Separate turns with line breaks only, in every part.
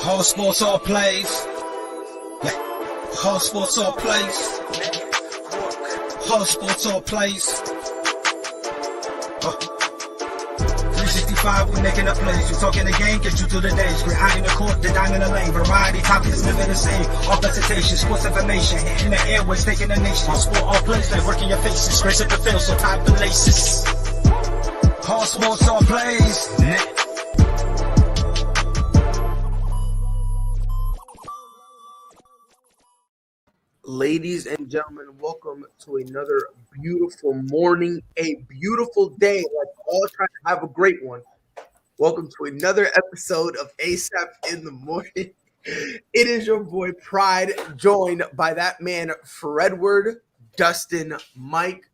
Whole sports all plays. Yeah. Whole sports all plays. Whole sports all plays. 365, we making up plays. You talking the game, get you to the days. We're high in the court, the dime in the lane. Variety topics living the same. All presentation, sports information. In the airways, taking the nation. All sport, all plays, they working your faces. Grace up the field, so tie the laces. Whole sports all plays.
Ladies and gentlemen, welcome to another beautiful morning, a beautiful day. Let's all try to have a great one. Welcome to another episode of ASAP in the Morning. It is your boy Pride, joined by that man Fredward, Dustin, Mike,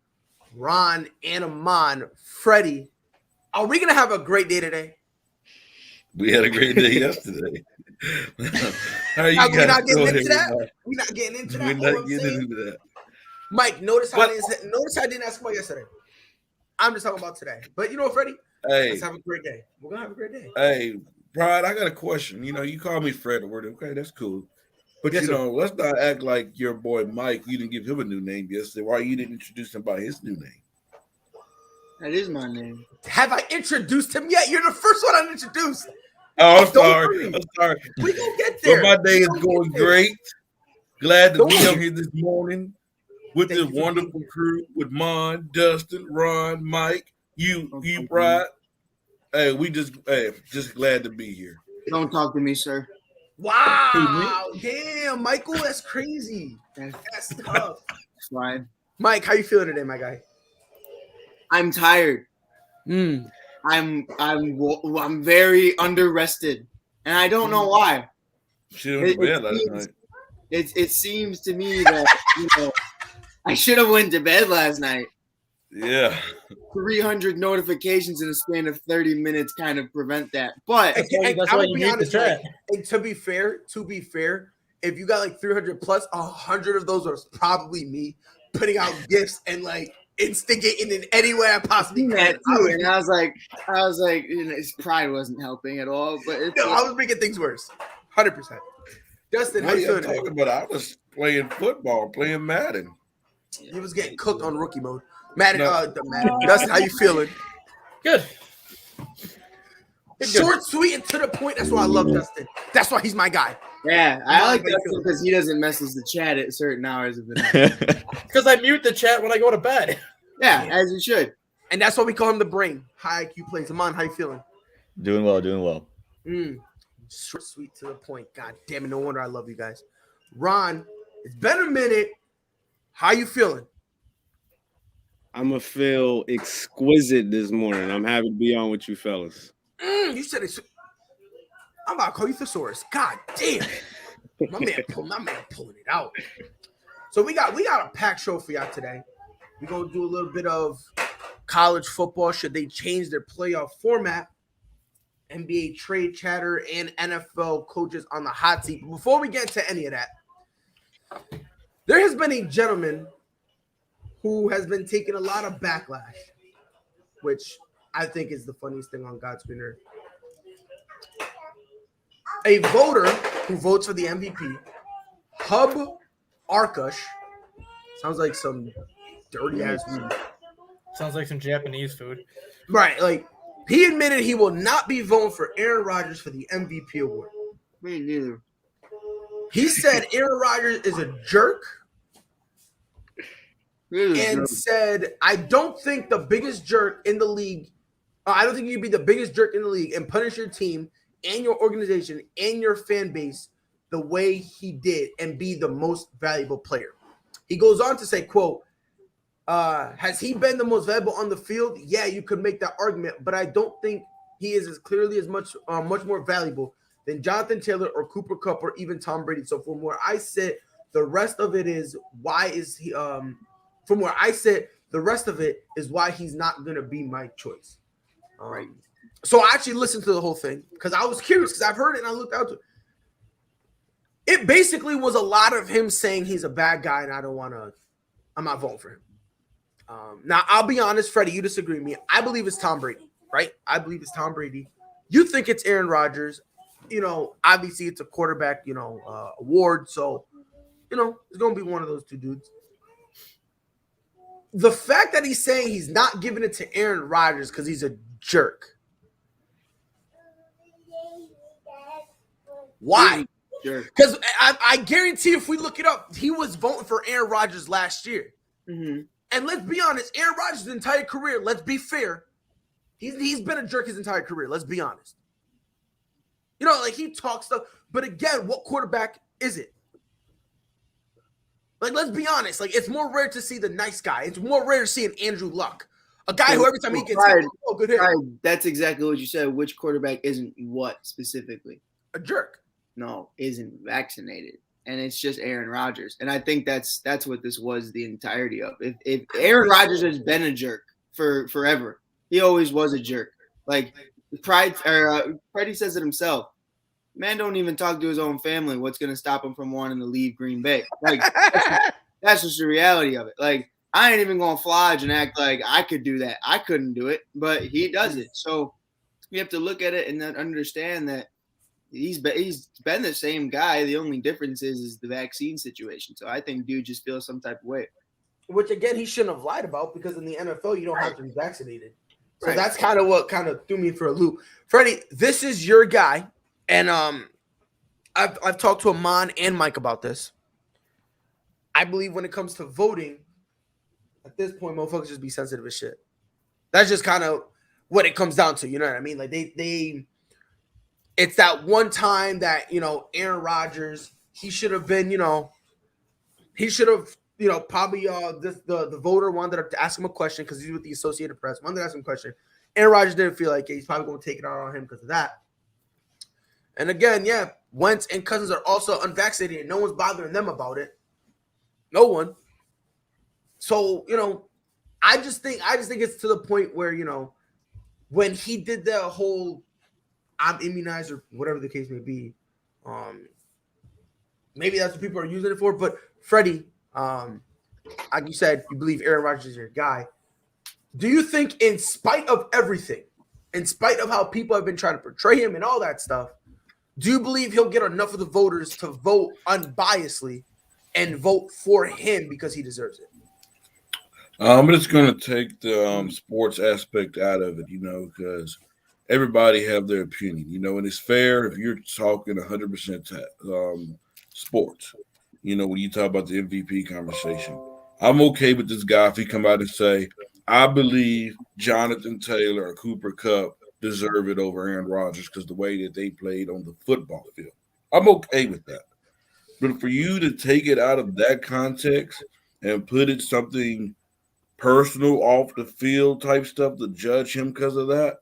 Ron, and Amon. Freddie, are we going to have a great day today?
We had a great day yesterday. How are you
We're
guys
not getting
doing,
into that.
everybody?
We're not getting into that.
We're
All
not
I'm
getting
saying-
into that.
Mike, notice how I didn't ask about yesterday. I'm just talking about today. But you know what, Freddie?
Hey,
Let's have a great day. We're gonna have a great day.
hey, Pride, I got a question. You know, you call me Fred Word, okay, that's cool. But
Yes,
you
sir.
know, let's not act like your boy Mike, you didn't give him a new name yesterday. Why you didn't introduce him by his new name?
That is my name.
Have I introduced him yet? You're the first one I introduced.
Oh, I'm
Don't
sorry.
worry.
I'm sorry.
We gonna get
But
there.
my day
We
is
gonna
going
get there.
great. Glad to
Don't
be
worry.
on here this morning with
Thank
this
you for
wonderful
being here.
crew with Mon, Dustin, Ron, Mike, you, Pride. Hey, just glad to be here.
Don't talk to me, sir.
Wow, damn, Michael, that's crazy. That's tough.
It's fine.
Mike, how you feeling today, my guy?
I'm tired. I'm very under-rested, and I don't know why.
She went to bed last night.
It seems to me that I should have went to bed last night.
Yeah.
300 notifications in a span of 30 minutes kind of prevent that. But
That's why you mute the chat. And to be fair, if you got like 300 plus, 100 of those are probably me putting out gifts and like instigating in any way I possibly can.
that too, and I was like, his pride wasn't helping at all. But
I was making things worse. 100%. Justin, how
What are
you
you
feeling today?
talking about? I was playing football, playing Madden.
He was getting cooked on rookie mode. Madden,
No.
Madden. Dustin, how you feeling?
Good.
Short, sweet, and to the point. That's why I love Dustin. That's why he's my guy.
yeah, I like
How you
that
feeling?
because he doesn't message the chat at certain hours of the night.
Because I mute the chat when I go to bed.
Yeah, as you should.
And that's why we call him the brain. High IQ plays. Amon, how you feeling?
Doing well.
Short, sweet, to the point. God damn it. No wonder I love you guys. Ron, it's been a minute. How you feeling?
I'm gonna feel exquisite this morning. I'm happy to be on with you fellas.
You said it's. I'm about to call you thesaurus. God damn. My man pulling it out. So we got a packed show for y'all today. We're gonna do a little bit of college football. Should they change their playoff format? NBA trade chatter and NFL coaches on the hot seat. But before we get to any of that, there has been a gentleman who has been taking a lot of backlash, which I think is the funniest thing on God's green earth. A voter who votes for the MVP, Hub Arkush, sounds like some dirty ass weed.
Sounds like some Japanese food.
Right, like he admitted he will not be voting for Aaron Rodgers for the MVP award.
Me neither.
He said Aaron Rodgers is a jerk and said, I don't think the biggest jerk in the league, I don't think you'd be the biggest jerk in the league and punish your team and your organization and your fan base the way he did and be the most valuable player. He goes on to say, quote, has he been the most valuable on the field? Yeah, you could make that argument, but I don't think he is as clearly as much more valuable than Jonathan Taylor or Cooper Kupp or even Tom Brady. So from where I sit, the rest of it is why is he from where I sit, the rest of it is why he's not gonna be my choice. Right. So I actually listened to the whole thing because I was curious because I've heard it and I looked out to it. It basically was a lot of him saying he's a bad guy and I'm not voting for him. Now, I'll be honest, Freddie, you disagree with me. I believe it's Tom Brady, right? I believe it's Tom Brady. You think it's Aaron Rodgers. obviously it's a quarterback, award. So, it's going to be one of those two dudes. The fact that he's saying he's not giving it to Aaron Rodgers because he's a jerk. Why? Because I guarantee if we look it up, he was voting for Aaron Rodgers last year.
Mm-hmm.
And let's be honest, Aaron Rodgers' entire career, let's be fair, he's been a jerk his entire career. Let's be honest. He talks stuff. But again, what quarterback is it? Let's be honest. It's more rare to see the nice guy. It's more rare to see an Andrew Luck, a guy who every time he gets hit, good hit.
That's exactly what you said. Which quarterback isn't what specifically?
A jerk.
No, isn't vaccinated. And it's just Aaron Rodgers. And I think that's what this was the entirety of. If Aaron Rodgers has been a jerk for forever, he always was a jerk. Freddie says it himself. Man don't even talk to his own family. What's going to stop him from wanting to leave Green Bay? That's just the reality of it. I ain't even going to flodge and act like I could do that. I couldn't do it, but he does it. So you have to look at it and then understand that he's been the same guy. The only difference is the vaccine situation. So I think dude just feels some type of way.
Which, again, he shouldn't have lied about because in the NFL, you don't have to be vaccinated. So that's kind of what kind of threw me for a loop. Freddie, this is your guy. And I've talked to Amon and Mike about this. I believe when it comes to voting, at this point, motherfuckers just be sensitive as shit. That's just kind of what it comes down to. You know what I mean? It's that one time that, Aaron Rodgers, he should have been, probably the voter wanted to ask him a question because he's with the Associated Press. Wanted to ask him a question. Aaron Rodgers didn't feel like it. He's probably going to take it out on him because of that. And again, Wentz and Cousins are also unvaccinated. No one's bothering them about it. No one. So, I just think it's to the point where, when he did the whole I'm immunized or whatever the case may be, maybe that's what people are using it for. But Freddie, like you said, you believe Aaron Rodgers is your guy. Do you think in spite of everything, in spite of how people have been trying to portray him and all that stuff, do you believe he'll get enough of the voters to vote unbiasedly and vote for him because he deserves it?
I'm just going to take the sports aspect out of it, because everybody have their opinion, and it's fair if you're talking 100% sports. When you talk about the MVP conversation, I'm okay with this guy if he come out and say, I believe Jonathan Taylor or Cooper Kupp deserve it over Aaron Rodgers because the way that they played on the football field. I'm okay with that. But for you to take it out of that context and put it something personal off the field type stuff to judge him because of that,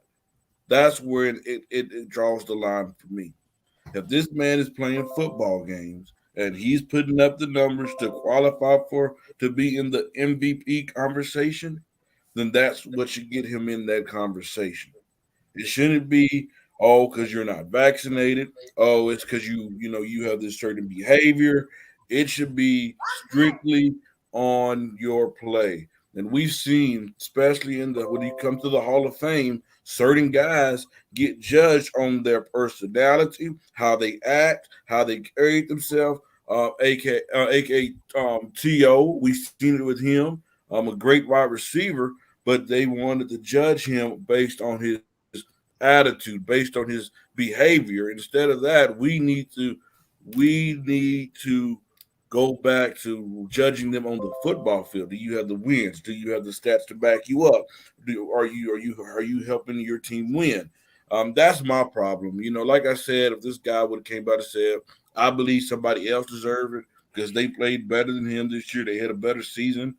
that's where it draws the line for me. If this man is playing football games and he's putting up the numbers to qualify to be in the MVP conversation, then that's what should get him in that conversation. It shouldn't be, because you're not vaccinated. It's because you have this certain behavior. It should be strictly on your play. And we've seen, especially when you come to the Hall of Fame, certain guys get judged on their personality, how they act, how they carry themselves. aka T.O. We've seen it with him. A great wide receiver, but they wanted to judge him based on his attitude, based on his behavior. Instead of that, we need to go back to judging them on the football field. Do you have the wins? Do you have the stats to back you up? Are you helping your team win? That's my problem. Like I said, if this guy would have came out and said, I believe somebody else deserved it because they played better than him this year, they had a better season,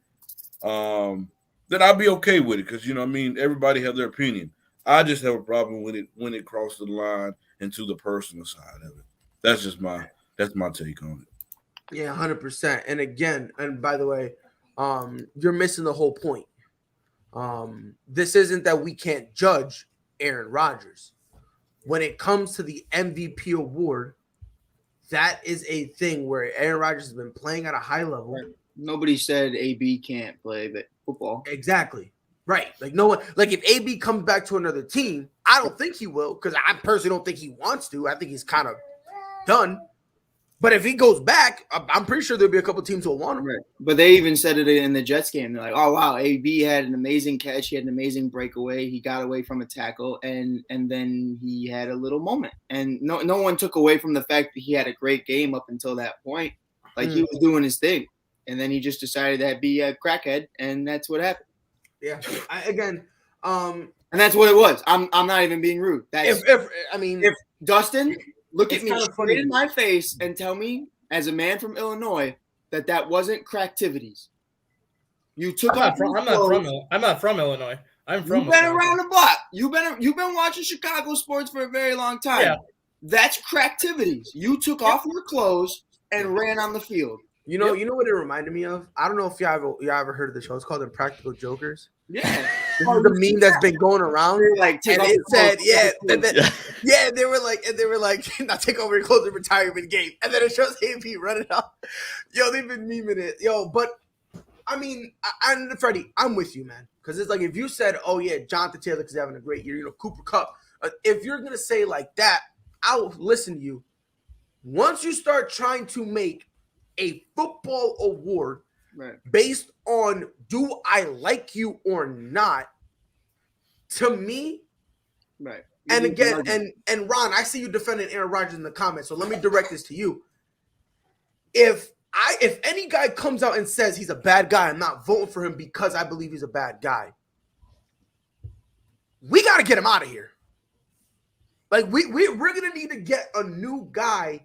then I'd be okay with it because, everybody have their opinion. I just have a problem with it when it crosses the line into the personal side of it. That's my take on it.
Yeah, 100%. And again, and by the way, you're missing the whole point. This isn't that we can't judge Aaron Rodgers. When it comes to the MVP award, that is a thing where Aaron Rodgers has been playing at a high level.
Nobody said AB can't play football.
Exactly. Right. Like no one, like if AB comes back to another team, I don't think he will, because I personally don't think he wants to. I think he's kind of done. But if he goes back, I'm pretty sure there'll be a couple teams who'll want him.
Right. But they even said it in the Jets game. They're like, "Oh wow, AB had an amazing catch. He had an amazing breakaway. He got away from a tackle, and then he had a little moment. And no one took away from the fact that he had a great game up until that point. Like he was doing his thing, and then he just decided to be a crackhead, and that's what happened.
Yeah.
And that's what it was. I'm not even being rude. That's
if
Dustin, look at me
kind of
straight in my face and tell me, as a man from Illinois, that wasn't cracktivities. You took off.
I'm not from Illinois. I'm from.
You've been around the block. You've been watching Chicago sports for a very long time.
Yeah.
That's cracktivities. You took off your clothes and ran on the field.
you know what it reminded me of? I don't know if y'all ever heard of the show. It's called Impractical Jokers.
Yeah.
This is the meme that's been going around.
Like,
And it said, they were like, not take over your clothes in retirement game. And then it shows AB running up. Yo, they've been memeing it. Yo, but I mean, I'm Freddie, I'm with you, man. Because it's like if you said, oh yeah, Jonathan Taylor is having a great year, Cooper Kupp. If you're gonna say like that, I'll listen to you. Once you start trying to make a football award based on do I like you or not, to me,
right.
and again, and Ron, I see you defending Aaron Rodgers in the comments, so let me direct this to you. If any guy comes out and says he's a bad guy, I'm not voting for him because I believe he's a bad guy. We got to get him out of here. Like we're gonna need to get a new guy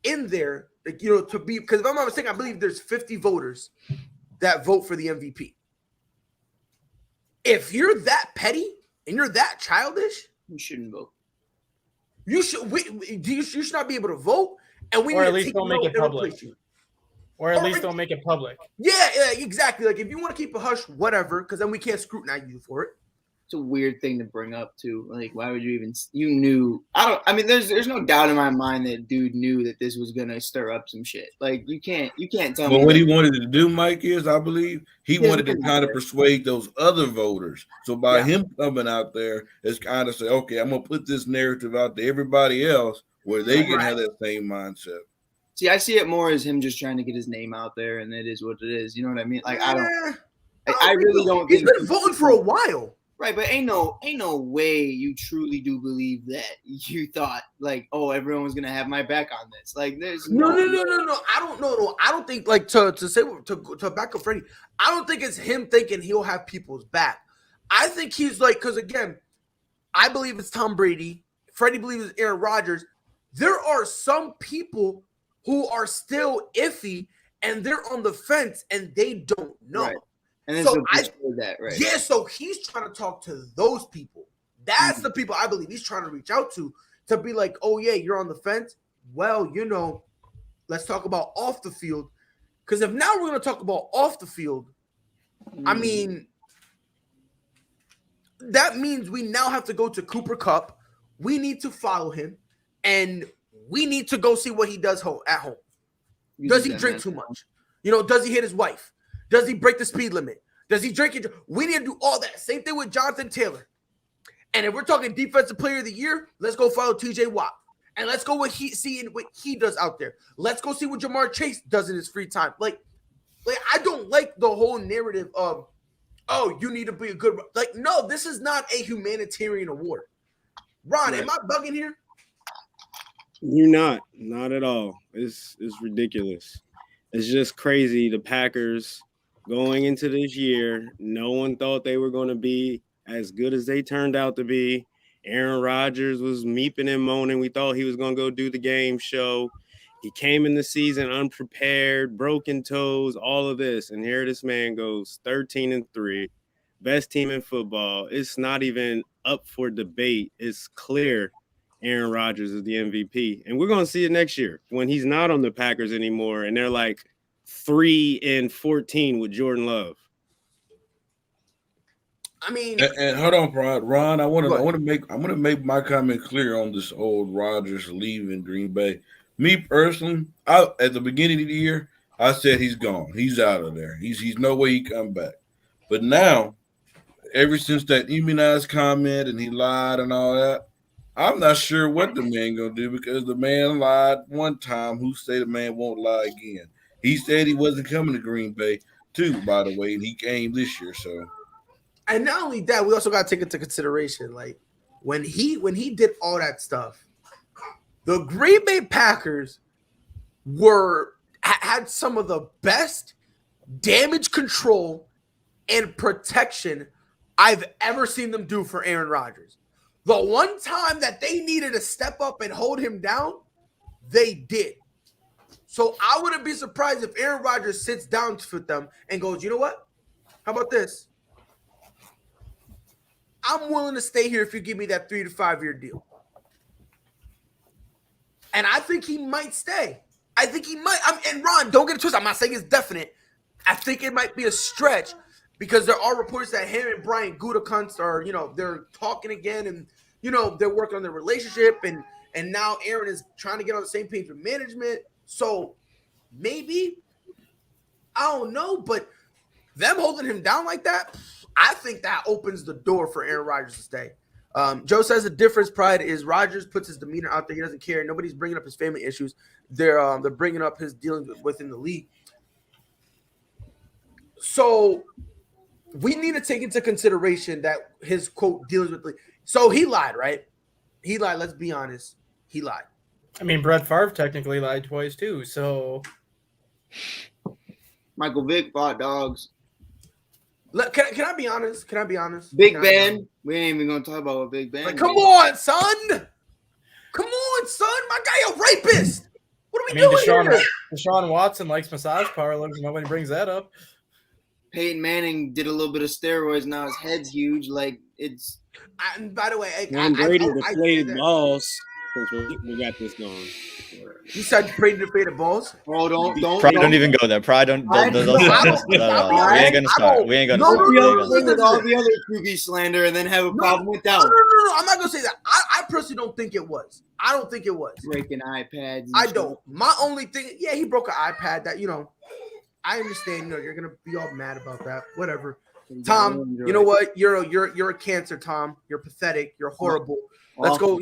in there, like, to be, because if I'm not mistaken, I believe there's 50 voters that vote for the MVP. If you're that petty and you're that childish,
You shouldn't vote.
you should not be able to vote, and we
Or
need
at
to
least
take
don't
you
make
out
it
and
public.
replace you.
Or at least don't make it public.
Yeah, exactly. Like if you want to keep a hush, whatever, because then we can't scrutinize you for it.
It's a weird thing to bring up too. Like, why would you even? You knew. I mean, there's no doubt in my mind that dude knew that this was gonna stir up some shit. Like, you can't tell me.
But what he wanted to do, Mike, is I believe he wanted to kind of persuade those other voters. So by him coming out there, it's kind of say, okay, I'm gonna put this narrative out to everybody else where they can have that same mindset.
See, I see it more as him just trying to get his name out there, and it is what it is. You know what I mean? Like, I really don't.
He's been voting for a while.
Right, but ain't no way you truly do believe that you thought like, oh, everyone was gonna have my back on this. Like, there's
No. I don't know. No, I don't think, like, to back up Freddie, I don't think it's him thinking he'll have people's back. I think he's like, because again, I believe it's Tom Brady. Freddie believes it's Aaron Rodgers. There are some people who are still iffy and they're on the fence and they don't know.
Right. And
So I
that, right?
Yeah, so he's trying to talk to those people. That's the people I believe he's trying to reach out to be like, oh yeah, you're on the fence. Well, let's talk about off the field. Because if now we're going to talk about off the field, I mean, that means we now have to go to Cooper Kupp. We need to follow him, and we need to go see what he does at home. Does he drink too much? Does he hit his wife? Does he break the speed limit? Does he drink it? We need to do all that. Same thing with Jonathan Taylor. And if we're talking defensive player of the year, let's go follow TJ Watt. And let's go what he does out there. Let's go see what Jamar Chase does in his free time. Like I don't like the whole narrative of, oh, you need to be a good, like, no, this is not a humanitarian award. Ron, am I bugging here?
You're not at all. It's ridiculous. It's just crazy. The Packers going into this year, no one thought they were going to be as good as they turned out to be. Aaron Rodgers was meeping and moaning. We thought he was going to go do the game show. He came in the season unprepared, broken toes, all of this. And here this man goes 13-3, best team in football. It's not even up for debate. It's clear Aaron Rodgers is the MVP. And we're going to see it next year when he's not on the Packers anymore. And they're like 3-14 with Jordan Love.
I mean,
and hold on, Ron. I'm gonna make my comment clear on this old Rodgers leaving Green Bay. Me personally, at the beginning of the year, I said he's gone. He's out of there. He's no way he come back. But now, ever since that immunized comment and he lied and all that, I'm not sure what the man gonna do because the man lied one time. Who say the man won't lie again? He said he wasn't coming to Green Bay too, by the way, and he came this year. So,
and not only that, we also got to take into consideration, like when he did all that stuff, the Green Bay Packers had some of the best damage control and protection I've ever seen them do for Aaron Rodgers. The one time that they needed to step up and hold him down, they did. So I wouldn't be surprised if Aaron Rodgers sits down with them and goes, you know what? How about this? I'm willing to stay here if you give me that 3 to 5 year deal. And I think he might stay. I think he might. And Ron, don't get it twisted. I'm not saying it's definite. I think it might be a stretch because there are reports that him and Brian Gutekunst are, they're talking again and, they're working on their relationship. And now Aaron is trying to get on the same page with management. So maybe, I don't know, but them holding him down like that, I think that opens the door for Aaron Rodgers to stay. Joe says the difference, Pride, is Rodgers puts his demeanor out there. He doesn't care. Nobody's bringing up his family issues. They're bringing up his dealings within the league. So we need to take into consideration that his, quote, dealings with the league. So he lied, right? He lied. Let's be honest. He lied.
I mean, Brett Favre technically lied twice too. So
Michael Vick bought dogs.
Can I be honest? Can I be honest?
Big Ben. We ain't even gonna talk about what Big Ben.
Like, come on, son. Come on, son. My guy a rapist. What are we doing here?
Deshaun Watson likes massage parlors. Nobody brings that up.
Peyton Manning did a little bit of steroids. Now his head's huge. Like it's.
And by the way,
Brady deflated balls. Since we got this going.
You said Brady deflated balls?
Oh, don't.
Pride don't even go there. Pride don't start this. No. We ain't gonna start. We ain't gonna start.
With all the other QB slander and then have a problem with that.
No. I'm not gonna say that. I personally don't think it was. I don't think it was.
Breaking iPads.
I don't. My only thing, yeah, he broke an iPad. That I understand. You're gonna be all mad about that. Whatever. Tom, you know what? You're a cancer, Tom. You're pathetic. You're horrible. Let's go.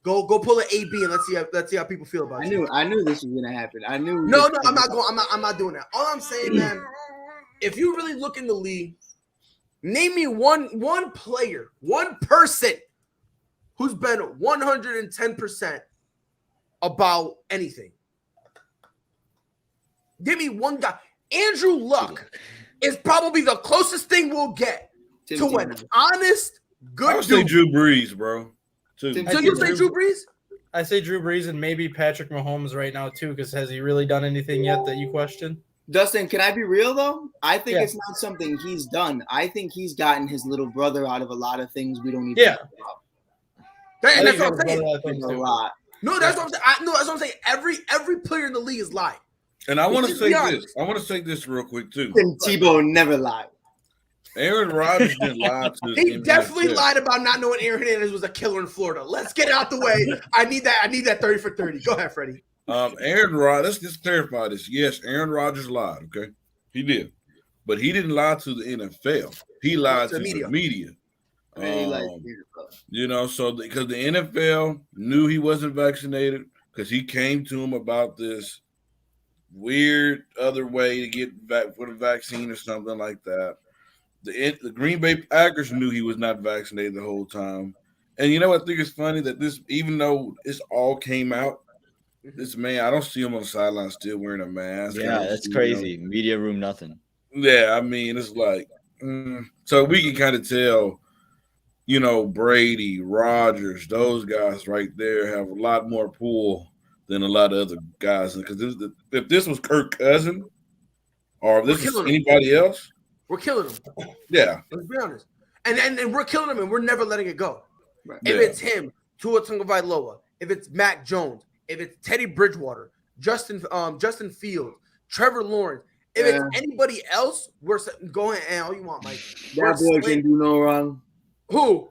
Go pull an AB and let's see how people feel about it.
I knew this was gonna happen. I knew.
No, I'm not going. I'm not doing that. All I'm saying, man, if you really look in the league, name me one player, one person who's been 110% about anything. Give me one guy. Andrew Luck is probably the closest thing we'll get to an honest, good.
I would say Drew Brees, bro.
So you say Drew Brees?
I say Drew Brees and maybe Patrick Mahomes right now too, because has he really done anything yet that you question?
Dustin, can I be real though? I think it's not something he's done. I think he's gotten his little brother out of a lot of things we don't even know about.
That's what I'm saying.
A lot.
No, that's what I'm saying. That's what I'm saying. Every player in the league is lying.
And I want to say this. I want to say this real quick too.
And Tebow never lied.
Aaron Rodgers didn't lie to
He definitely lied about not knowing Aaron Hernandez was a killer in Florida. Let's get it out the way. I need that 30 for 30. Go ahead, Freddie.
Aaron Rodgers, let's just clarify this. Yes, Aaron Rodgers lied, okay? He did. But he didn't lie to the NFL. He lied to the media. So because the NFL knew he wasn't vaccinated because he came to him about this weird other way to get back for the vaccine or something like that. The Green Bay Packers knew he was not vaccinated the whole time. And you know what I think is funny? That this, even though this all came out, this man, I don't see him on the sideline still wearing a mask.
Yeah, that's crazy. Media room, nothing.
Yeah, I mean, it's like, so we can kind of tell, Brady, Rodgers, those guys right there have a lot more pull than a lot of other guys. Because if this was Kirk Cousins or if this is anybody else,
we're killing him.
Yeah.
Let's be honest. And we're killing him and we're never letting it go. Right. If it's him, Tua Tagovailoa, if it's Mac Jones, if it's Teddy Bridgewater, Justin Fields, Trevor Lawrence, if it's anybody else, we're going and all you want, Mike.
That boy can do no wrong.
Who?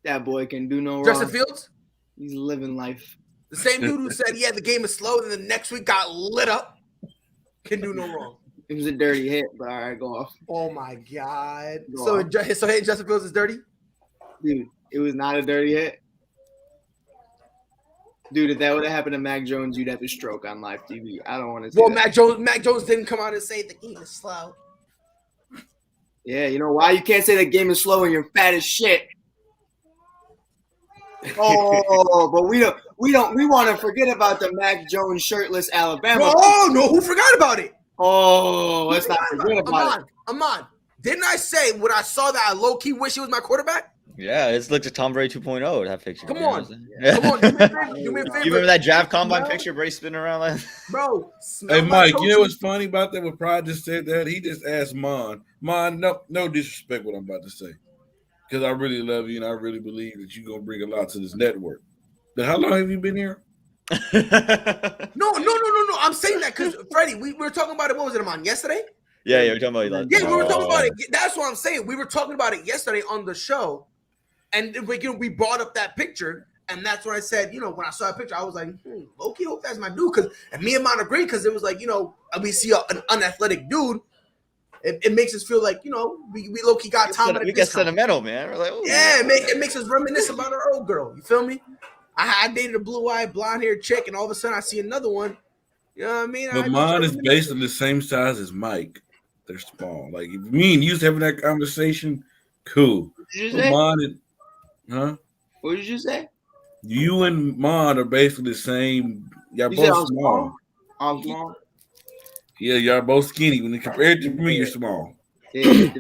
That boy can do no wrong.
Justin Fields?
He's living life.
The same dude who said, the game is slow, and the next week got lit up. Can do no wrong.
It was a dirty hit, but all right, go off.
Oh my god.
Go
So
on.
so hitting Justin Fields is dirty?
Dude, it was not a dirty hit. Dude, if that would have happened to Mac Jones, you'd have a stroke on live TV. I don't want to see
Well,
that.
Mac Jones didn't come out and say the game is slow.
Yeah, you know why you can't say the game is slow when you're fat as shit. Oh, but we want to forget about the Mac Jones shirtless Alabama.
Oh no, who forgot about it?
Oh, let's not forget about it.
Amon. Didn't I say when I saw that I low key wish he was my quarterback?
Yeah, it's looked at Tom Brady 2.0. That picture.
Come
you know
on.
what I'm saying?
Come on, do me a favor. Do me a favor.
You remember that draft combine
Smell-
picture, Brady spinning around like?
Bro,
Hey,
smell my
Mike, you know
coaching.
what's funny about that? When Pride just said that, he just asked Mon, no disrespect what I'm about to say. Because I really love you and I really believe that you're going to bring a lot to this network. But how long have you been here?
No. I'm saying that because Freddie, we were talking about it. What was it, Amon? Yesterday?
Yeah, we're talking about that.
Yeah, we were talking about it. That's what I'm saying. We were talking about it yesterday on the show, and we brought up that picture, and that's when I said, when I saw that picture, I was like, low-key, hope that's my dude. And me and Mon agreed because it was like, we see an unathletic dude. It makes us feel like, we low-key got Tom at a
We get
discount.
sentimental, man. We're like, ooh.
Yeah, it makes us reminisce about our old girl. You feel me? I dated a blue-eyed, blonde-haired chick, and all of a sudden I see another one. You know what I mean?
But Mon is basically the same size as Mike. They're small. Like, if me and you was having that conversation, cool.
What did you
But
say?
Mon
What did you say?
you and Mon are basically the same. Y'all
You said
both
I'm
small.
I'm small.
Yeah, y'all both skinny. When compared to me, you're small.
Yeah.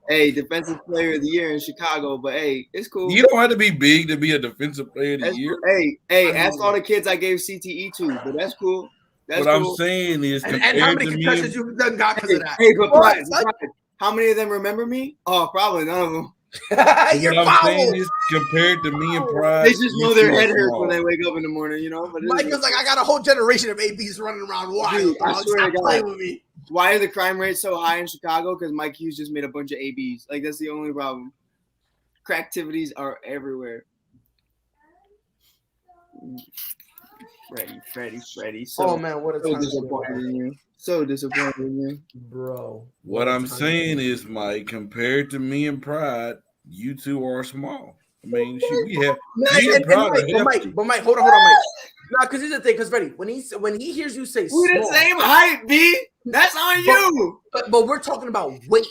Hey, defensive player of the year in Chicago, but hey, it's cool.
You don't have to be big to be a defensive player of the
That's
year.
cool. Hey, ask all the kids I gave CTE to, but that's cool. That's
What
cool.
I'm saying is,
And how
compared
many
to me,
concussions you've done got because of that?
Hey, but
What?
Pride, how many of them remember me? Oh, probably none of them.
You're
what I'm saying
foul.
is, compared to me and Pride,
They just
you
know their
two are
head hurts
small.
when they wake up in the morning, But
Mike was like, I got a whole generation of ABs running around wild.
Dude, I
dog.
swear to
Stop
God.
playing with me.
why are the crime rates so high in Chicago? Because Mike Hughes just made a bunch of ABs. Like, that's the only problem. Cracktivities are everywhere. Freddie.
Oh man, what a
So
time,
disappointed in you. So disappointed in you.
bro.
What I'm saying is, Mike, compared to me and Pride, you two are small. I mean, shoot, we have me and Pride are hefty.
But Mike, hold on, Mike. No, because here's the thing. Because Freddie, when he hears you say
We
small,
the same height, B. That's on you.
but we're talking about weight.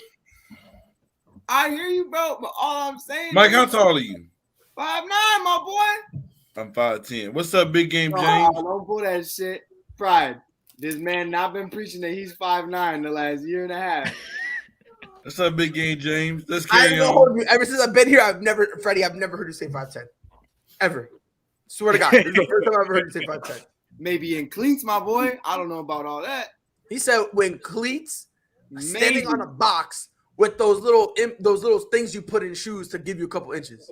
I hear you, bro. But all I'm saying,
Mike, how tall are you?
5'9", my boy.
I'm 5'10". What's up, big game
Oh,
James?
don't pull that shit. Pride. This man not been preaching that he's 5'9" the last year and a half.
What's up, big game James? Let's
I
carry
ain't gonna
on.
hold you. Ever since I've been here, I've never heard you say 5'10". Ever. Swear to God, this is the first time I've ever heard you say 5'10".
Maybe in cleats, my boy. I don't know about all that.
He said when cleats standing
Maybe.
on a box with those little things you put in shoes to give you a couple inches.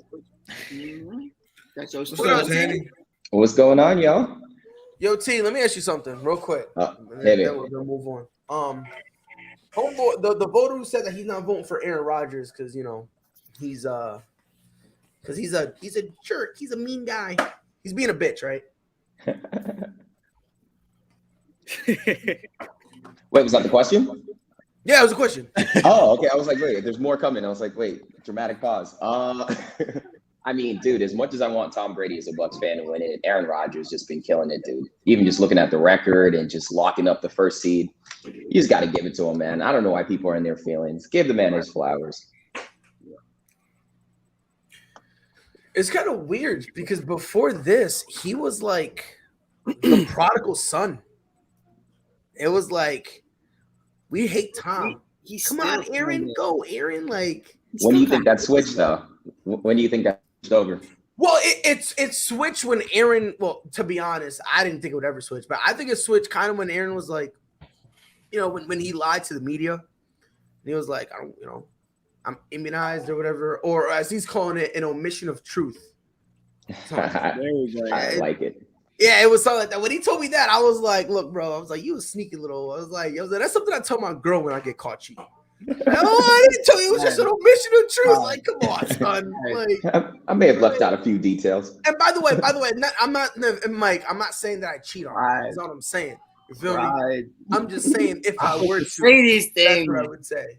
Mhm. That's your
What's
What
up,
up,
Tanny?
What's going on, y'all?
Yo, T, let me ask you something real quick. And
hit it.
then we're gonna move on. Homeboy, the voter who said that he's not voting for Aaron Rodgers because he's a jerk. He's a mean guy. He's being a bitch, right?
Wait, was that the question?
Yeah, it was a question.
Oh, okay. I was like, wait, there's more coming. I was like, wait, dramatic pause. I mean, dude, as much as I want Tom Brady as a Bucs fan to win it, Aaron Rodgers just been killing it, dude. Even just looking at the record and just locking up the first seed, you just got to give it to him, man. I don't know why people are in their feelings. Give the man his flowers.
It's kind of weird because before this, he was like the prodigal son. It was like, we hate Tom. Come on, Aaron, go, Aaron. Like,
When do you think that switched, though? When do you think that switched over?
well, it switched when Aaron. Well, to be honest, I didn't think it would ever switch, but I think it switched kind of when Aaron was like, when he lied to the media, and he was like, I'm immunized or whatever, or as he's calling it, an omission of truth.
There we go.
I like it.
Yeah, it was something like that. When he told me that, I was like, look, bro, I was like, you a sneaky little. I was like, that's something I tell my girl when I get caught cheating. No, I didn't tell you. It was just an omission of truth. Like, come on, son. Like,
I may have left out a few details.
and by the way, I'm not Mike. I'm not saying that I cheat on her. That's not what I'm saying. You feel me?
Right.
I'm just saying, if I were to,
Say these
that's
things.
what I would say.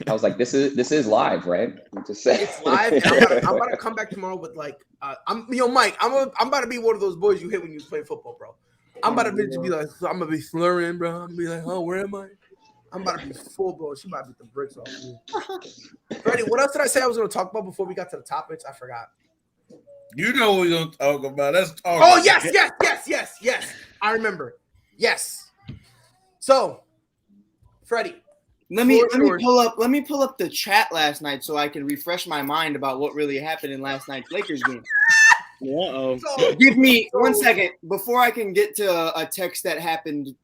I was like, this is live, right? I'm just saying.
It's live, and I'm about to come back tomorrow with like, Mike. I'm about to be one of those boys you hit when you play football, bro. I'm about to be like, I'm gonna be slurring, bro. I'm gonna be like, oh, where am I? I'm about to be full blown. She might beat the bricks off me. Freddie, what else did I say I was gonna talk about before we got to the topics? I forgot.
You know what we're gonna talk about. Let's talk.
Oh, yes. I remember. Yes. So, Freddie.
Let me pull up the chat last night so I can refresh my mind about what really happened in last night's Lakers game.
Uh-oh.
Give me 1 second before I can get to a text that happened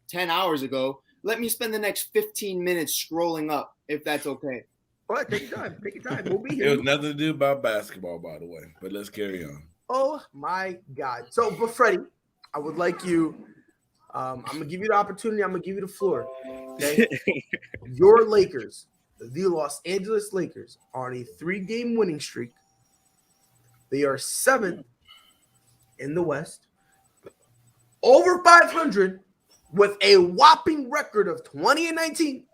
10 hours ago. Let me spend the next 15 minutes scrolling up, if that's okay.
All right, take your time. We'll be
It
here.
was nothing to do about basketball, by the way. But let's carry on.
Oh my God. So, but Freddie, I would like you. I'm gonna give you the opportunity. I'm gonna give you the floor. Okay. Your Lakers, the Los Angeles Lakers, are on a 3-game winning streak. They are 7th in the West, over 500, with a whopping record of 20-19.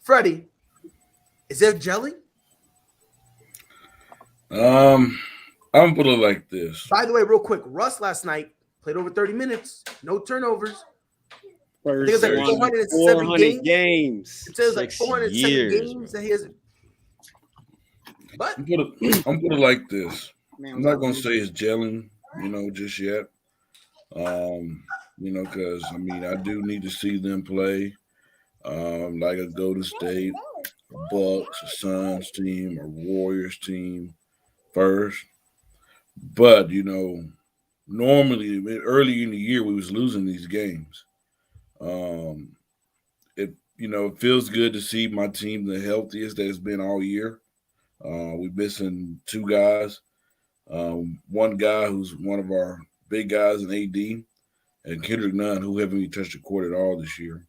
Freddie, is there jelly?
I'm gonna put it like this.
By the way, real quick, Russ last night played over 30 minutes, no turnovers.
First
like 407
games.
It says like
6
407
years,
games that he has. But
I'm put it like this.
Man,
I'm not gonna say it's gelling, just yet. Because I do need to see them play. Like a Golden State, a Bucks, a Suns team, or Warriors team first. But normally early in the year we was losing these games. It feels good to see my team the healthiest that it's been all year. We're missing 2 guys. One guy who's one of our big guys in AD, and Kendrick Nunn, who haven't even touched the court at all this year.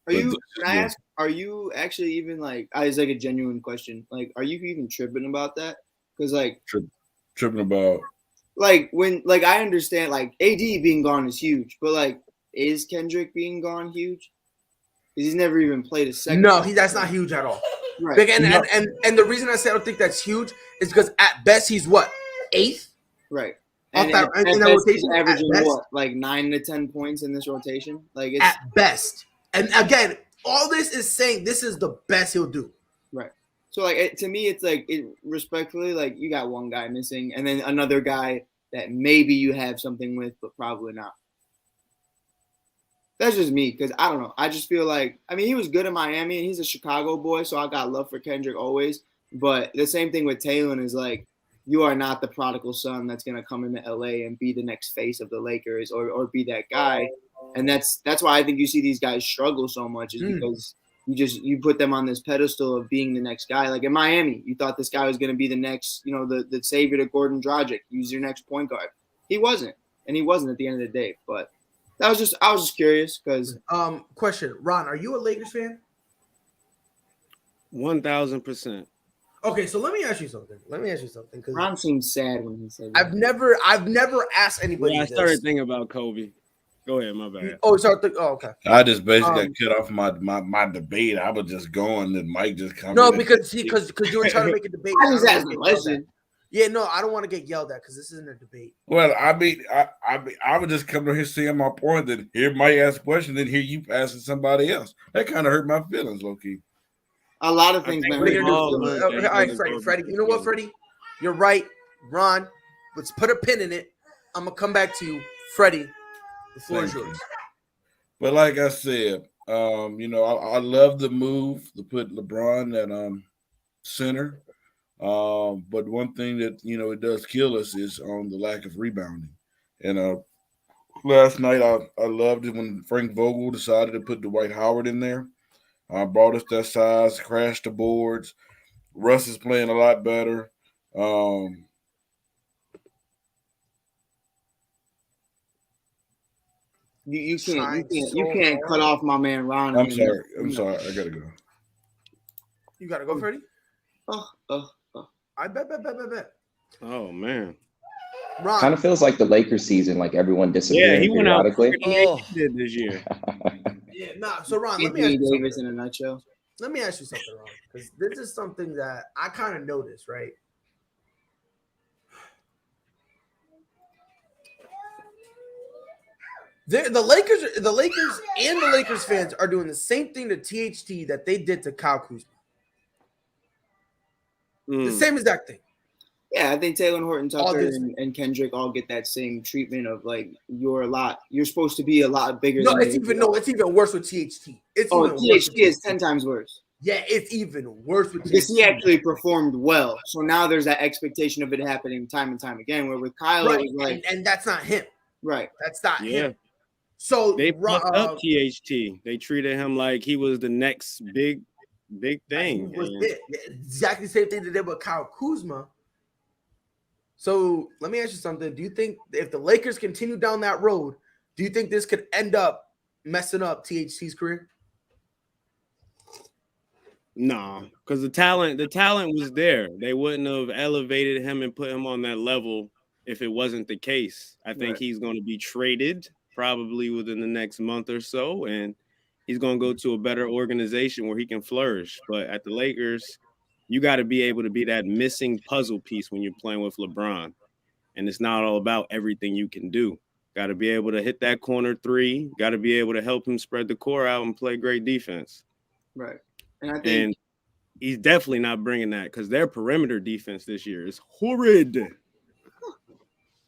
Can I ask, are you actually even like, it's like a genuine question. Like, are you even tripping about that? Because like
tripping about
like I understand like AD being gone is huge, but like, is Kendrick being gone huge? Because he's never even played a second.
no, that's not huge at all.
Right.
Big, and the reason I say I don't think that's huge is because at best he's what, 8th?
Right.
Off
And
that,
at
in that
best, he's
rotation,
averaging
at best,
what, like 9 to 10 points in this rotation? Like it's
at best. And again, all this is saying this is the best he'll do.
right. So like to me, it's like respectfully, like you got one guy missing, and then another guy that maybe you have something with, but probably not. That's just me, because I don't know. I just feel like, he was good in Miami, and he's a Chicago boy, so I got love for Kendrick always. But the same thing with Taylor is like, you are not the prodigal son that's going to come into LA and be the next face of the Lakers or be that guy. And that's why I think you see these guys struggle so much, is because you put them on this pedestal of being the next guy. Like in Miami, you thought this guy was going to be the next, the savior to Gordon Dragic. He's your next point guard. He wasn't, and he wasn't at the end of the day. But I was just curious because.
Question, Ron, are you a Lakers fan?
1000%.
Okay, so let me ask you something. Because
Ron seemed sad when he said
that. I've never asked anybody.
I started thinking about Kobe. Go ahead, my bad.
Okay.
I just basically got cut off my debate. I was just going, and Mike just come.
No, because you were trying to make a debate.
I was asking a question.
Yeah, no, I don't want to get yelled at because this isn't a debate.
Well, I would just come to here saying my point. That here Mike ask a question, then hear you passing somebody else. That kind of hurt my feelings, low key.
A lot of things, man.
All right, Freddie. You know what, Freddie? You're right, Ron. Let's put a pin in it. I'm gonna come back to you, Freddie. The floor is yours.
But like I said, I love the move to put LeBron at center. But one thing that it does kill us is the lack of rebounding. And last night I loved it when Frank Vogel decided to put Dwight Howard in there. Brought us that size, crashed the boards. Russ is playing a lot better.
You can't cut off my man Ron.
I'm sorry. I gotta go.
You gotta go, Freddie.
Oh.
I bet.
Oh man.
Ron.
Kind of feels like the Lakers season, like everyone disappearing
he went out
periodically.
did this year.
Yeah, nah. So Ron, let me
Anthony
ask you
Davis
something.
in a nutshell.
Let me ask you something, Ron, because this is something that I kind of noticed, right? The Lakers and the Lakers fans are doing the same thing to THT that they did to Kyle Kuzma. The same exact thing.
Yeah, I think Taylor Horton Tucker
this-
and Kendrick all get that same treatment of like you're supposed to be a lot bigger.
No,
than
it's even worse with THT. It's even worse with
THT is 10 times worse.
Yeah, it's even worse with
Because
THT.
he actually performed well. So now there's that expectation of it happening time and time again. Where with Kyle,
right,
it was like
and that's not him.
right.
That's not
Yeah.
him. So
They fucked up THT. They treated him like he was the next big thing.
Was
And
it. Exactly the same thing they did with Kyle Kuzma. So let me ask you something. Do you think if the Lakers continue down that road, do you think this could end up messing up THT's career?
nah, because the talent was there. They wouldn't have elevated him and put him on that level if it wasn't the case. I think he's going to be traded probably within the next month or so, and he's going to go to a better organization where he can flourish. But at the Lakers, you got to be able to be that missing puzzle piece when you're playing with LeBron. And it's not all about everything you can do. Got to be able to hit that corner three. Got to be able to help him spread the core out and play great defense.
Right. And I think
And he's definitely not bringing that because their perimeter defense this year is horrid.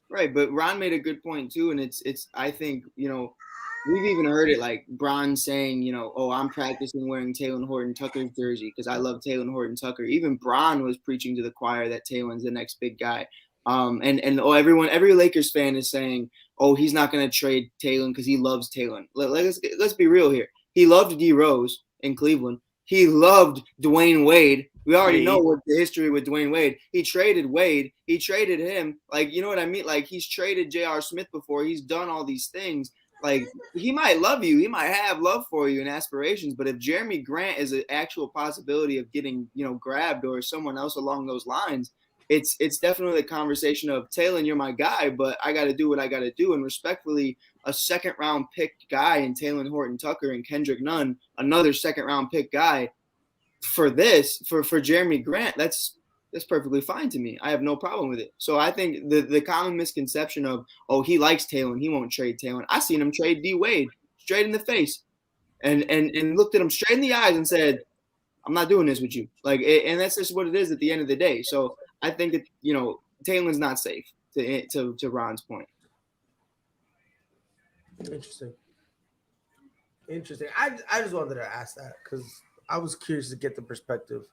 right, but Ron made a good point too, and it's I think, we've even heard it like Bron saying, oh, I'm practicing wearing Taylor Horton Tucker's jersey because I love Taylor Horton Tucker. Even Bron was preaching to the choir that Taylor's the next big guy. Every Lakers fan is saying, oh, he's not going to trade Taylor because he loves Taylor. Let's be real here. He loved D Rose in Cleveland. He loved Dwayne Wade. We already know what the history with Dwayne Wade. He traded Wade. He traded him. Like, you know what I mean? Like, he's traded J.R. Smith before. He's done all these things. Like, he might love you. He might have love for you and aspirations. But if Jeremy Grant is an actual possibility of getting, grabbed or someone else along those lines, it's definitely a conversation of Taylor, you're my guy, but I got to do what I got to do. And respectfully, a second-round picked guy in Taylor Horton Tucker and Kendrick Nunn, another second-round pick guy, for Jeremy Grant, that's perfectly fine to me. I have no problem with it. So I think the common misconception of, oh, he likes Taylor and he won't trade Taylor. I seen him trade D Wade straight in the face and looked at him straight in the eyes and said, I'm not doing this with you. And that's just what it is at the end of the day. So I think that, Taylor's not safe to Ron's point.
Interesting. I just wanted to ask that because I was curious to get the perspective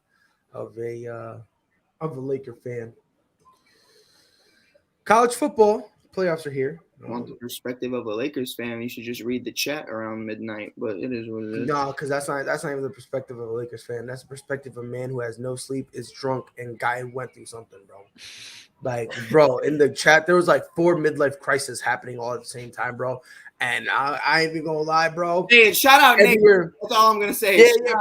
of a Laker fan. College football playoffs are here.
I want the perspective of a Lakers fan. You should just read the chat around midnight, but it is what it is.
No, because that's not even the perspective of a Lakers fan. That's the perspective of a man who has no sleep, is drunk, and guy went through something, bro. Like, bro, in the chat, there was like 4 midlife crises happening all at the same time, bro. And I ain't even gonna lie, bro.
Hey, shout out Nate.
Everywhere.
That's all I'm gonna say.
Yeah,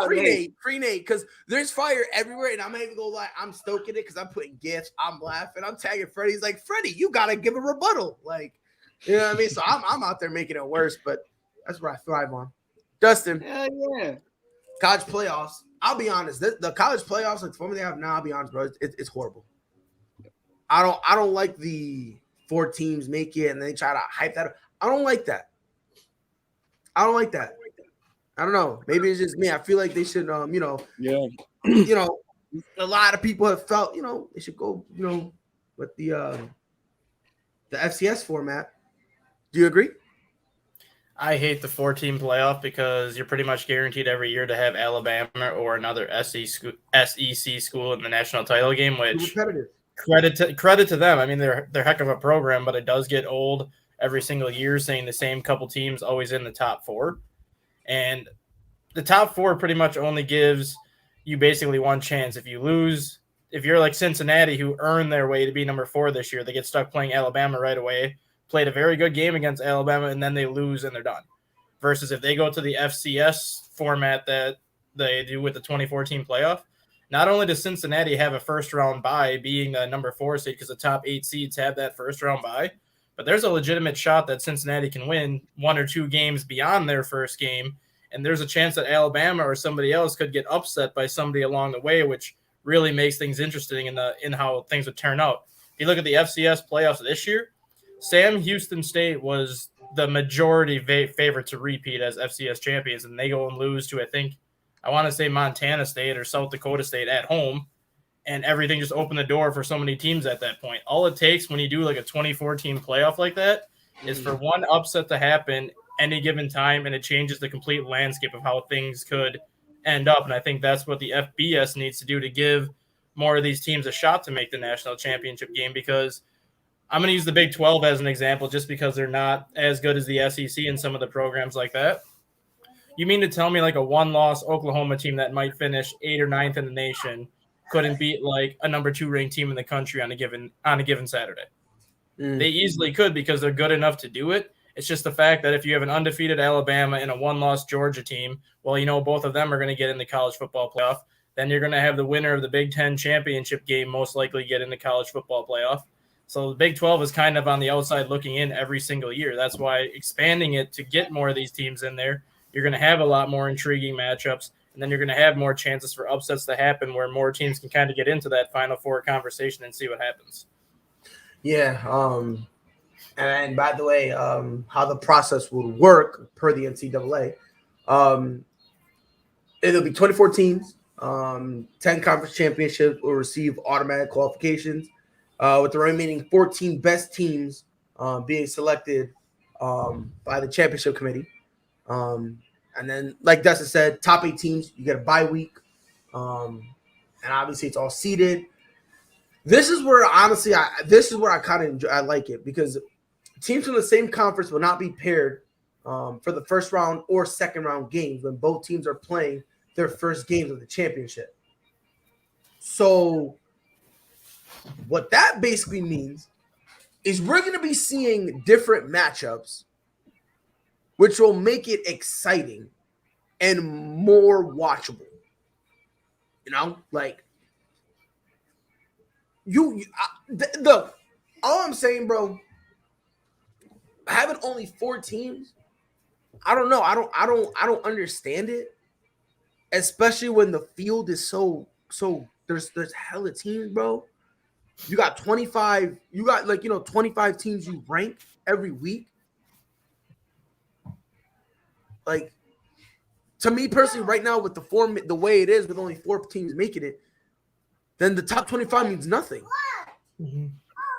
free Nate, because there's fire everywhere, and I'm not even gonna lie, I'm stoking it because I'm putting gifts, I'm laughing, I'm tagging Freddie. He's like, Freddie, you gotta give a rebuttal, like, you know what I mean? So I'm out there making it worse, but that's what I thrive on. Justin,
yeah,
college playoffs. I'll be honest, the college playoffs, like the format they have now, I'll be honest, bro, it's horrible. I don't like the 4 teams make it and they try to hype that up. I don't like that. I don't know. Maybe it's just me. I feel like they should, a lot of people have felt, they should go, with the FCS format. Do you agree?
I hate the 4-team playoff because you're pretty much guaranteed every year to have Alabama or another SEC school in the national title game, which credit to them. I mean, they're heck of a program, but it does get old every single year saying the same couple teams always in the top 4. And the top 4 pretty much only gives you basically one chance. If you lose, if you're like Cincinnati, who earned their way to be number 4 this year, they get stuck playing Alabama right away, played a very good game against Alabama, and then they lose and they're done. Versus if they go to the FCS format that they do with the 24-team playoff, not only does Cincinnati have a first round bye, being the number 4 seed because the top 8 seeds have that first round bye, but there's a legitimate shot that Cincinnati can win 1 or 2 games beyond their first game, and there's a chance that Alabama or somebody else could get upset by somebody along the way, which really makes things interesting in how things would turn out. If you look at the FCS playoffs this year, Sam Houston State was the majority favorite to repeat as FCS champions, and they go and lose to, I want to say Montana State or South Dakota State at home, and everything just opened the door for so many teams at that point. All it takes when you do like a 24-team playoff like that is for one upset to happen any given time, and it changes the complete landscape of how things could end up. And I think that's what the FBS needs to do to give more of these teams a shot to make the national championship game, because I'm going to use the Big 12 as an example just because they're not as good as the SEC in some of the programs like that. You mean to tell me like a 1-loss Oklahoma team that might finish 8th or 9th in the nation couldn't beat like a number 2 ranked team in the country on a given Saturday? They easily could because they're good enough to do it. It's just the fact that if you have an undefeated Alabama and a 1-loss Georgia team, well, you know, both of them are going to get in the college football playoff. Then you're going to have the winner of the Big Ten championship game most likely get in the college football playoff. So the Big 12 is kind of on the outside looking in every single year. That's why expanding it to get more of these teams in there, you're going to have a lot more intriguing matchups, and then you're going to have more chances for upsets to happen where more teams can kind of get into that Final Four conversation and see what happens.
Yeah. And by the way, how the process would work per the NCAA, it'll be 24 teams, 10 conference championships will receive automatic qualifications, with the remaining 14 best teams being selected by the championship committee. And then, like Dustin said, top 8 teams, you get a bye week. And obviously it's all seeded. This is where, honestly, I kind of enjoy. I like it because teams from the same conference will not be paired for the first round or second round games when both teams are playing their first games of the championship. So what that basically means is we're going to be seeing different matchups, which will make it exciting and more watchable. You know, like all I'm saying, bro, having only 4 teams, I don't know. I don't understand it, especially when the field is so there's hella teams, bro. You got 25, 25 teams you rank every week. Like, to me personally, right now with the way it is, with only 4 teams making it, then the top 25 means nothing. Mm-hmm.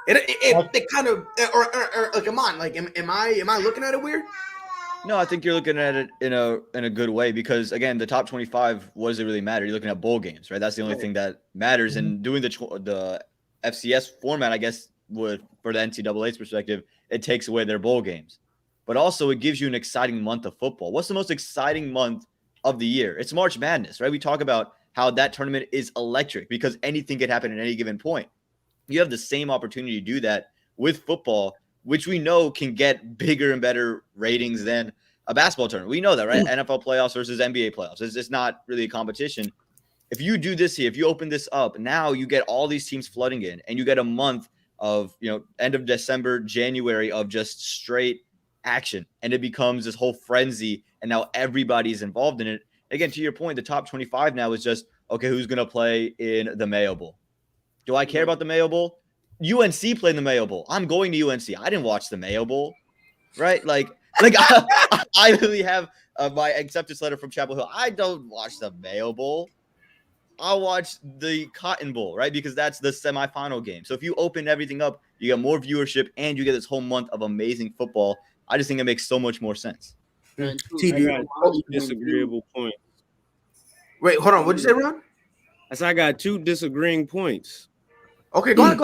It kind of or come on, like am I looking at it weird?
No, I think you're looking at it in a good way because again, the top 25, what does it really matter? You're looking at bowl games, right? That's the only thing that matters. Mm-hmm. And doing the FCS format, I guess, for the NCAA's perspective, it takes away their bowl games. But also it gives you an exciting month of football. What's the most exciting month of the year? It's March Madness, right? We talk about how that tournament is electric because anything can happen at any given point. You have the same opportunity to do that with football, which we know can get bigger and better ratings than a basketball tournament. We know that, right? NFL playoffs versus NBA playoffs. It's not really a competition. If you do this here, if you open this up, now you get all these teams flooding in and you get a month of, end of December, January of just straight action. And it becomes this whole frenzy. And now everybody's involved in it. Again, to your point, the top 25 now is just, okay, who's going to play in the Mayo Bowl? Do I care about the Mayo Bowl? UNC played in the Mayo Bowl. I'm going to UNC. I didn't watch the Mayo Bowl, right? Like I literally have my acceptance letter from Chapel Hill. I don't watch the Mayo Bowl. I'll watch the Cotton Bowl, right? Because that's the semifinal game. So if you open everything up, you get more viewership and you get this whole month of amazing football. I just think it makes so much more sense.
I got 2 disagreeable points.
Wait, hold on. What'd you say, Ron?
I got 2 disagreeing points.
Okay, go ahead.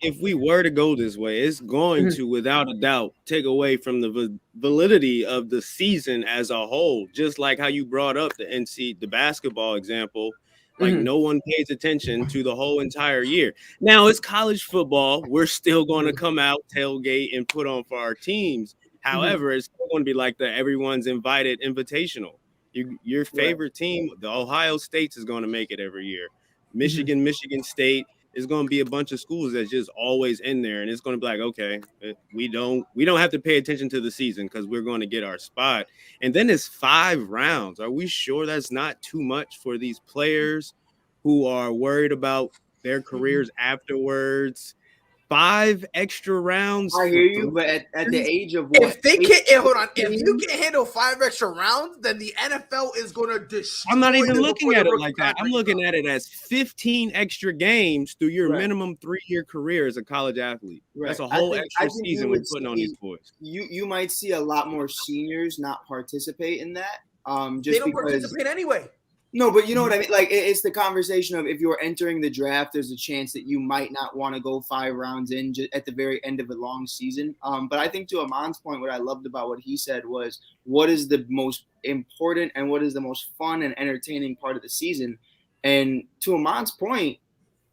If we were to go this way, it's going to, without a doubt, take away from the validity of the season as a whole. Just like how you brought up the basketball example, like no one pays attention to the whole entire year. Now it's college football. We're still going to come out, tailgate, and put on for our teams. However, it's still going to be like the everyone's invited invitational. Your favorite team, the Ohio States, is going to make it every year. Michigan State is going to be a bunch of schools that's just always in there, and it's going to be like, okay, we don't have to pay attention to the season because we're going to get our spot. And then it's 5 rounds. Are we sure that's not too much for these players who are worried about their careers afterwards? 5 extra rounds.
I hear you, but at the age of what?
If they can't hold on, if you can handle 5 extra rounds, then the NFL is going to destroy.
I'm not even looking at it like that. I'm looking at it as 15 extra games through your minimum 3-year career as a college athlete. Right. That's a whole extra season we're putting on these boys.
You might see a lot more seniors not participate in that. Just
they don't participate anyway.
No, but you know what I mean? Like, it's the conversation of if you're entering the draft, there's a chance that you might not want to go 5 rounds in at the very end of a long season. But I think to Aman's point, what I loved about what he said was, what is the most important and what is the most fun and entertaining part of the season? And to Aman's point,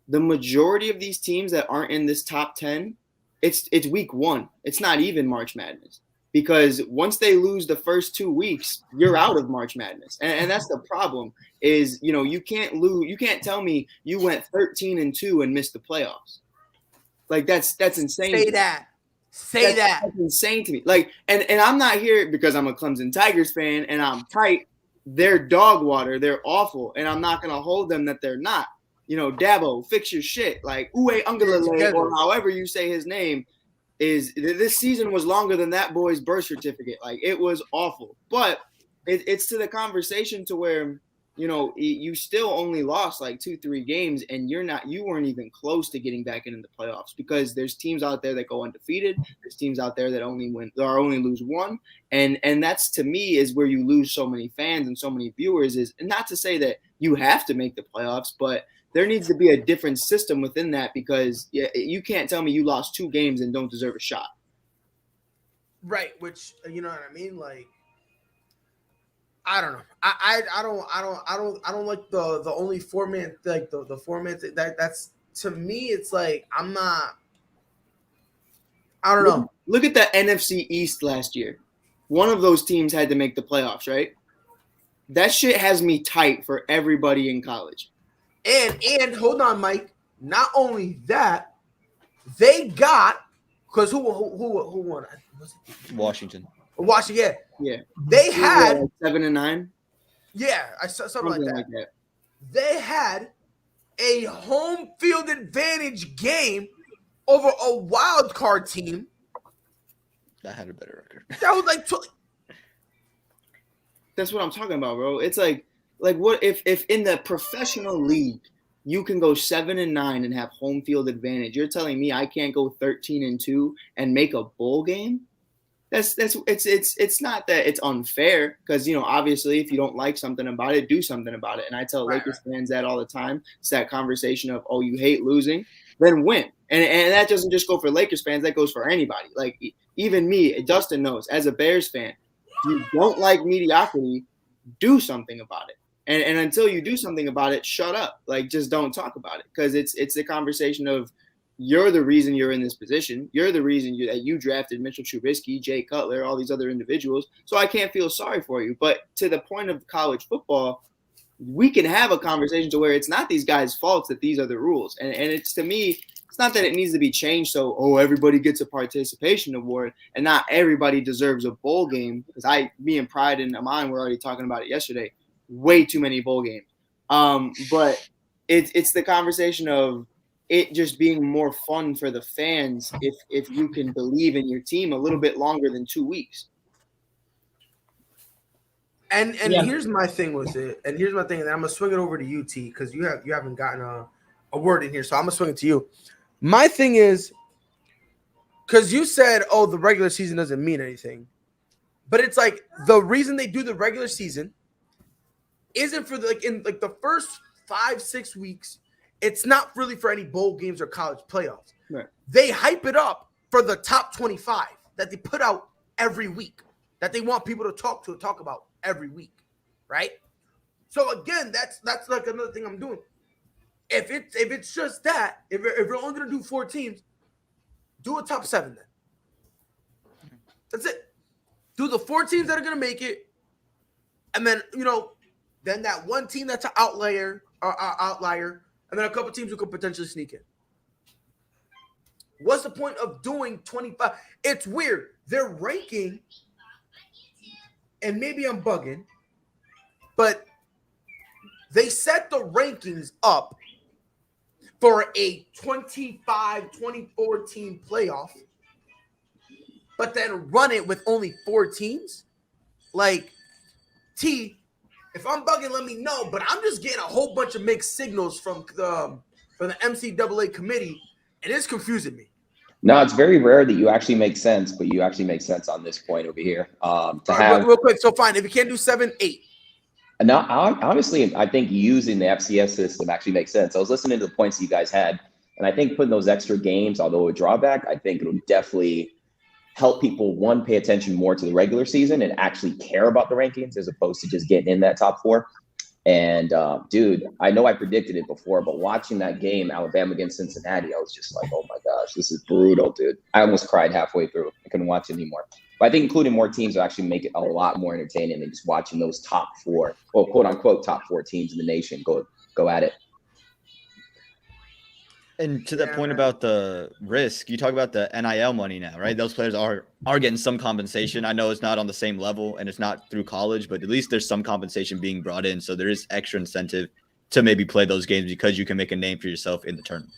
the majority of these teams that aren't in this top 10, it's week 1. It's not even March Madness. Because once they lose the first 2 weeks, you're out of March Madness. And that's the problem is, you can't lose. You can't tell me you went 13-2 and missed the playoffs. Like that's insane.
Say that.
That's insane to me. Like, and I'm not here because I'm a Clemson Tigers fan and I'm tight. They're dog water. They're awful. And I'm not going to hold them that they're not. Dabo, fix your shit. Like Uwe Ungalale, or however you say his name. This season was longer than that boy's birth certificate. Like, it was awful. But it's to the conversation to where, you still only lost like 2-3 games and you weren't even close to getting back into the playoffs because there's teams out there that go undefeated. There's teams out there that only lose 1. And that's, to me, is where you lose so many fans and so many viewers is, and not to say that you have to make the playoffs, but there needs to be a different system within that because you can't tell me you lost 2 games and don't deserve a shot.
Right, which you know what I mean. Like, I don't know. I don't like the only format, like the format that's, to me, it's like I don't know.
Look at the NFC East last year. One of those teams had to make the playoffs, right? That shit has me tight for everybody in college.
And hold on, Mike. Not only that, they got because who won? Was it
Washington.
Yeah.
They had
7-9.
Yeah, I saw something like that. They had a home field advantage game over a wild card team
that had a better record.
That was like.
That's what I'm talking about, bro. It's like what if in the professional league you can go 7-9 and have home field advantage? You're telling me I can't go 13-2 and make a bowl game? It's not that it's unfair because obviously if you don't like something about it, do something about it. And I tell Lakers fans that all the time. It's that conversation of, oh, you hate losing, then win. And that doesn't just go for Lakers fans, that goes for anybody. Like even me, Dustin knows, as a Bears fan, if you don't like mediocrity, do something about it. And until you do something about it, shut up. Like, just don't talk about it because it's the conversation of you're the reason you're in this position. You're the reason that you drafted Mitchell Trubisky, Jay Cutler, all these other individuals. So I can't feel sorry for you. But to the point of college football, we can have a conversation to where it's not these guys' faults that these are the rules. And it's, to me, it's not that it needs to be changed so, everybody gets a participation award and not everybody deserves a bowl game. Because me and Pride and Aman were already talking about it yesterday. Way too many bowl games. But it's the conversation of it just being more fun for the fans if you can believe in your team a little bit longer than 2 weeks.
And here's my thing with it. And here's my thing. And I'm gonna swing it over to you, T, because you haven't gotten a word in here. So I'm gonna swing it to you. My thing is, because you said, the regular season doesn't mean anything. But it's like the reason they do the regular season isn't for the first 5-6 weeks. It's not really for any bowl games or college playoffs.
Right.
They hype it up for the top 25 that they put out every week, that they want people to talk about every week, right? So again, that's like another thing I'm doing. If it's just that, if you're only gonna do 4 teams, do a top 7 then. That's it. Do the 4 teams that are gonna make it. And then, then that one team that's an outlier, and then a couple teams who could potentially sneak in. What's the point of doing 25? It's weird. They're ranking, and maybe I'm bugging, but they set the rankings up for a 25-24 team playoff, but then run it with only 4 teams? Like, if I'm bugging, let me know, but I'm just getting a whole bunch of mixed signals from the NCAA committee, and it's confusing me.
No, it's very rare that you actually make sense, but you actually make sense on this point over here.
Real quick, so fine. If you can't do 7, 8.
No, honestly, I think using the FCS system actually makes sense. I was listening to the points that you guys had, and I think putting those extra games, although a drawback, I think it'll definitely help people, one, pay attention more to the regular season and actually care about the rankings as opposed to just getting in that top 4. And dude, I know I predicted it before, but watching that game, Alabama against Cincinnati, I was just like, oh my gosh, this is brutal, dude. I almost cried halfway through. I couldn't watch it anymore. But I think including more teams will actually make it a lot more entertaining than just watching those top 4, well, quote unquote, top 4 teams in the nation go at it.
And to that point about the risk, you talk about the NIL money now, right? Those players are getting some compensation. I know it's not on the same level and it's not through college, but at least there's some compensation being brought in. So there is extra incentive to maybe play those games because you can make a name for yourself in the tournament.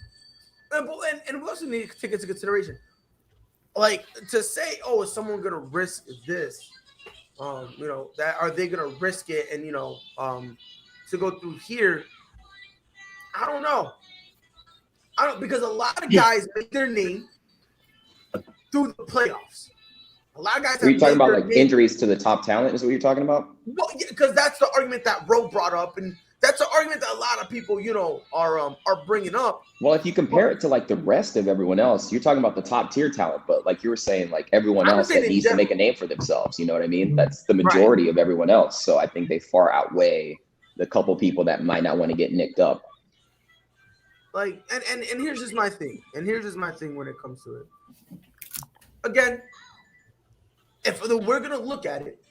And we also need to take into consideration, like, to say, oh, is someone going to risk this? That are they going to risk it? And, to go through here, I don't know. Because a lot of guys make their name through the playoffs. A lot of guys.
Are you talking about like injuries to the top talent? Is what you're talking about?
Well, yeah, because that's the argument that Roe brought up, and that's the argument that a lot of people, are bringing up.
Well, if you compare it to like the rest of everyone else, you're talking about the top tier talent, but like you were saying, like everyone else that needs to make a name for themselves. You know what I mean? That's the majority of everyone else. So I think they far outweigh the couple people that might not want to get nicked up.
Like, and here's just my thing. And here's just my thing when it comes to it. Again, if we're going to look at it,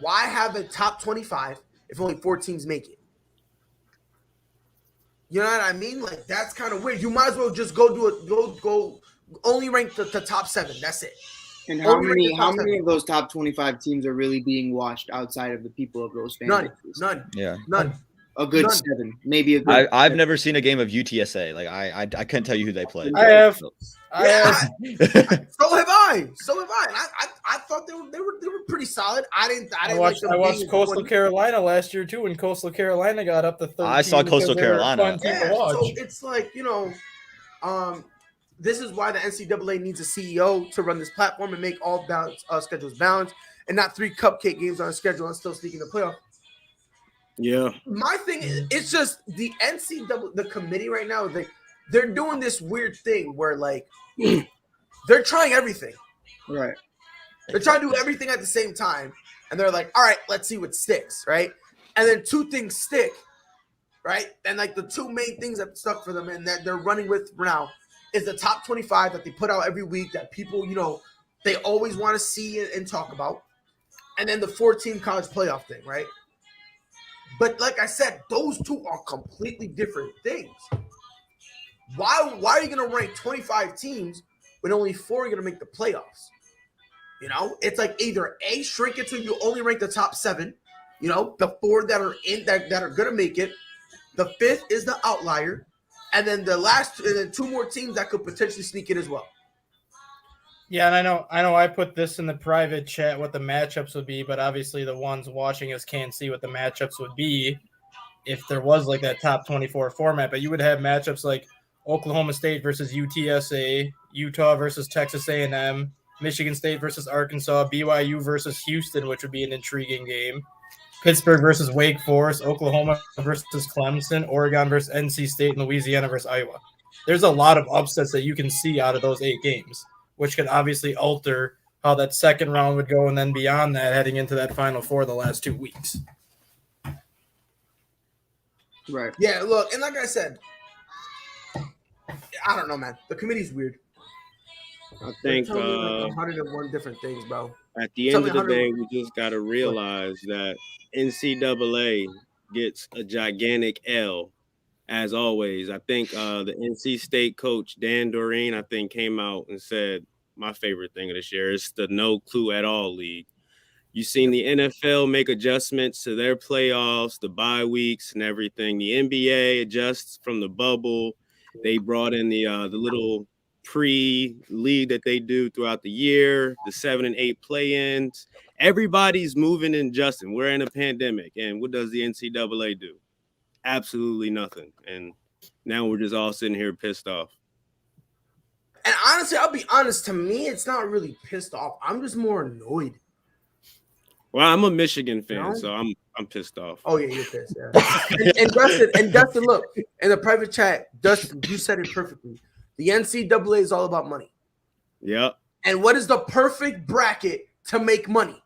why have a top 25 if only 4 teams make it? You know what I mean? Like, that's kind of weird. You might as well just go only rank the top 7. That's it.
And how many of those top 25 teams are really being watched outside of the people of those fans?
None.
Yeah.
None.
A good 7, maybe a good.
I've never seen a game of UTSA. Like I couldn't tell you who they played.
I have.
So have I. And I thought they were pretty solid. I watched
Coastal Carolina last year too, when Coastal Carolina got up to 13.
I saw Coastal Carolina.
So it's like, this is why the NCAA needs a CEO to run this platform and make all schedules balanced, and not 3 cupcake games on a schedule and still sneaking the playoff.
Yeah.
My thing is, it's just the NCAA, the committee right now, they're doing this weird thing where, like, they're trying everything.
Right.
They're trying to do everything at the same time. And they're like, all right, let's see what sticks, right? And then 2 things stick, right? And, like, the 2 main things that stuck for them and that they're running with now is the top 25 that they put out every week that people, they always want to see and talk about. And then the 4-team college playoff thing, right? But like I said, those 2 are completely different things. Why are you going to rank 25 teams when only 4 are going to make the playoffs? It's like either A, shrink it to you only rank the top 7, the 4 that are in that are going to make it. The 5th is the outlier. And then and then 2 more teams that could potentially sneak in as well.
Yeah, and I know I put this in the private chat what the matchups would be, but obviously the ones watching us can't see what the matchups would be if there was like that top 24 format. But you would have matchups like Oklahoma State versus UTSA, Utah versus Texas A&M, Michigan State versus Arkansas, BYU versus Houston, which would be an intriguing game, Pittsburgh versus Wake Forest, Oklahoma versus Clemson, Oregon versus NC State, and Louisiana versus Iowa. There's a lot of upsets that you can see out of those 8 games, which could obviously alter how that second round would go, and then beyond that, heading into that Final Four the last 2 weeks.
Right.
Yeah, look, and like I said, I don't know, man. The committee's weird.
I think
like 101 different things, bro.
At the end of the day, we just got to realize that NCAA gets a gigantic L, as always. I think the NC State coach, Dan Doreen, I think came out and said, my favorite thing of this year is the no clue at all league. You've seen the NFL make adjustments to their playoffs, the bye weeks and everything. The NBA adjusts from the bubble. They brought in the little pre-league that they do throughout the year, the 7 and 8 play-ins. Everybody's moving and adjusting. We're in a pandemic, and what does the NCAA do? Absolutely nothing. And now we're just all sitting here pissed off.
And honestly, I'll be honest, to me, it's not really pissed off. I'm just more annoyed.
Well, I'm a Michigan fan, so I'm pissed off.
Oh yeah, you're pissed. Yeah. and Dustin, look, in the private chat, Dustin, you said it perfectly. The NCAA is all about money.
Yep.
And what is the perfect bracket to make money?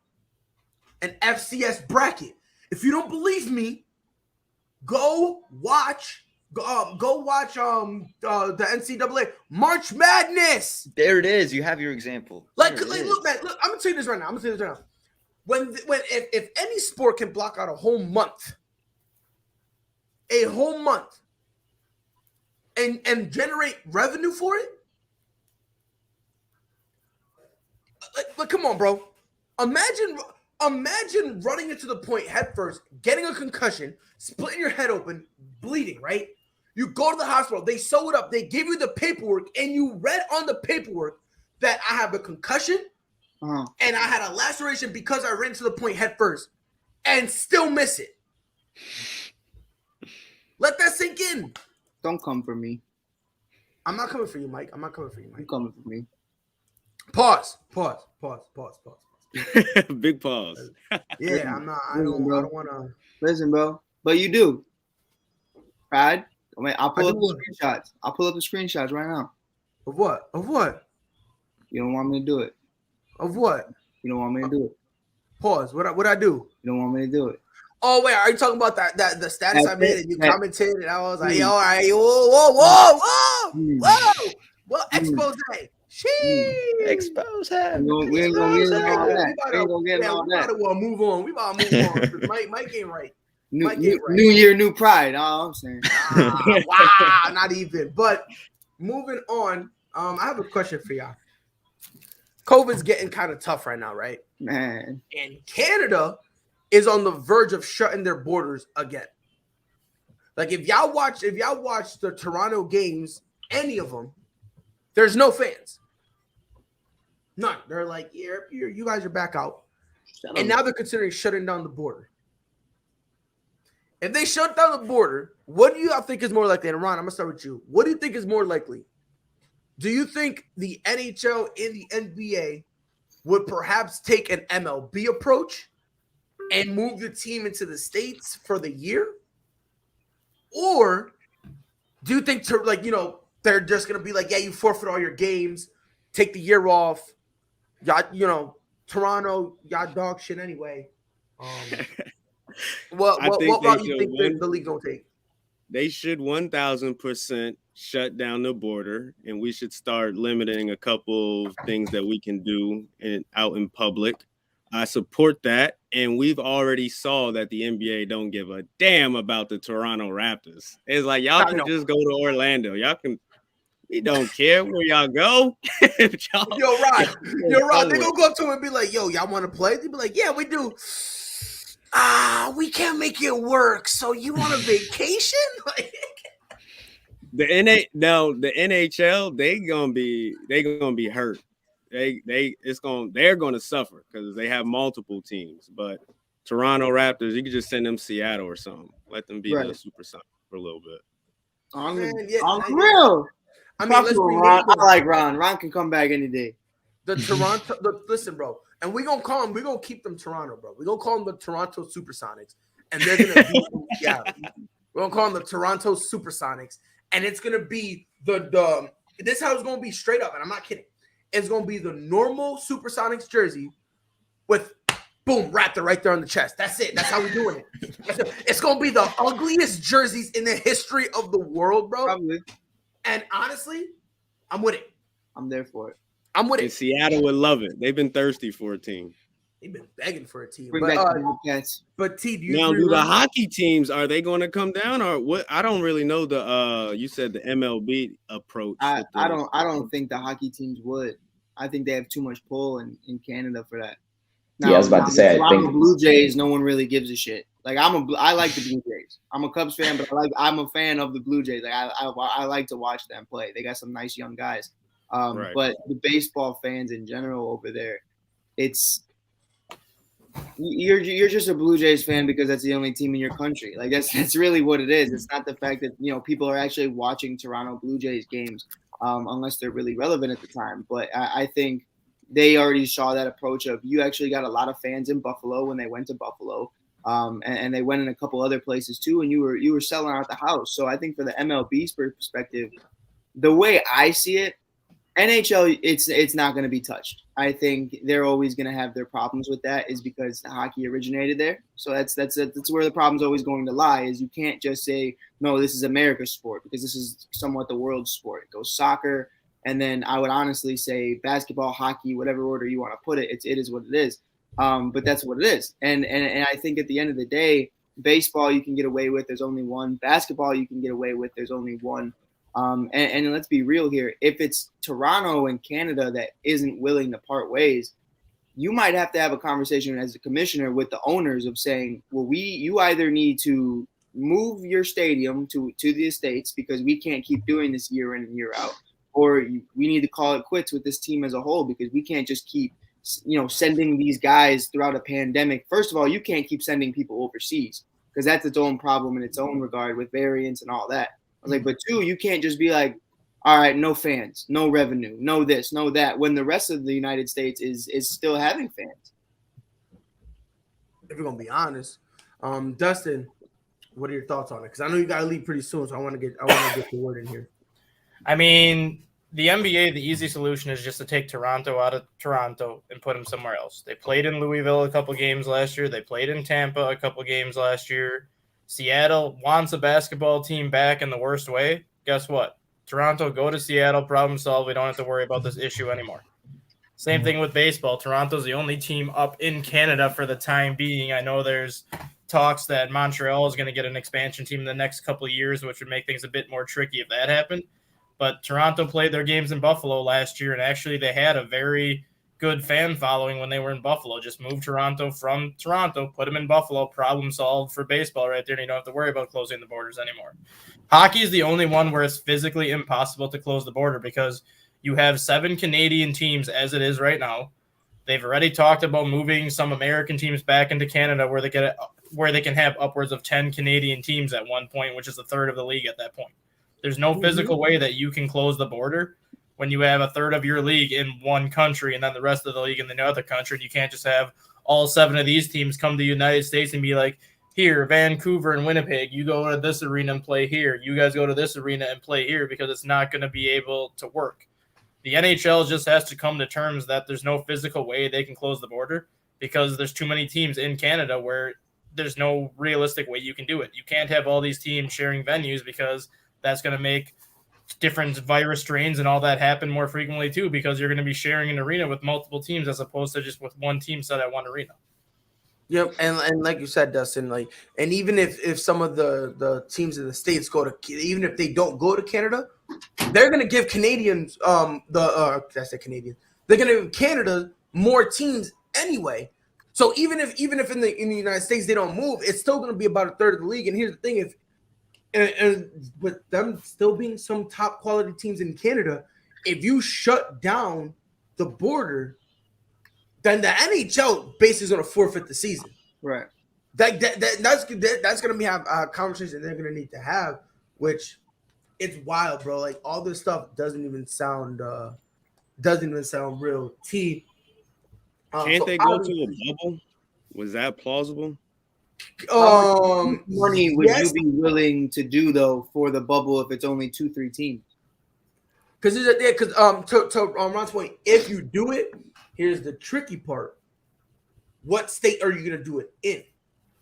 An FCS bracket. If you don't believe me, go watch the NCAA March Madness.
There it is. You have your example.
Look, man. Look, I'm gonna tell you this right now. If any sport can block out a whole month, and generate revenue for it, like come on, bro. Imagine running into the point head first, getting a concussion, splitting your head open, bleeding, right? You go to the hospital, they sew it up, they give you the paperwork, and you read on the paperwork that I have a concussion and I had a laceration because I ran to the point head first and still miss it. Let that sink in.
Don't come for me.
I'm not coming for you, Mike.
You coming for me.
Pause.
Big pause.
Yeah, I'm not. I don't want to.
Listen, bro. But you do. Right? I mean, I'll pull up the screenshots right now.
Of what?
You don't want me to do it.
Of what?
You don't want me to do it.
Pause. What I do?
You don't want me to do it.
Oh wait, are you talking about that the status I made and you commented and I was like, yo, all right, whoa. Well, expose.
Expose.
We ain't gonna get into all that.
We about to move on. Mike ain't right.
New year, new pride. All I'm saying.
Wow, not even. But moving on, I have a question for y'all. COVID's getting kind of tough right now, right?
Man.
And Canada is on the verge of shutting their borders again. Like if y'all watch the Toronto games, any of them, there's no fans. None. They're like, yeah, you guys are back out. And now they're considering shutting down the border. If they shut down the border, what do y'all think is more likely? And Ron, I'm gonna start with you. What do you think is more likely? Do you think the NHL and the NBA would perhaps take an MLB approach and move the team into the States for the year? Or do you think they're just gonna be like, yeah, you forfeit all your games, take the year off, y'all, Toronto, y'all dog shit anyway. What route you think the league gonna take?
They should 1,000% shut down the border, and we should start limiting a couple things that we can do out in public. I support that, and we've already saw that the NBA don't give a damn about the Toronto Raptors. It's like y'all can just go to Orlando. We don't care where y'all go.
Yo, Rod, they gonna go up to him and be like, yo, y'all want to play? They be like, yeah, we do. We can't make it work. So you want a vacation?
The NHL, they gonna be hurt. They're gonna suffer because they have multiple teams. But Toronto Raptors, you could just send them Seattle or something. Let them be the Supersonics for a little bit.
On real. I mean, Ron. I like Ron. Ron can come back any day.
The Toronto, listen, bro. And we're gonna keep them Toronto, bro. We're gonna call them the Toronto Supersonics. And they're gonna be we're gonna call them the Toronto Supersonics. And it's gonna be the this is how it's gonna be straight up, and I'm not kidding. It's gonna be the normal Supersonics jersey with boom, Raptor right there on the chest. That's it. That's how we're doing it. It's gonna be the ugliest jerseys in the history of the world, bro.
Probably.
And honestly, I'm with it.
I'm there for it.
I'm with
And
it.
Seattle would love it. They've been thirsty for a team.
They've been begging for a team.
Bring back the Cats.
But T, do you
Now,
agree
do the
with-
hockey teams, are they going to come down or what? I don't really know the you said the MLB approach.
I don't think the hockey teams would. I think they have too much pull in Canada for that.
Yeah, I was about to say, I
Toronto
think-
Blue Jays, no one really gives a shit. Like I like the Blue Jays. I'm a Cubs fan, but I'm a fan of the Blue Jays. Like I like to watch them play. They got some nice young guys.
Right.
But the baseball fans in general over there, you're just a Blue Jays fan because that's the only team in your country. Like that's really what it is. It's not the fact that people are actually watching Toronto Blue Jays games unless they're really relevant at the time. But I think they already saw that approach of you actually got a lot of fans in Buffalo when they went to Buffalo. And they went in a couple other places too, and you were selling out the house. So I think for the MLB's perspective, the way I see it, NHL it's not going to be touched. I think they're always going to have their problems with that, is because the hockey originated there. So that's where the problem's always going to lie. Is you can't just say no, this is America's sport, because this is somewhat the world's sport. It goes soccer, and then I would honestly say basketball, hockey, whatever order you want to put it. It is what it is. But that's what it is. And I think at the end of the day, baseball you can get away with. There's only one. Basketball you can get away with. There's only one. And let's be real here. If it's Toronto and Canada that isn't willing to part ways, you might have to have a conversation as a commissioner with the owners of saying, well, you either need to move your stadium to the States because we can't keep doing this year in and year out, or we need to call it quits with this team as a whole, because we can't just keep sending these guys throughout a pandemic. First of all, you can't keep sending people overseas because that's its own problem in its own regard with variants and all that. I was like, but two, you can't just be like, all right, no fans, no revenue, no this, no that, when the rest of the United States is still having fans.
If we're gonna be honest, Dustin, what are your thoughts on it? Because I know you got to leave pretty soon, so I want to get the word in here.
I mean, the NBA, the easy solution is just to take Toronto out of Toronto and put them somewhere else. They played in Louisville a couple games last year. They played in Tampa a couple games last year. Seattle wants a basketball team back in the worst way. Guess what? Toronto, go to Seattle, problem solved. We don't have to worry about this issue anymore. Same thing with baseball. Toronto's the only team up in Canada for the time being. I know there's talks that Montreal is going to get an expansion team in the next couple of years, which would make things a bit more tricky if that happened. But Toronto played their games in Buffalo last year, and actually they had a very good fan following when they were in Buffalo. Just move Toronto from Toronto, put them in Buffalo, problem solved for baseball right there, and you don't have to worry about closing the borders anymore. Hockey is the only one where it's physically impossible to close the border because you have 7 Canadian teams as it is right now. They've already talked about moving some American teams back into Canada where they can have upwards of 10 Canadian teams at one point, which is a third of the league at that point. There's no physical way that you can close the border when you have a third of your league in one country and then the rest of the league in the other country. And you can't just have all 7 of these teams come to the United States and be like, here, Vancouver and Winnipeg, you go to this arena and play here. You guys go to this arena and play here, because it's not going to be able to work. The NHL just has to come to terms that there's no physical way they can close the border because there's too many teams in Canada where there's no realistic way you can do it. You can't have all these teams sharing venues because that's going to make different virus strains and all that happen more frequently too, because you're going to be sharing an arena with multiple teams as opposed to just with one team set at one arena.
Yep, and like you said, Dustin, and even if some of the teams in the States even if they don't go to Canada, they're going to give Canadians they're going to give Canada more teams anyway. So even if in the United States they don't move, it's still going to be about a third of the league. And here's the thing: and with them still being some top quality teams in Canada, if you shut down the border, then the NHL basically is going to forfeit the season.
Right.
That's going to be a conversation they're going to need to have, which it's wild, bro. Like all this stuff doesn't even sound real.
Can't they go to a bubble? Was that plausible?
Money would you be willing to do though for the bubble if it's only 2-3 teams?
Because to Ron's point, if you do it, here's the tricky part: what state are you going to do it in?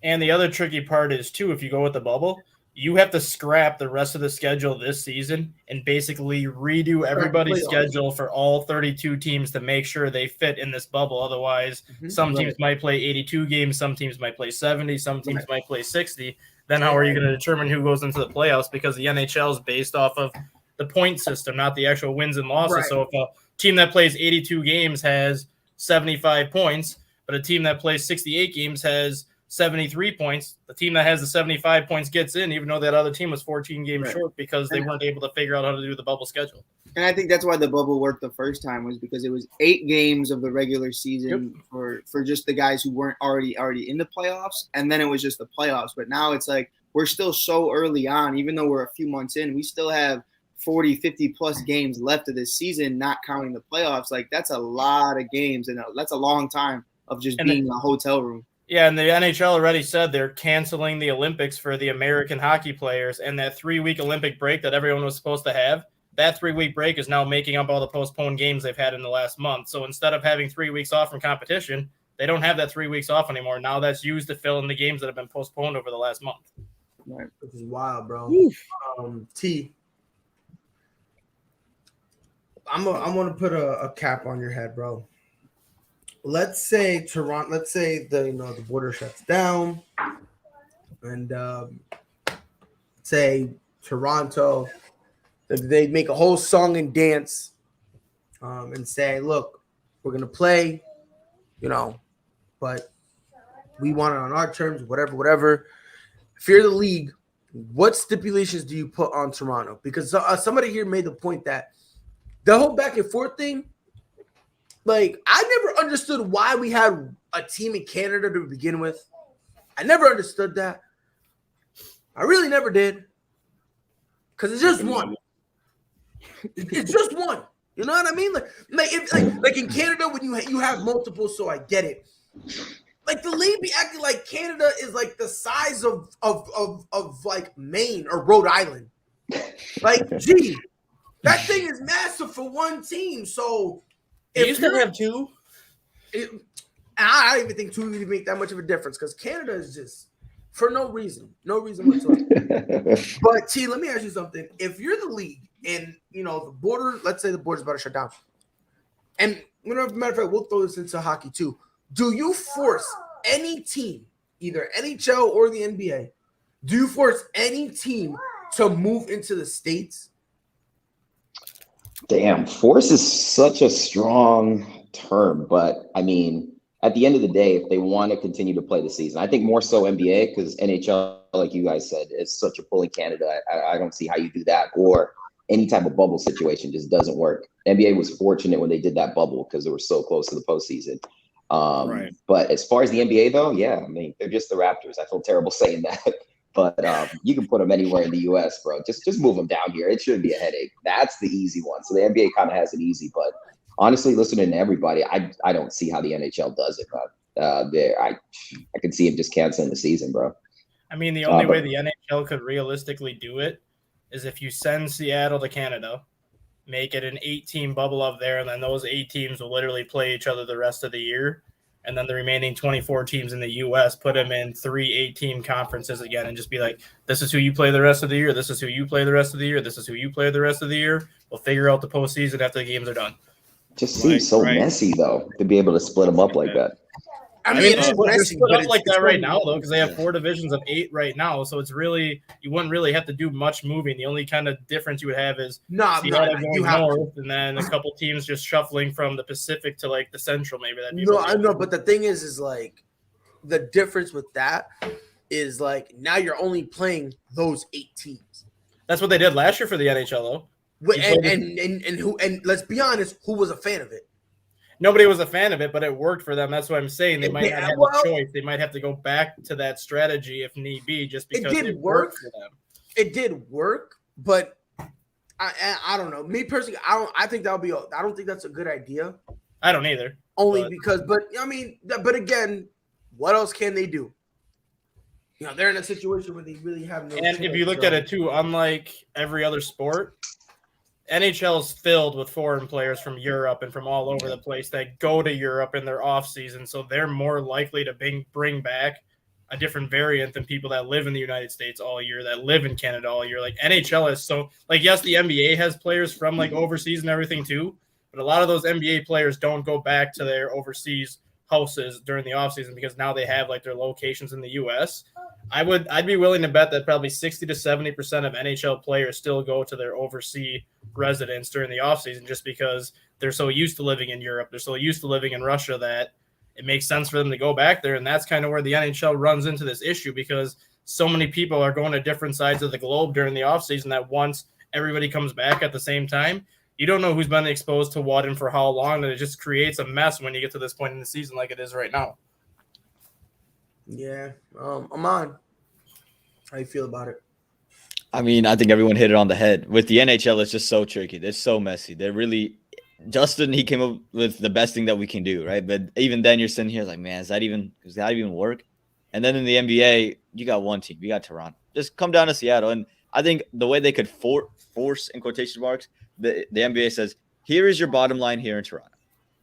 And the other tricky part is too, if you go with the bubble, you have to scrap the rest of the schedule this season and basically redo everybody's schedule for all 32 teams to make sure they fit in this bubble. Otherwise, some teams might play 82 games, some teams might play 70, some teams might play 60. Then how are you going to determine who goes into the playoffs? Because the NHL is based off of the point system, not the actual wins and losses. Right. So if a team that plays 82 games has 75 points, but a team that plays 68 games has 73 points, the team that has the 75 points gets in, even though that other team was 14 games short because they weren't able to figure out how to do the bubble schedule.
And I think that's why the bubble worked the first time, was because it was 8 games of the regular season for just the guys who weren't already in the playoffs, and then it was just the playoffs. But now it's like we're still so early on, even though we're a few months in, we still have 40, 50 plus games left of this season, not counting the playoffs. Like, that's a lot of games, and that's a long time of just being in a hotel room.
Yeah, and the NHL already said they're canceling the Olympics for the American hockey players, and that 3-week Olympic break that everyone was supposed to have, that 3-week break is now making up all the postponed games they've had in the last month. So instead of having 3 weeks off from competition, they don't have that 3 weeks off anymore. Now that's used to fill in the games that have been postponed over the last month.
Right, which is wild, bro. T, I'm gonna put a cap on your head, bro. Let's say Toronto. Let's say the border shuts down, and say Toronto, they make a whole song and dance, and say, "Look, we're gonna play, but we want it on our terms, whatever." If you're the league, what stipulations do you put on Toronto? Because somebody here made the point that the whole back and forth thing, like, I never understood why we had a team in Canada to begin with. I never understood that. I really never did. Because it's just one. It's just one. You know what I mean? Like in Canada, when you have multiple, so I get it. Like, the league be acting like Canada is like the size of like Maine or Rhode Island. Like, gee, that thing is massive for one team. So
you used to have 2.
I don't even think 2 really make that much of a difference, because Canada is just for no reason whatsoever. But T, let me ask you something. If you're the league and the border, let's say the border's about to shut down, and matter of fact, we'll throw this into hockey too. Do you force any team, either NHL or the NBA, do you force any team to move into the States?
Damn, force is such a strong term, but I mean, at the end of the day, if they want to continue to play the season, I think more so NBA, because NHL, like you guys said, is such a pull in Canada. I don't see how you do that, or any type of bubble situation just doesn't work. NBA was fortunate when they did that bubble because they were so close to the postseason. Right. But as far as the NBA, though, yeah, I mean, they're just the Raptors. I feel terrible saying that. But you can put them anywhere in the U.S., bro. Just move them down here. It shouldn't be a headache. That's the easy one. So the NBA kind of has it easy. But honestly, listening to everybody, I don't see how the NHL does it. But I could see him just canceling the season, bro.
I mean, the only way the NHL could realistically do it is if you send Seattle to Canada, make it an 8-team bubble up there, and then those 8 teams will literally play each other the rest of the year. And then the remaining 24 teams in the U.S. put them in 3 8-team conferences again, and just be like, this is who you play the rest of the year. This is who you play the rest of the year. This is who you play the rest of the year. We'll figure out the postseason after the games are done.
Just seems so messy, though, to be able to split them up like that.
I mean, they're split up like that right now, though, because they have 4 divisions of 8 right now. So it's really, you wouldn't really have to do much moving. The only kind of difference you would have is Seattle going north, and then a couple teams just shuffling from the Pacific to like the Central. Maybe that.
I know, but the thing is like the difference with that is like now you're only playing those 8 teams.
That's what they did last year for the NHL, though.
And let's be honest, who was a fan of it?
Nobody was a fan of it, but it worked for them. That's what I'm saying. They might not have a choice. They might have to go back to that strategy if need be, just because it worked for them.
It did work, but I don't know. Me personally, I think that'll be. I don't think that's a good idea.
I don't either.
But I mean, but again, what else can they do? They're in a situation where they really have no.
And if you look at it too, unlike every other sport, NHL is filled with foreign players from Europe and from all over the place that go to Europe in their off season, so they're more likely to bring back a different variant than people that live in the United States all year, that live in Canada all year. Like NHL is so like, yes, the NBA has players from like overseas and everything too, but a lot of those NBA players don't go back to their overseas houses during the offseason because now they have like their locations in the US. I'd be willing to bet that probably 60 to 70% of NHL players still go to their overseas residence during the offseason just because they're so used to living in Europe. They're so used to living in Russia that it makes sense for them to go back there. And that's kind of where the NHL runs into this issue because so many people are going to different sides of the globe during the offseason that once everybody comes back at the same time, you don't know who's been exposed to what and for how long, and it just creates a mess when you get to this point in the season like it is right now.
Yeah. Aman, how you feel about it?
I mean, I think everyone hit it on the head. With the NHL, it's just so tricky. They're so messy. They're really – Justin, he came up with the best thing that we can do, right? But even then, you're sitting here like, man, does that even work? And then in the NBA, you got one team. You got Toronto. Just come down to Seattle. And I think the way they could force, in quotation marks, the NBA says, here is your bottom line here in Toronto.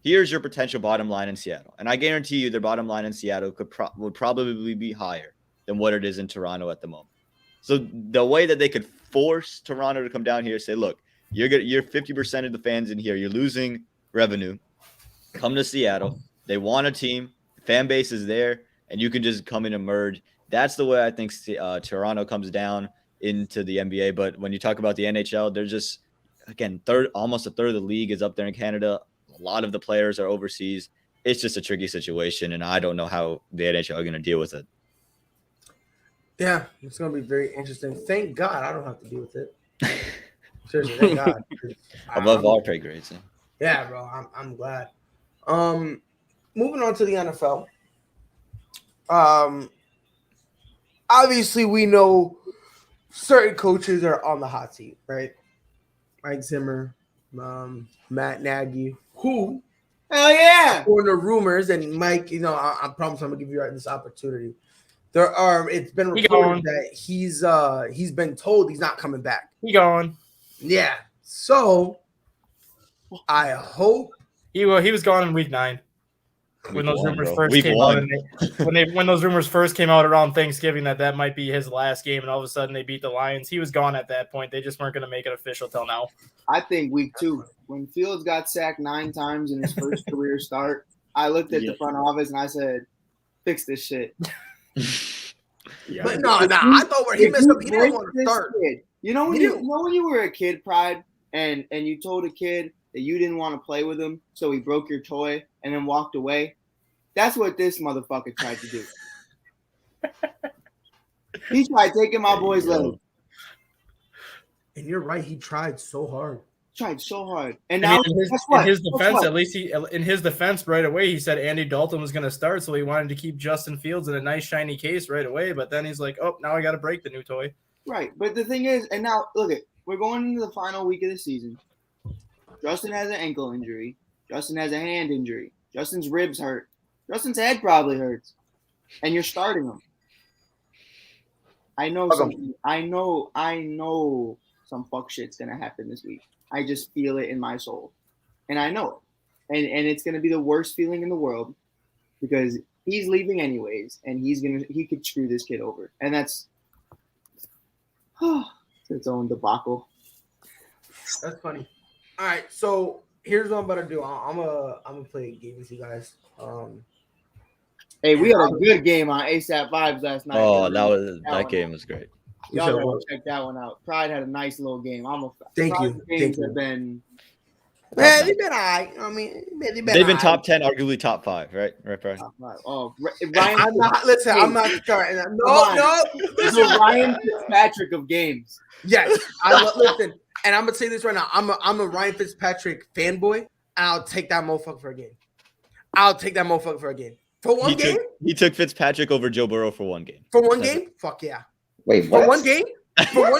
Here's your potential bottom line in Seattle. And I guarantee you their bottom line in Seattle would probably be higher than what it is in Toronto at the moment. So the way that they could force Toronto to come down here and say, look, you're 50% of the fans in here. You're losing revenue. Come to Seattle. They want a team. The fan base is there, and you can just come in and merge. That's the way I think Toronto comes down into the NBA. But when you talk about the NHL, they're just, again, almost a third of the league is up there in Canada. A lot of the players are overseas. It's just a tricky situation, and I don't know how the NHL are going to deal with it.
Yeah, it's going to be very interesting. Thank God I don't have to deal with it. Seriously, thank God.
Above all pay grades.
Yeah, bro, I'm glad. Moving on to the NFL. Obviously, we know certain coaches are on the hot seat, right? Mike Zimmer, Matt Nagy, who,
hell yeah,
according to rumors, and Mike, I promise I'm gonna give you this opportunity. It's been reported that he's been told he's not coming back.
He gone.
Yeah. So I hope
he was gone in week 9. When those rumors first came out, when those rumors first came out around Thanksgiving that might be his last game, and all of a sudden they beat the Lions, he was gone at that point. They just weren't going to make it official till now.
I think week 2, when Fields got sacked 9 times in his first career start, I looked at the front office and I said, "Fix this shit."
Yeah. But no, I thought where he messed up, he didn't want to start.
You know when you were a kid, Pride, and you told a kid that you didn't want to play with him, so he broke your toy and then walked away? That's what this motherfucker tried to do. He tried taking my boy's leg.
And you're right, he tried so hard.
And now
in his defense, at least in his defense right away, he said Andy Dalton was going to start, so he wanted to keep Justin Fields in a nice shiny case right away. But then he's like, "Oh, now I got to break the new toy."
Right, but the thing is, and now look we're going into the final week of the season. Justin has an ankle injury. Justin has a hand injury. Justin's ribs hurt. Justin's head probably hurts, and you're starting him. I know some fuck shit's gonna happen this week. I just feel it in my soul, and I know it, and it's gonna be the worst feeling in the world because he's leaving anyways, and he could screw this kid over, and that's its own debacle.
That's funny. All right, so here's what I'm about to do. I'm gonna play a game with you guys.
Hey, we had a good game on ASAP Vibes last night.
Oh, that game was great.
Y'all gotta check that one out. Pride had a nice little game.
Thank you.
Games have been.
Man, they've been all right. I mean,
they've been top 10, arguably top 5, right? Right, Pride?
Oh, Ryan.
I'm not starting. No.
Listen, Ryan Fitzpatrick of games.
Yes, listen. And I'm gonna say this right now. I'm a Ryan Fitzpatrick fanboy, and I'll take that motherfucker for a game. For one game?
He took Fitzpatrick over Joe Burrow for one game.
For one game? Fuck yeah.
Wait, what?
For one game? Oh,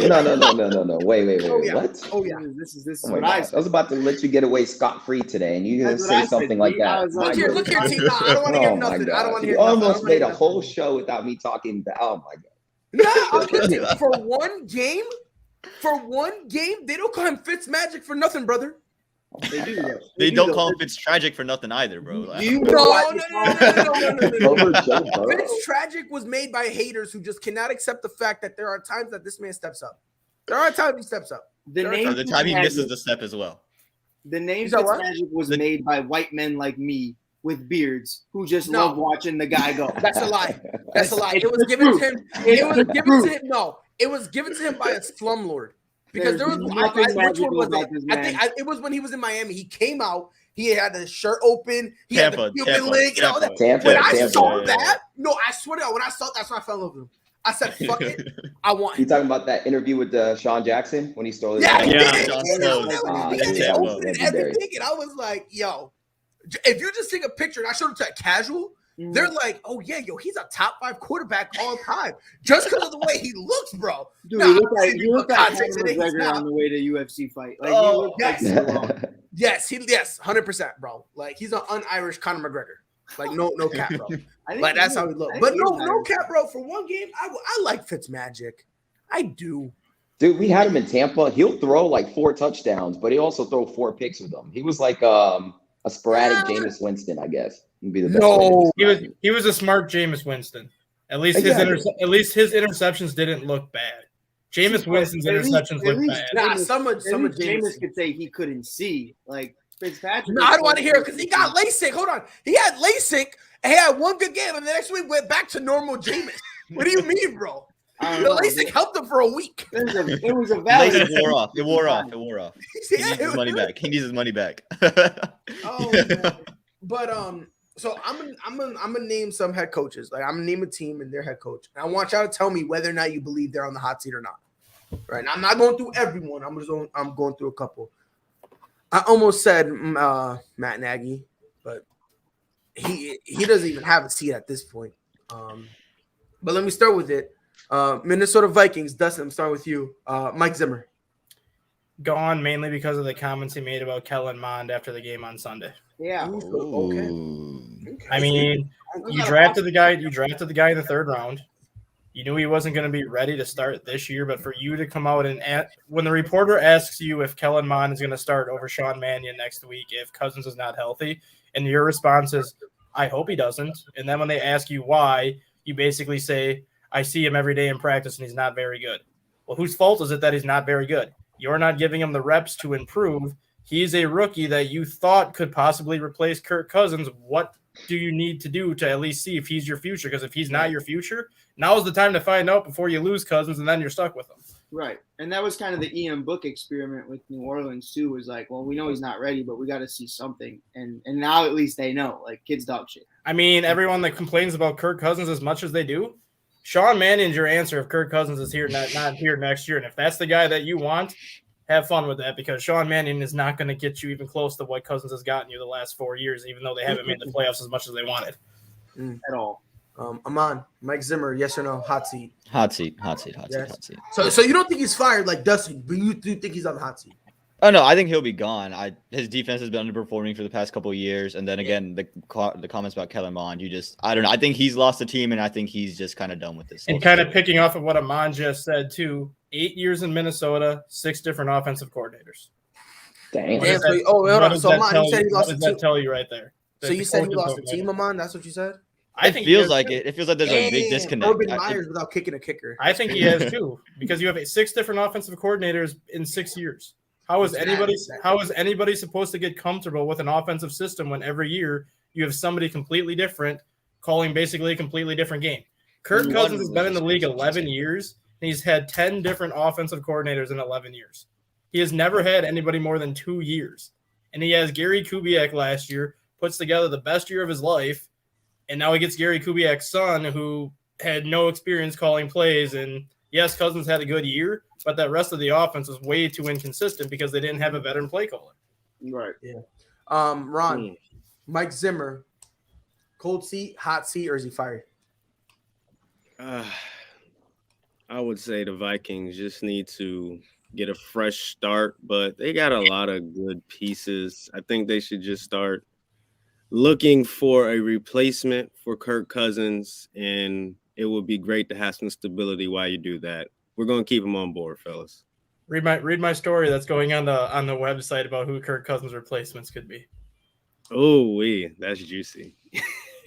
yeah. No. Wait.
Oh, yeah.
What?
Oh yeah.
This is
what I was about to let you get away scot-free today, and you gonna say something like that.
Look here, T. No, I don't want to hear nothing. I don't want to hear
nothing.
You
almost made a whole show without me talking. Oh my god.
Yeah, listen, for one game, they don't call him Fitzmagic for nothing, brother.
They do. Though.
They don't call Fitz tragic for nothing either, bro.
Do you
No.
Joe
Fitz tragic was made by haters who just cannot accept the fact that there are times that this man steps up. There are times he steps up.
The name
Or the time he misses the step as well.
The name
that what?
Fitzmagic was made by white men like me with beards who just love watching the guy go.
That's a lie. That's a lie. It was given to him. It was given to him. No, it was given to him by a slumlord. Because there was which one was it? I think it was when he was in Miami. He came out. He had the shirt open. He had the Cuban link and all that. When I saw that, no, I swear to God, when I saw that's when I fell in love with him. I said, "Fuck it, I want."
You talking about that interview with Sean Jackson when he stole his?
Yeah,
Everything,
and I was like, "Yo, if you just take a picture," and I showed it to a casual, they're like, "Oh yeah, yo, he's a top 5 quarterback all time just because of the way he looks, bro."
Dude, he looked like Conor McGregor on the way to UFC fight. Like,
yes, 100%, bro. Like he's an un-Irish Conor McGregor. Like no cap, bro. Like that's how he looked. But no cap, bro. For one game, I like Fitzmagic. I do.
Dude, we had him in Tampa. He'll throw like 4 touchdowns, but he'll also throw 4 picks with them. He was like a sporadic Jameis Winston, I guess. Would be the best
he was a smart Jameis Winston. At least his interceptions didn't look bad. Jameis Winston's interceptions look bad.
Nah, some of
Jameis could say he couldn't see. Like Fitzpatrick.
No, I don't want to hear it because he got LASIK. Hold on. He had LASIK and he had one good game, and the next week went back to normal Jameis. What do you mean, bro? The LASIK helped him for a week.
It was a valid.
It wore off. He needs his money back. He needs his money back.
Oh, but so I'm gonna name some head coaches. Like I'm gonna name a team and their head coach. And I want y'all to tell me whether or not you believe they're on the hot seat or not. Right? And I'm not going through everyone. I'm going through a couple. I almost said Matt Nagy, but he doesn't even have a seat at this point. But let me start with it. Minnesota Vikings. Dustin, I'm starting with you. Mike Zimmer.
Gone mainly because of the comments he made about Kellen Mond after the game on Sunday.
Yeah.
Okay.
I mean, you drafted the guy in the 3rd round. You knew he wasn't going to be ready to start this year, but for you to come out and when the reporter asks you if Kellen Mond is going to start over Sean Mannion next week, if Cousins is not healthy, and your response is, I hope he doesn't. And then when they ask you why, you basically say, I see him every day in practice and he's not very good. Well, whose fault is it that he's not very good? You're not giving him the reps to improve. He's a rookie that you thought could possibly replace Kirk Cousins. What do you need to do to at least see if he's your future? Because if he's not your future, now is the time to find out before you lose Cousins and then you're stuck with him.
Right. And that was kind of the Ian Book experiment with New Orleans too, was like, well, we know he's not ready, but we got to see something. And now at least they know, like kids dog shit.
I mean, everyone that complains about Kirk Cousins as much as they do, Sean Mannion's your answer if Kirk Cousins is here, not here next year. And if that's the guy that you want, have fun with that, because Sean Mannion is not going to get you even close to what Cousins has gotten you the last 4 years, even though they haven't made the playoffs as much as they wanted.
At all.
Aman, Mike Zimmer, yes or no? Hot seat.
Hot seat.
So you don't think he's fired like Dustin, but you do think he's on the hot seat?
Oh no, I think he'll be gone. His defense has been underperforming for the past couple of years, and then again the comments about Kellen Mond. I don't know. I think he's lost the team, and I think he's just kind of done with this.
And kind of picking off of what Aman just said too. 8 years in Minnesota, 6 different offensive coordinators.
Dang.
Hold on. So Aman, you said he lost the team.
What does that tell you right there?
So you said he lost the team, Aman? That's what you said?
I think it feels like it. It feels like there's a big disconnect.
Urban Myers without kicking a kicker.
I think he has too, because you have 6 different offensive coordinators in 6 years. How is anybody supposed to get comfortable with an offensive system when every year you have somebody completely different calling basically a completely different game? Kirk Cousins has been in the league 11 years, and he's had 10 different offensive coordinators in 11 years. He has never had anybody more than 2 years. And he has Gary Kubiak last year, puts together the best year of his life, and now he gets Gary Kubiak's son, who had no experience calling plays. And yes, Cousins had a good year, but that rest of the offense was way too inconsistent because they didn't have a veteran play caller.
Right.
Yeah. Ron, Mike Zimmer, cold seat, hot seat, or is he fired?
I would say the Vikings just need to get a fresh start, but they got a lot of good pieces. I think they should just start looking for a replacement for Kirk Cousins, and it would be great to have some stability while you do that. We're going to keep him on board, fellas.
Read my story that's going on the website about who Kirk Cousins' replacements could be.
Oh, that's juicy.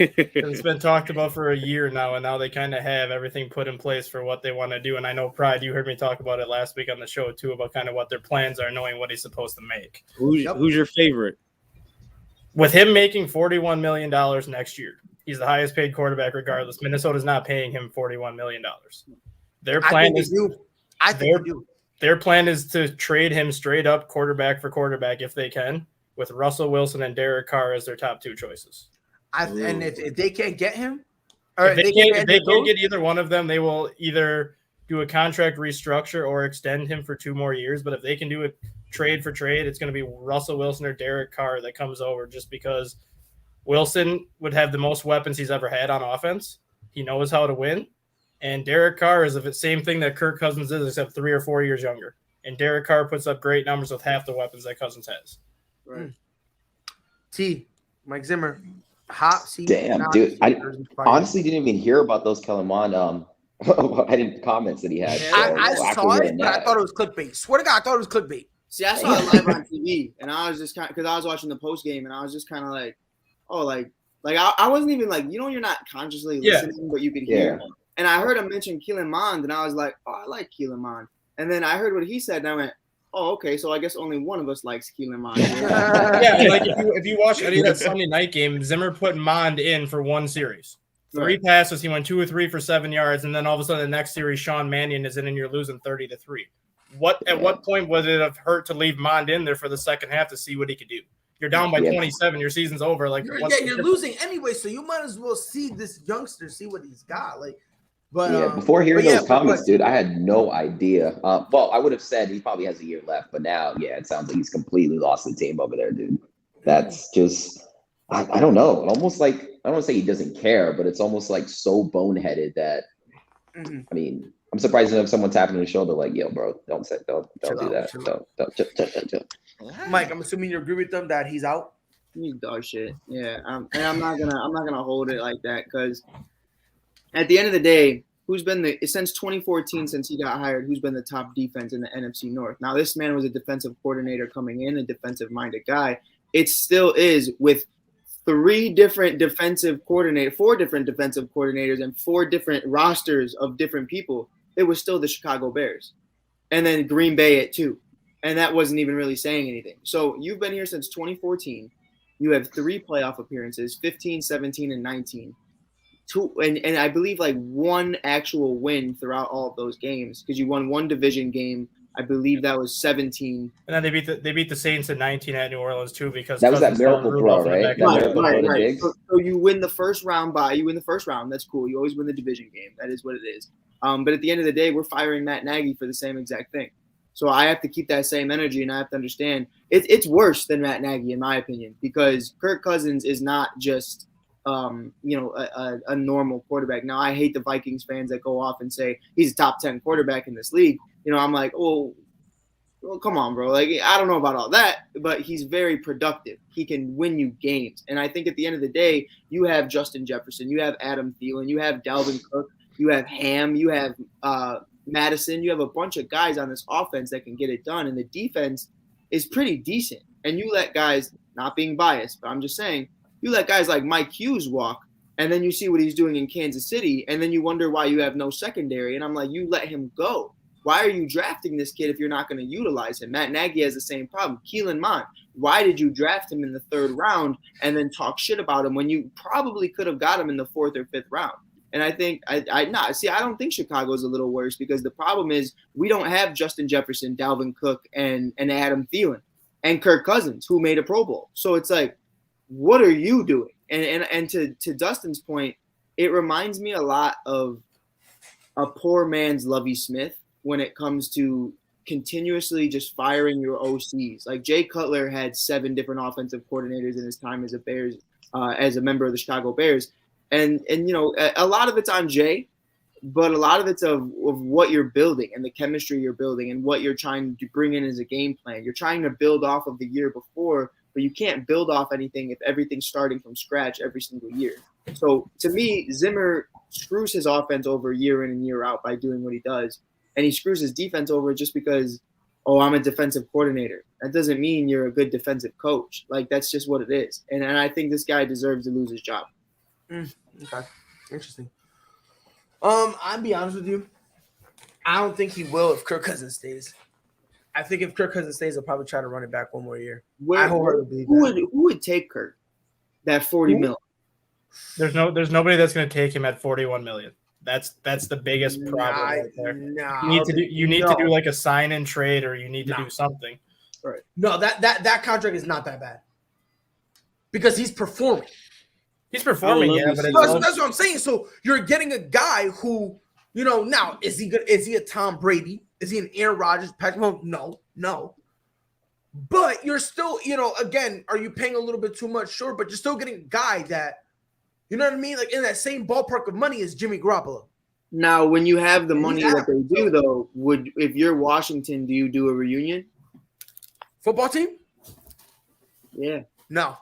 It's been talked about for a year now, and now they kind of have everything put in place for what they want to do. And I know, Pride, you heard me talk about it last week on the show too, about kind of what their plans are, knowing what he's supposed to make.
Who's your favorite?
With him making $41 million next year, he's the highest paid quarterback regardless. Minnesota's not paying him $41 million. Their plan is their plan is to trade him straight up quarterback for quarterback if they can, with Russell Wilson and Derek Carr as their top two choices.
And if they can't get him,
or if they can't get either one of them, they will either do a contract restructure or extend him for 2 more years. But if they can do a trade for trade, it's going to be Russell Wilson or Derek Carr that comes over, just because Wilson would have the most weapons he's ever had on offense. He knows how to win. And Derek Carr is the same thing that Kirk Cousins is, except 3 or 4 years younger. And Derek Carr puts up great numbers with half the weapons that Cousins has.
Right.
Mike Zimmer. Hot seat.
Damn, dude. I honestly didn't even hear about those Kellen Mond comments that he had. So
I saw it, but I thought it was clickbait. Swear to God, I thought it was clickbait.
See, I saw it live on TV, and I was just kind of, because I was watching the post game, and I was just kind of like, oh, like I wasn't even like, you're not consciously listening, but you could hear. And I heard him mention Kellen Mond, and I was like, oh, I like Kellen Mond. And then I heard what he said, and I went, oh, okay, so I guess only one of us likes Kellen Mond.
Yeah, like if you watch any of that Sunday night game, Zimmer put Mond in for one series. 3 passes, he went 2 or 3 for 7 yards, and then all of a sudden the next series, Sean Mannion is in, and you're losing 30-3. At what point would it have hurt to leave Mond in there for the second half to see what he could do? You're down by 27. Your season's over. Like
you're losing anyway, so you might as well see this youngster, see what he's got. But
before hearing those comments, dude, I had no idea. Well, I would have said he probably has a year left, but now, it sounds like he's completely lost the team over there, dude. That's just, I don't know. Almost like, I don't want to say he doesn't care, but it's almost like so boneheaded that, I mean, I'm surprised if someone tapping on the shoulder like, yo, bro, don't do that. Don't.
Mike, I'm assuming you agree with them that he's out.
He's dog shit. Yeah, and I'm not gonna hold it like that, because at the end of the day, who's been since 2014, since he got hired, who's been the top defense in the NFC North? Now, this man was a defensive coordinator coming in, a defensive-minded guy. It still is, with 4 different defensive coordinators, and 4 different rosters of different people. It was still the Chicago Bears, and then Green Bay at 2, and that wasn't even really saying anything. So you've been here since 2014. You have 3 playoff appearances, 15, 17, and 19. 2, and I believe 1 actual win throughout all of those games, because you won 1 division game. I believe that was 17.
And then they beat the Saints in 19 at New Orleans too, because
that was that miracle throw, right?
Right. So you win the first round That's cool. You always win the division game. That is what it is. But at the end of the day, we're firing Matt Nagy for the same exact thing. So I have to keep that same energy, and I have to understand it's worse than Matt Nagy, in my opinion, because Kirk Cousins is not just a normal quarterback. Now, I hate the Vikings fans that go off and say he's a top 10 quarterback in this league. I'm like, well, come on, bro. Like, I don't know about all that, but he's very productive. He can win you games. And I think at the end of the day, you have Justin Jefferson, you have Adam Thielen, you have Dalvin Cook, you have Ham, you have Madison. You have a bunch of guys on this offense that can get it done. And the defense is pretty decent. And you let guys, not being biased, but I'm just saying, you let guys like Mike Hughes walk, and then you see what he's doing in Kansas City, and then you wonder why you have no secondary. And I'm like, you let him go. Why are you drafting this kid if you're not going to utilize him? Matt Nagy has the same problem. Kellen Mond, why did you draft him in the 3rd round and then talk shit about him when you probably could have got him in the 4th or 5th round? And I think I don't think Chicago's a little worse, because the problem is we don't have Justin Jefferson, Dalvin Cook, and Adam Thielen, and Kirk Cousins, who made a Pro Bowl. So it's like, what are you doing? And to Dustin's point, it reminds me a lot of a poor man's Lovie Smith when it comes to continuously just firing your OCs. Like, Jay Cutler had 7 different offensive coordinators in his time as a member of the Chicago Bears. And a lot of it's on Jay, but a lot of it's of what you're building and the chemistry you're building and what you're trying to bring in as a game plan. You're trying to build off of the year before, but you can't build off anything if everything's starting from scratch every single year. So to me, Zimmer screws his offense over year in and year out by doing what he does. And he screws his defense over just because oh, I'm a defensive coordinator. That doesn't mean you're a good defensive coach. Like, that's just what it is. And I think this guy deserves to lose his job.
Okay, interesting. I'll be honest with you. I don't think he will if Kirk Cousins stays. I think if Kirk Cousins stays, he'll probably try to run it back one more year. Who
would take Kirk? That $40 million.
There's nobody that's going to take him at $41 million. That's the biggest problem right there. You need to do like a sign and trade, or you need to do something.
Right. No, that contract is not that bad because he's performing.
He's performing, yeah, but
that's what I'm saying. So you're getting a guy who, now is he good? Is he a Tom Brady? Is he an Aaron Rodgers? Patrick Mahomes? No. But you're still, again, are you paying a little bit too much? Sure, but you're still getting a guy that, you know what I mean? Like in that same ballpark of money as Jimmy Garoppolo.
Now, when you have the money that they do, though, if you're Washington, do you do a reunion?
Football team?
Yeah.
No.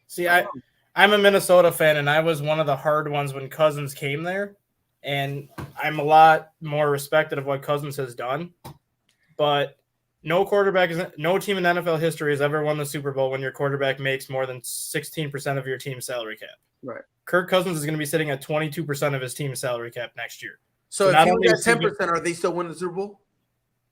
See, I'm a Minnesota fan, and I was one of the hard ones when Cousins came there, and I'm a lot more respected of what Cousins has done. But no team in NFL history has ever won the Super Bowl when your quarterback makes more than 16% of your team's salary cap.
Right.
Kirk Cousins is going to be sitting at 22% of his team's salary cap next year.
So if he was at 10%, are they still winning the Super Bowl?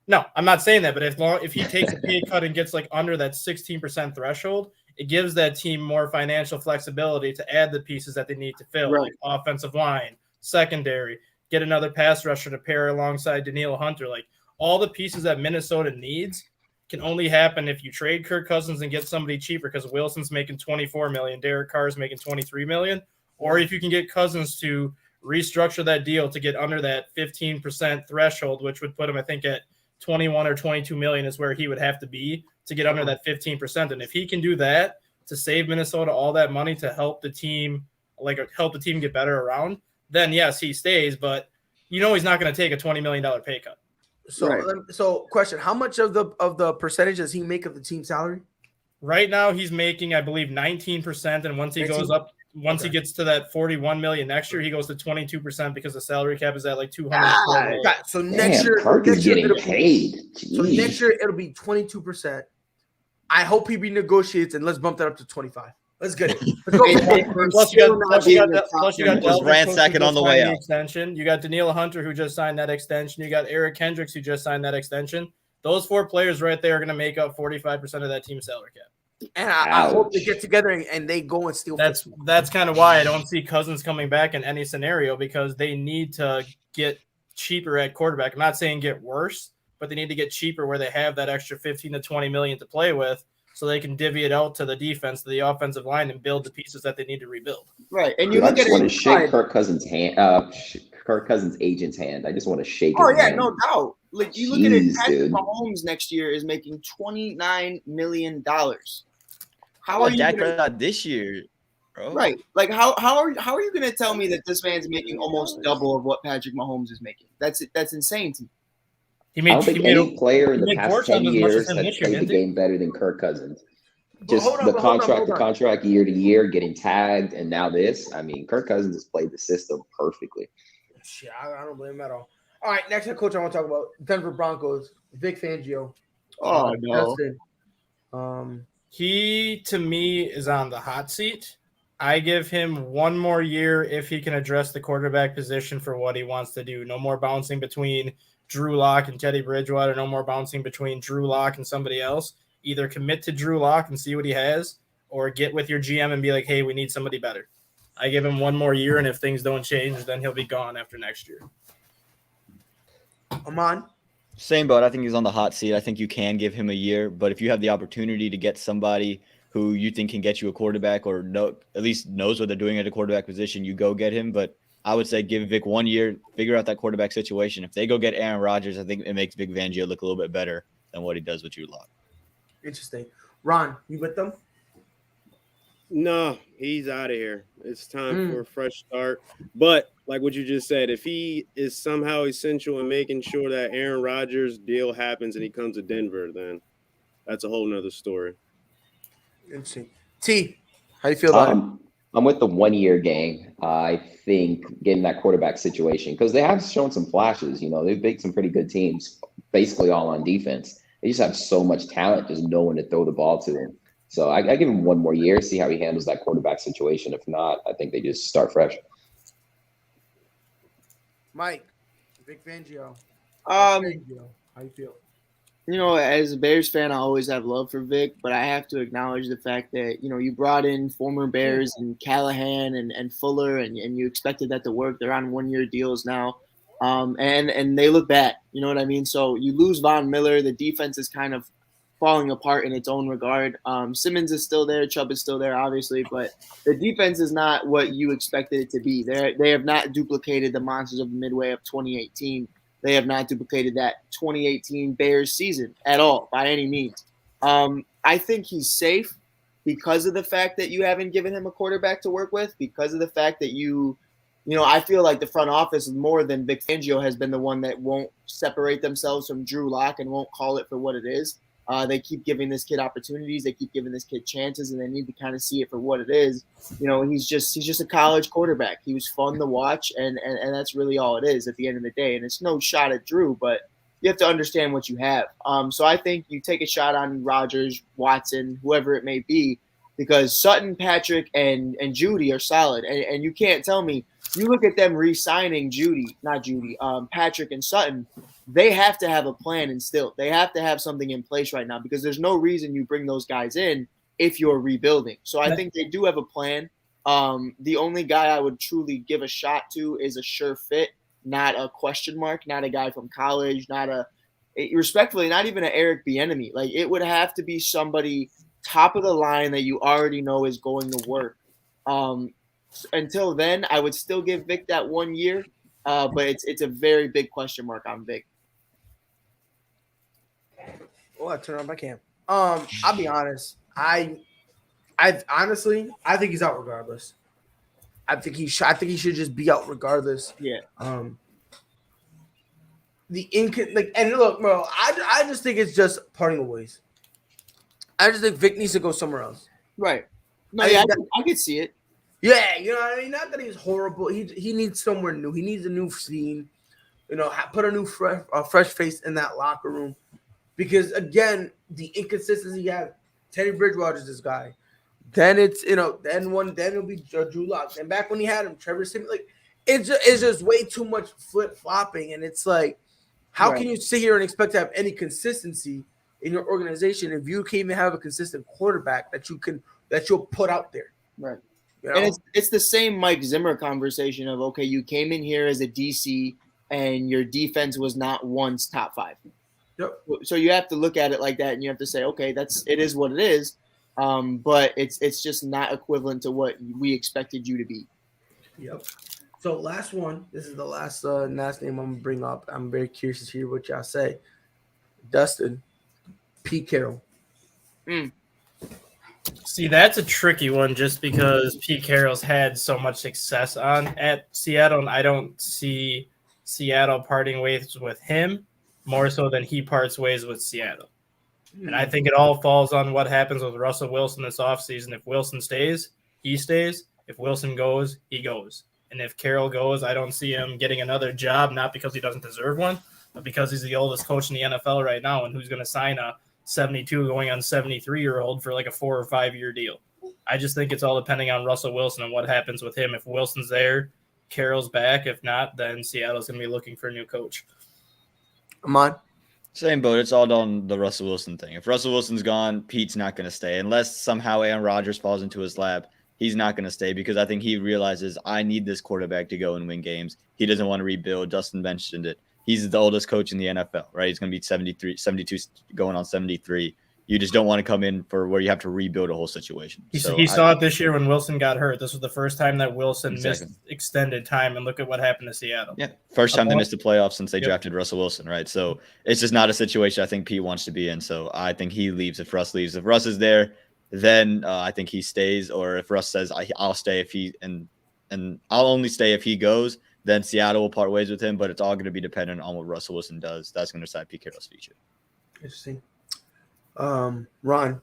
No, I'm not saying that. But if he takes a pay cut and gets like under that 16% threshold, it gives that team more financial flexibility to add the pieces that they need to fill, like offensive line, secondary, get another pass rusher to pair alongside Danielle Hunter. Like all the pieces that Minnesota needs can only happen if you trade Kirk Cousins and get somebody cheaper, because Wilson's making $24 million, Derek Carr's making $23 million, or if you can get Cousins to restructure that deal to get under that 15% threshold, which would put him, I think, at 21 or 22 million is where he would have to be to get under that 15%. And if he can do that to save Minnesota all that money to help the team, get better around, then yes, he stays. But he's not going to take a $20 million pay cut.
So question: how much of the percentage does he make of the team salary?
Right now, he's making, I believe, 19%. And once he goes up, he gets to that 41 million next year, he goes to 22% because the salary cap is at like 200.
So next year,
Kirk is getting paid.
So next year it'll be 22%. I hope he renegotiates and let's bump that up to 25. Let's get it.
Plus you got
Delvin ransacking on the way out.
Extension. You got Danielle Hunter who just signed that extension. You got Eric Kendricks who just signed that extension. Those four players right there are going to make up 45% of that team's salary cap.
And I hope they get together and they go and steal.
That's kind of why I don't see Cousins coming back in any scenario, because they need to get cheaper at quarterback. I'm not saying get worse, but they need to get cheaper where they have that extra 15 to 20 million to play with, so they can divvy it out to the defense, to the offensive line, and build the pieces that they need to rebuild.
Right. And
I just want to shake Kirk Cousins' hand, Kirk Cousins' agent's hand. I just want to shake his hand.
No doubt. Like you look at it, Patrick Mahomes next year is making $29 million.
How are you Dak this year, bro?
Right. Like how are you going to tell me that this man's making almost double of what Patrick Mahomes is making? That's insane to me.
I don't think any player in the past 10 years has played the game better than Kirk Cousins. Just the contract year to year, getting tagged, and now this. I mean, Kirk Cousins has played the system perfectly.
Shit, I don't blame him at all. All right, next head coach I want to talk about, Denver Broncos, Vic Fangio.
Oh, no.
He, to me, is on the hot seat. I give him one more year if he can address the quarterback position for what he wants to do. No more bouncing between Drew Lock and Teddy Bridgewater. No more bouncing between Drew Lock and somebody else. Either commit to Drew Lock and see what he has, or get with your GM and be like, hey, we need somebody better. I give him one more year, and if things don't change, then he'll be gone after next year.
Amon?
Same boat. I think he's on the hot seat. I think you can give him a year, but if you have the opportunity to get somebody who you think can get you a quarterback, or at least knows what they're doing at a quarterback position, you go get him. But I would say give Vic 1 year, figure out that quarterback situation. If they go get Aaron Rodgers, I think it makes Vic Fangio look a little bit better than what he does with Drew Lock.
Interesting. Ron, you with them?
No, he's out of here. It's time for a fresh start. But like what you just said, if he is somehow essential in making sure that Aaron Rodgers deal happens and he comes to Denver, then that's a whole nother story.
Interesting. T, how do you feel about it?
I'm with the 1 year gang. I think getting that quarterback situation, because they have shown some flashes. You know, they've baked some pretty good teams, basically all on defense. They just have so much talent, just no one to throw the ball to them. So I give him 1 more year, see how he handles that quarterback situation. If not, I think they just start fresh.
Mike, Vic Fangio.
How
you feel?
You know, as a Bears fan, I always have love for Vic, but I have to acknowledge the fact that, you know, you brought in former Bears and Callahan and Fuller, and you expected that to work. They're on 1 year deals now. And they look bad. You know what I mean? So you lose Von Miller. The defense is kind of falling apart in its own regard. Simmons is still there. Chubb is still there, obviously, but the defense is not what you expected it to be. They have not duplicated the monsters of the midway of 2018. They have not duplicated that 2018 Bears season at all by any means. I think he's safe because of the fact that you haven't given him a quarterback to work with, because of the fact that I feel like the front office more than Vic Fangio has been the one that won't separate themselves from Drew Lock and won't call it for what it is. They keep giving this kid opportunities. They keep giving this kid chances, and they need to kind of see it for what it is. You know, he's just a college quarterback. He was fun to watch, and that's really all it is at the end of the day. And it's no shot at Drew, but you have to understand what you have. So I think you take a shot on Rodgers, Watson, whoever it may be, because Sutton, Patrick, and Judy are solid. And you can't tell me, you look at them re-signing Patrick and Sutton, they have to have a plan instilled. They have to have something in place right now, because there's no reason you bring those guys in if you're rebuilding. So I think they do have a plan. The only guy I would truly give a shot to is a sure fit, not a question mark, not a guy from college, respectfully, not even an Eric Bieniemy. Like, it would have to be somebody top of the line that you already know is going to work. Until then, I would still give Vic that 1 year, but it's a very big question mark on Vic.
Oh, I turned on my cam. I'll be honest. I think he's out regardless. I think he should just be out regardless.
Yeah.
And look, bro, I just think it's just parting of ways. I just think Vic needs to go somewhere else.
Right. No, I could see it.
Yeah, you know what I mean? Not that he's horrible. He needs somewhere new. He needs a new scene. You know, put a new fresh face in that locker room. Because again, the inconsistency you have, Teddy Bridgewater's this guy. Then it's then it'll be Drew Lock. And back when he had him, Trevor Simmons, like it's just way too much flip flopping. And it's like, how can you sit here and expect to have any consistency in your organization if you can't even have a consistent quarterback that you'll put out there?
Right.
You know?
And it's the same Mike Zimmer conversation of, okay, you came in here as a DC and your defense was not once top 5.
Yep.
So you have to look at it like that, and you have to say, okay, it is what it is, but it's just not equivalent to what we expected you to be.
Yep. So last one. This is the last name I'm gonna bring up. I'm very curious to hear what y'all say. Dustin, Pete Carroll.
See, that's a tricky one just because Pete Carroll's had so much success at Seattle, and I don't see Seattle parting ways with him more so than he parts ways with Seattle. And I think it all falls on what happens with Russell Wilson this offseason. If Wilson stays, he stays. If Wilson goes, he goes. And if Carroll goes, I don't see him getting another job, not because he doesn't deserve one, but because he's the oldest coach in the NFL right now, and who's going to sign a 72 going on 73-year-old for like a 4 or 5 year deal. I just think it's all depending on Russell Wilson and what happens with him. If Wilson's there, Carroll's back. If not, then Seattle's going to be looking for a new coach.
Ahmad?
Same boat. It's all on the Russell Wilson thing. If Russell Wilson's gone, Pete's not going to stay. Unless somehow Aaron Rodgers falls into his lap, he's not going to stay because I think he realizes I need this quarterback to go and win games. He doesn't want to rebuild. Dustin mentioned it. He's the oldest coach in the NFL, right? He's going to be 72 going on 73. You just don't want to come in for where you have to rebuild a whole situation.
He saw it this year when Wilson got hurt. This was the first time that Wilson missed extended time, and look at what happened to Seattle.
Yeah, first time they missed the playoffs since they drafted Russell Wilson, right? So it's just not a situation I think Pete wants to be in. So I think he leaves if Russ leaves. If Russ is there, then I think he stays. Or if Russ says I'll stay if he and I'll only stay if he goes, then Seattle will part ways with him. But it's all going to be dependent on what Russell Wilson does. That's going to decide Pete Carroll's future.
Interesting. Ron,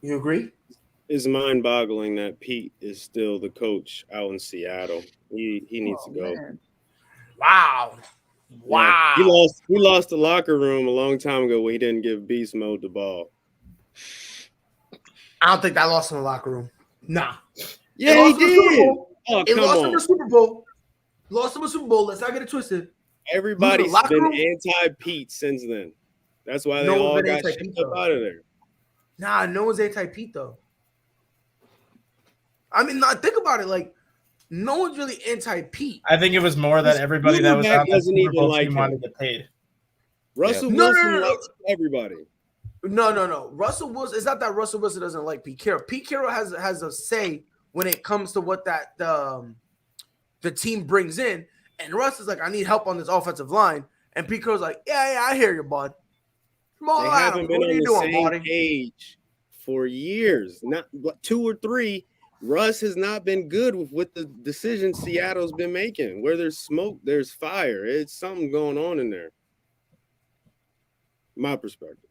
you agree?
It's mind-boggling that Pete is still the coach out in Seattle. He needs to go.
Man.
Wow.
Yeah. He lost the locker room a long time ago when he didn't give Beast Mode the ball.
I don't think that lost in the locker room. Nah.
Yeah, he did.
Oh, it lost in the Super Bowl. Lost in the Super Bowl. Let's not get it twisted.
Everybody's been anti-Pete since then. That's why they all got shipped up out of there.
Nah, no one's anti-Pete though. I mean, think about it. Like, no one's really anti-Pete.
I think it was more that everybody that was on the Super Bowl team wanted to get paid.
Russell Wilson likes everybody.
No. Russell Wilson. It's not that Russell Wilson doesn't like Pete Carroll. Pete Carroll has a say when it comes to what the team brings in. And Russ is like, I need help on this offensive line. And Pete Carroll's like, yeah, I hear you, bud. Come on,
they haven't been on the same page for years. Not 2 or 3. Russ has not been good with the decisions Seattle's been making. Where there's smoke, there's fire. It's something going on in there. My perspective.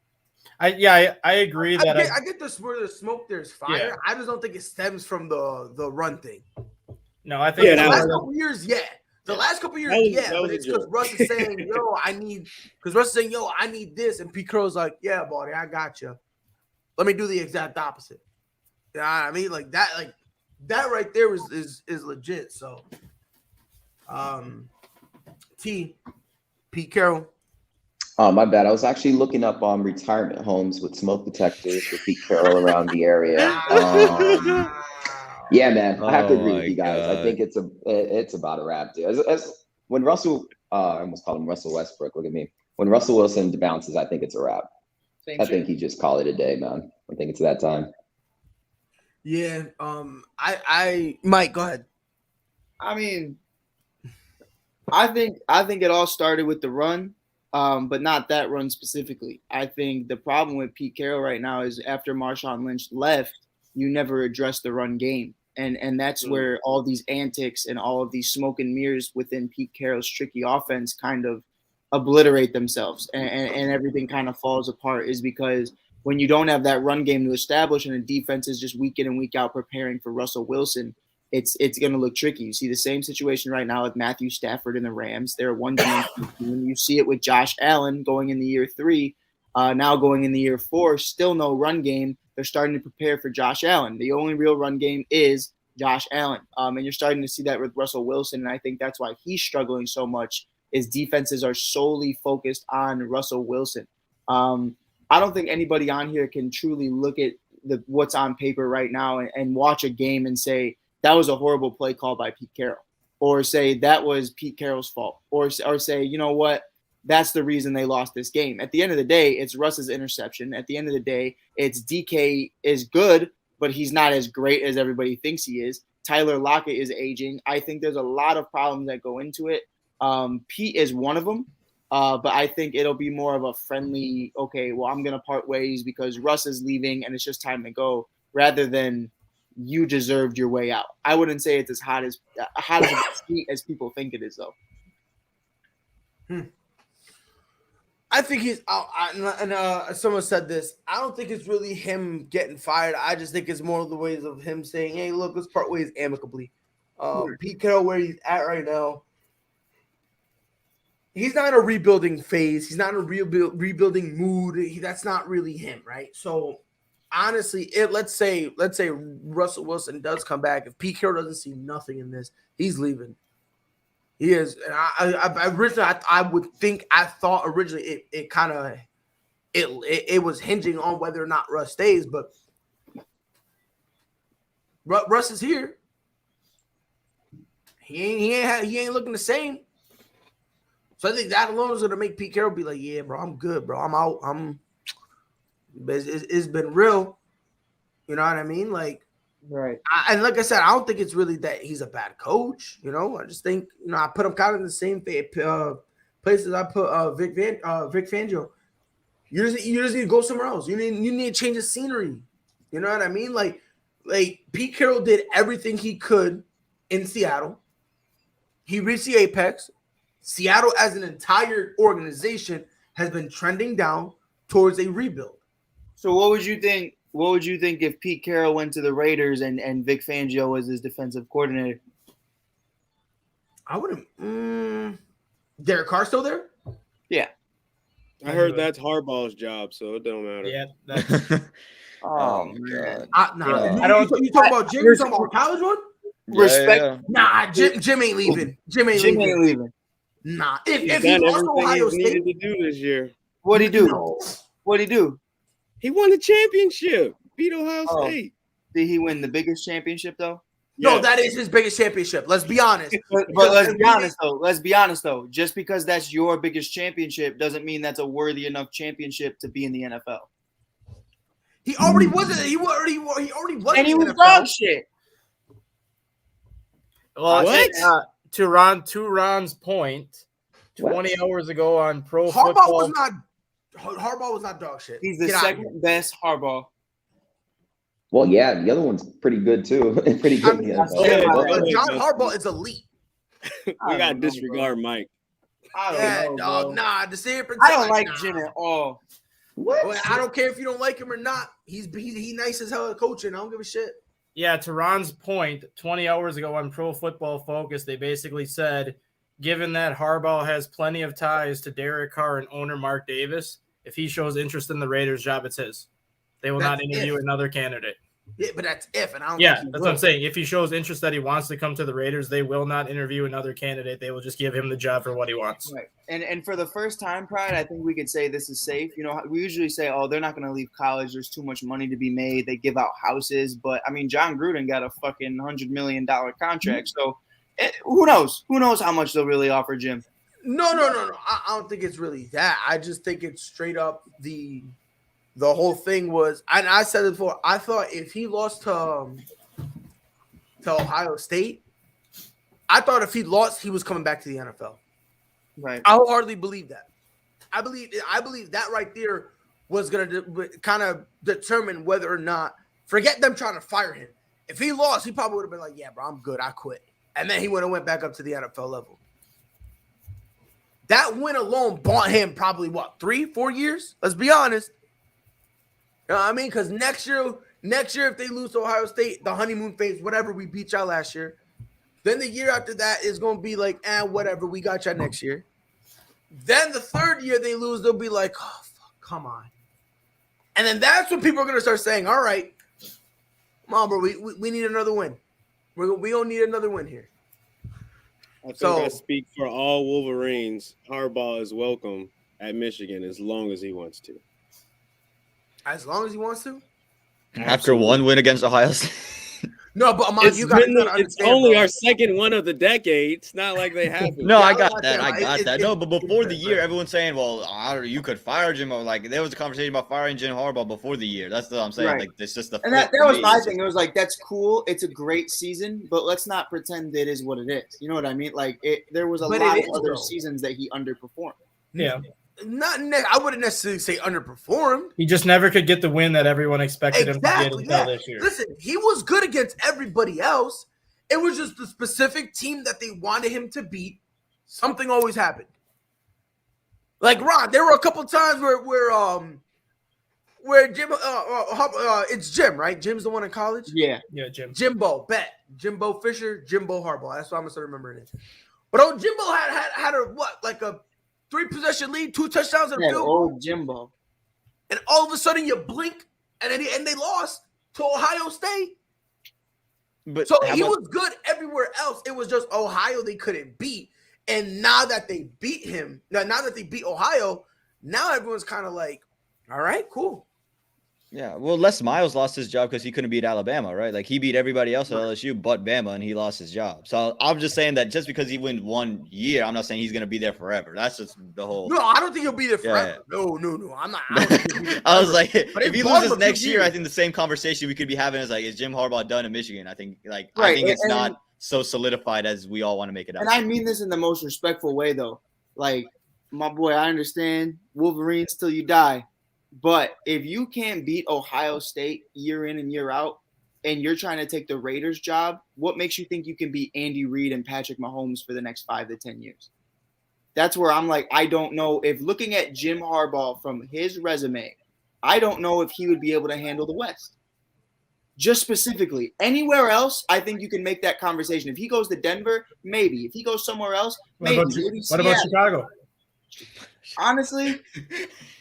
I agree that
I get this. Where there's smoke, there's fire. Yeah. I just don't think it stems from the run thing.
No, I think
the last couple years, yeah. The last couple years, but it's because Russ is saying, I need this, and Pete Carroll's like, yeah, buddy, I got you. Let me do the exact opposite. You know what I mean? Like that right there is legit. So, Pete Carroll.
Oh, my bad. I was actually looking up retirement homes with smoke detectors for Pete Carroll around the area. Yeah, man. I have to agree with you guys. God. I think it's about a wrap, dude. As when Russell, I almost called him Russell Westbrook. Look at me. When Russell Wilson bounces, I think it's a wrap. I think he just call it a day, man. I think it's that time.
Yeah. Mike, go ahead.
I mean, I think it all started with the run, but not that run specifically. I think the problem with Pete Carroll right now is after Marshawn Lynch left, you never address the run game. And that's where all these antics and all of these smoke and mirrors within Pete Carroll's tricky offense kind of obliterate themselves and everything kind of falls apart, is because when you don't have that run game to establish and the defense is just week in and week out preparing for Russell Wilson, it's going to look tricky. You see the same situation right now with Matthew Stafford and the Rams. They're one-dimensional team. You see it with Josh Allen going in the year 3, now going in the year 4, still no run game. They're starting to prepare for Josh Allen. The only real run game is Josh Allen. And you're starting to see that with Russell Wilson, and I think that's why he's struggling so much, is defenses are solely focused on Russell Wilson. I don't think anybody on here can truly look at what's on paper right now and watch a game and say, that was a horrible play call by Pete Carroll, or say that was Pete Carroll's fault, or say, you know what, that's the reason they lost this game. At the end of the day, it's Russ's interception. At the end of the day, it's DK is good, but he's not as great as everybody thinks he is. Tyler Lockett is aging. I think there's a lot of problems that go into it. Pete is one of them, but I think it'll be more of a friendly, okay, well, I'm going to part ways because Russ is leaving and it's just time to go, rather than you deserved your way out. I wouldn't say it's as hot as people think it is, though.
I think he's someone said this. I don't think it's really him getting fired. I just think it's more of the ways of him saying, hey, look, let's part ways amicably. Pete Carroll, where he's at right now, he's not in a rebuilding phase. He's not in a rebuilding mood. That's not really him, right? So honestly, let's say Russell Wilson does come back. If Pete Carroll doesn't see nothing in this, he's leaving. He is, and I thought originally it was hinging on whether or not Russ stays, but Russ is here. He ain't looking the same. So I think that alone is gonna make Pete Carroll be like, yeah, bro, I'm good, bro. I'm out. It's been real. You know what I mean? Like.
Right.
And like I said, I don't think it's really that he's a bad coach. You know, I just think, I put him kind of in the same places I put Vic Fangio. You just need to go somewhere else. You need to change the scenery. You know what I mean? Like Pete Carroll did everything he could in Seattle. He reached the apex. Seattle as an entire organization has been trending down towards a rebuild.
So what would you think What would you think if Pete Carroll went to the Raiders and Vic Fangio was his defensive coordinator?
I wouldn't. Derek Carr still there?
Yeah.
I heard that's Harbaugh's job, so it don't matter.
Yeah. That's,
Oh man.
I don't. You talking about Jim? You talking about college one?
Respect.
Yeah.
Nah, Jim ain't leaving. Jim ain't leaving. Nah. If he
Done
lost
everything
Ohio
he needed
State,
to do this year.
What'd he do?
No.
What'd he do?
He won the championship. Beat Ohio
Oh.
State.
Did he win the biggest championship though?
No,
Yes.
that is his biggest championship. Let's be honest.
But let's be honest though. Let's be honest though. Just because that's your biggest championship doesn't mean that's a worthy enough championship to be in the NFL.
He already wasn't. He already was.
And he
in
was
the NFL.
dog shit.
well,
What?
to Ron's point, 20 hours ago on Pro
Harbaugh
Football.
was not dog shit.
He's the
Get out of here.
second best Harbaugh.
Well, yeah, the other one's pretty good too. Pretty good.
I mean,
Yeah.
John Harbaugh is elite.
We got to disregard Mike.
I
Yeah,
don't know,
dog.
bro.
Nah, the San Francisco.
I don't like Jim at all.
Well, I don't care if you don't like him or not. He's nice as hell at coaching. I don't give a shit.
Yeah, to Ron's point, 20 hours ago on Pro Football Focus, they basically said, given that Harbaugh has plenty of ties to Derek Carr and owner Mark Davis, if he shows interest in the Raiders job, it's his. They will not
That's
interview
if.
another candidate.
Yeah, but that's if, and I don't.
Yeah,
think he
that's
will.
what I'm saying. If he shows interest that he wants to come to the Raiders, they will not interview another candidate. They will just give him the job for what he wants.
Right. And for the first time, Pride, I think we could say this is safe. You know, we usually say, oh, they're not going to leave college. There's too much money to be made. They give out houses. But, I mean, John Gruden got a fucking $100 million contract. So, who knows? Who knows how much they'll really offer Jim?
No. I don't think it's really that. I just think it's straight up the whole thing was, and I said it before. I thought if he lost to Ohio State, I thought if he lost, he was coming back to the NFL.
Right.
I wholeheartedly believe that. I believe that right there was going to kind of determine whether or not, forget them trying to fire him. If he lost, he probably would have been like, yeah, bro, I'm good. I quit. And then he would have went back up to the NFL level. That win alone bought him probably, 3-4 years? Let's be honest. You know what I mean? Because next year, if they lose to Ohio State, the honeymoon phase, whatever, we beat y'all last year. Then the year after that is going to be like, whatever, we got y'all next year. Then the third year they lose, they'll be like, oh, fuck, come on. And then that's when people are going to start saying, all right, come on, bro, we need another win. We don't need another win here.
I think I speak for all Wolverines. Harbaugh is welcome at Michigan as long as he wants to.
As long as he wants to?
After one win against Ohio State.
No, but Amon, you got to understand.
It's only
bro.
our second one of the decade. It's not like they have.
No,
Yeah,
I
I
got
got
that.
that.
I got that. No, but before the year,
right.
everyone's saying, well, you could fire Jim. Or like there was a conversation about firing Jim Harbaugh before the year. That's what I'm saying.
Right.
Like it's just the
And that was my thing. It was like, that's cool. It's a great season, but let's not pretend it is what it is. You know what I mean? Like there was a
But
lot
it
of
is,
other
though.
seasons that he underperformed.
Yeah.
I wouldn't necessarily say underperformed.
He just never could get the win that everyone expected him to
Exactly.
get until
Yeah.
this year.
Listen, he was good against everybody else. It was just the specific team that they wanted him to beat. Something always happened. Like Ron, there were a couple times where Jim, it's Jim, right? Jim's the one in college.
Yeah.
Yeah, Jim.
Jimbo, bet Jimbo Fisher, Jimbo Harbaugh. That's what I'm gonna start remembering it. But Jimbo had a 3-possession lead, 2 touchdowns and a
Yeah,
field goal.
old Jimbo.
And all of a sudden you blink and they lost to Ohio State.
But
So
how
he
about-
was good everywhere else. It was just Ohio they couldn't beat. And now that they beat him, now that they beat Ohio, now everyone's kind of like, all right, cool.
Yeah, well, Les Miles lost his job because he couldn't beat Alabama, right? Like he beat everybody else at LSU but Bama, and he lost his job. So I'm just saying that just because he wins 1 year, I'm not saying he's gonna be there forever. That's just the whole.
No, I don't think he'll be there forever.
Yeah.
No. I'm not. I, don't think he'll be there
I was
forever.
like,
But
if
they
he
bought him
loses
a few
next year, I
years.
think the same conversation we could be having is like, is Jim Harbaugh done in Michigan? I think I
Right,
think it's
and-
not so solidified as we all want to make it out.
And I mean this in the most respectful way, though. Like, my boy, I understand Wolverines till you die. But if you can't beat Ohio State year in and year out, and you're trying to take the Raiders job, what makes you think you can beat Andy Reid and Patrick Mahomes for the next 5 to 10 years? That's where I'm like, I don't know. If looking at Jim Harbaugh from his resume, I don't know if he would be able to handle the West. Just specifically. Anywhere else, I think you can make that conversation. If he goes to Denver, maybe. If he goes somewhere else, maybe.
What about Chicago?
Honestly,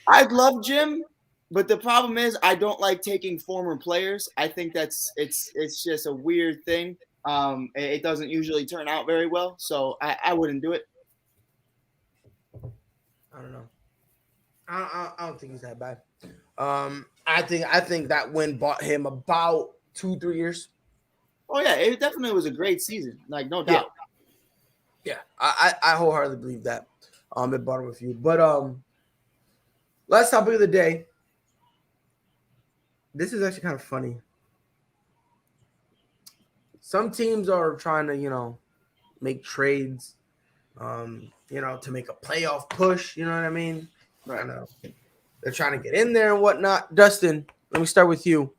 I'd love Jim, but the problem is I don't like taking former players. I think it's just a weird thing. It doesn't usually turn out very well, so I wouldn't do it.
I don't know. I don't think he's that bad. I think that win bought him about 2-3 years.
Oh yeah, it definitely was a great season, like no doubt.
Yeah, I wholeheartedly believe that. It bought him a few, but last topic of the day. This is actually kind of funny. Some teams are trying to, make trades, to make a playoff push. You know what I mean?
Right.
I know. They're trying to get in there and whatnot. Dustin, let me start with you.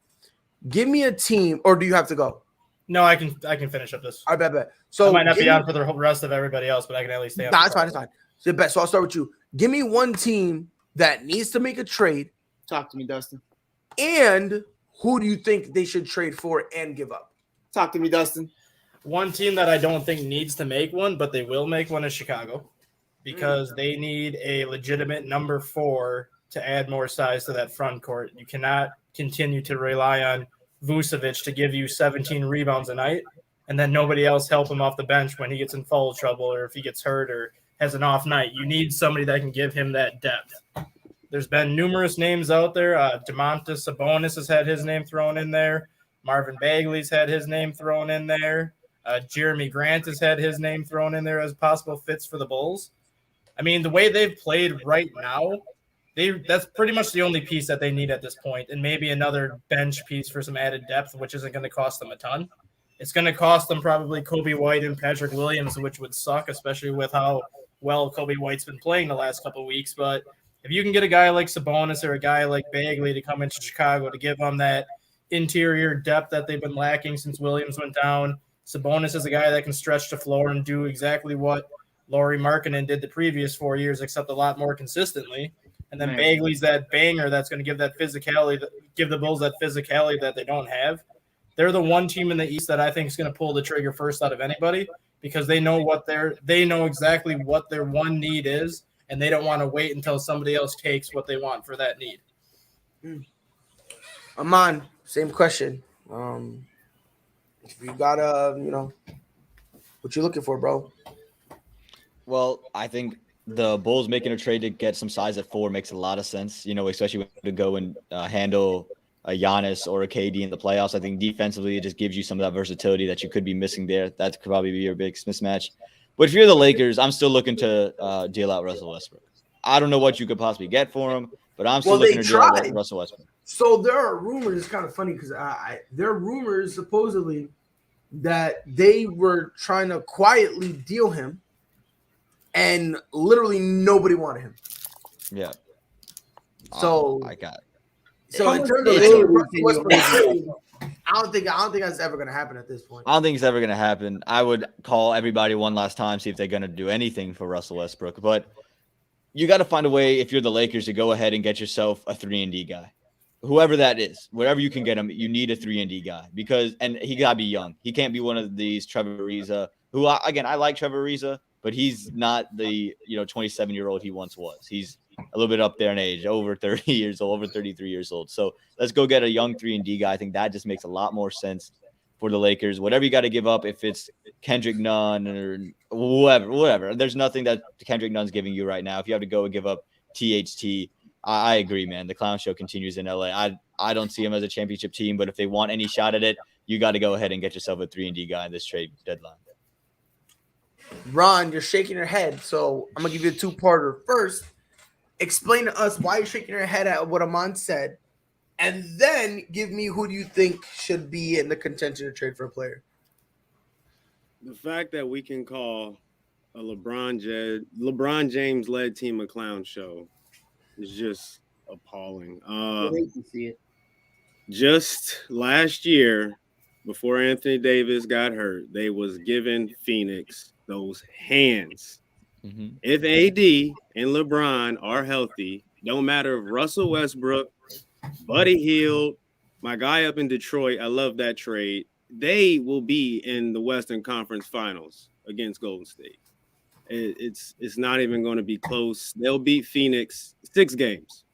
Give me a team, or do you have to go?
No, I can finish up this.
I bet. So
I might not be on for the rest of everybody else, but I can at least stay on.
Nah, it's fine. So I'll start with you. Give me one team that needs to make a trade.
Talk to me, Dustin.
And who do you think they should trade for and give up?
Talk to me, Dustin.
One team that I don't think needs to make one, but they will make one is Chicago, because they need a legitimate number 4 to add more size to that front court. You cannot continue to rely on Vucevic to give you 17 rebounds a night, and then nobody else help him off the bench when he gets in foul trouble or if he gets hurt or has an off night. You need somebody that can give him that depth. There's been numerous names out there. Domantas Sabonis has had his name thrown in there. Marvin Bagley's had his name thrown in there. Jeremy Grant has had his name thrown in there as possible fits for the Bulls. I mean, the way they've played right now, that's pretty much the only piece that they need at this point, and maybe another bench piece for some added depth, which isn't going to cost them a ton. It's going to cost them probably Kobe White and Patrick Williams, which would suck, especially with how well Kobe White's been playing the last couple of weeks. But if you can get a guy like Sabonis or a guy like Bagley to come into Chicago to give them that interior depth that they've been lacking since Williams went down, Sabonis is a guy that can stretch the floor and do exactly what Lauri Markkanen did the previous 4 years, except a lot more consistently. And then Bagley's that banger that's going to give that physicality, give the Bulls that physicality that they don't have. They're the one team in the East that I think is going to pull the trigger first out of anybody, because they know exactly what their one need is, and they don't want to wait until somebody else takes what they want for that need.
Aman, same question. If you got what you looking for, bro?
Well, I think the Bulls making a trade to get some size at 4 makes a lot of sense, especially when to go and handle a Giannis or a KD in the playoffs. I think defensively, it just gives you some of that versatility that you could be missing there. That could probably be your biggest mismatch. But if you're the Lakers, I'm still looking to deal out Russell Westbrook. I don't know what you could possibly get for him, but I'm still looking to deal out Russell Westbrook.
So there are rumors. It's kind of funny because there are rumors supposedly that they were trying to quietly deal him, and literally nobody wanted him.
Yeah.
So
I got it.
So in terms of Westbrook, I don't think that's ever going to happen at this point.
I don't think it's ever going to happen. I would call everybody one last time, see if they're going to do anything for Russell Westbrook. But you got to find a way, if you're the Lakers, to go ahead and get yourself a 3-and-D guy. Whoever that is, wherever you can get him, you need a 3-and-D guy, and he got to be young. He can't be one of these Trevor Ariza, who, I like Trevor Ariza, but he's not the 27-year-old he once was. He's a little bit up there in age, over 30 years old, over 33 years old. So let's go get a young 3-and-D guy. I think that just makes a lot more sense for the Lakers. Whatever you got to give up, if it's Kendrick Nunn or whatever. There's nothing that Kendrick Nunn's giving you right now. If you have to go and give up THT, I agree, man. The clown show continues in LA. I don't see him as a championship team, but if they want any shot at it, you got to go ahead and get yourself a 3-and-D guy in this trade deadline.
Ron, you're shaking your head, so I'm going to give you a two-parter. First, explain to us why you're shaking your head at what Aman said, and then give me who do you think should be in the contention to trade for a player.
The fact that we can call a LeBron James-led team a clown show is just appalling.
I hate to see it.
Just last year, before Anthony Davis got hurt, they was giving Phoenix those hands. If AD and LeBron are healthy, don't matter if Russell Westbrook Buddy Hield, my guy up in Detroit. I love that trade. They will be in the Western Conference Finals against Golden State. It's not even going to be close. They'll beat Phoenix 6 games.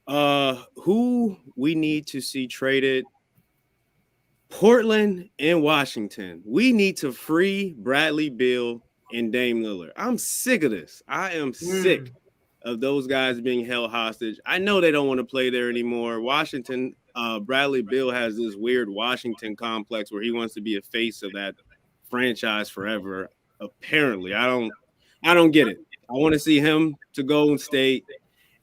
Who we need to see traded? Portland and Washington. We need to free Bradley Beal and Dame Lillard. I'm sick of this. I am sick of those guys being held hostage. I know they don't want to play there anymore. Washington, Bradley Beal has this weird Washington complex where he wants to be a face of that franchise forever. Apparently, I don't get it. I want to see him to Golden State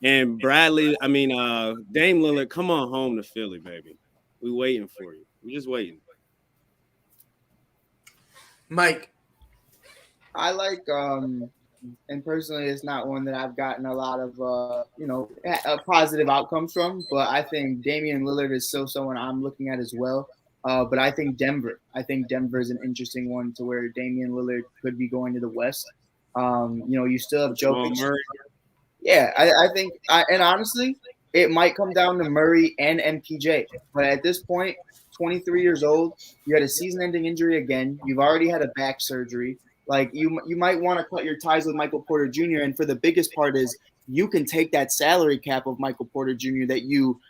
and Dame Lillard, come on home to Philly, baby. We waiting for you. We're just waiting.
Mike.
I like and personally it's not one that I've gotten a lot of positive outcomes from, but I think Damian Lillard is still someone I'm looking at as well. But I think Denver is an interesting one to where Damian Lillard could be going to the West. You still have Jokic. Yeah, I think and honestly, it might come down to Murray and MPJ. But at this point, 23 years old, you had a season-ending injury again. You've already had a back surgery. Like you might want to cut your ties with Michael Porter Jr. And for the biggest part is you can take that salary cap of Michael Porter Jr. that you.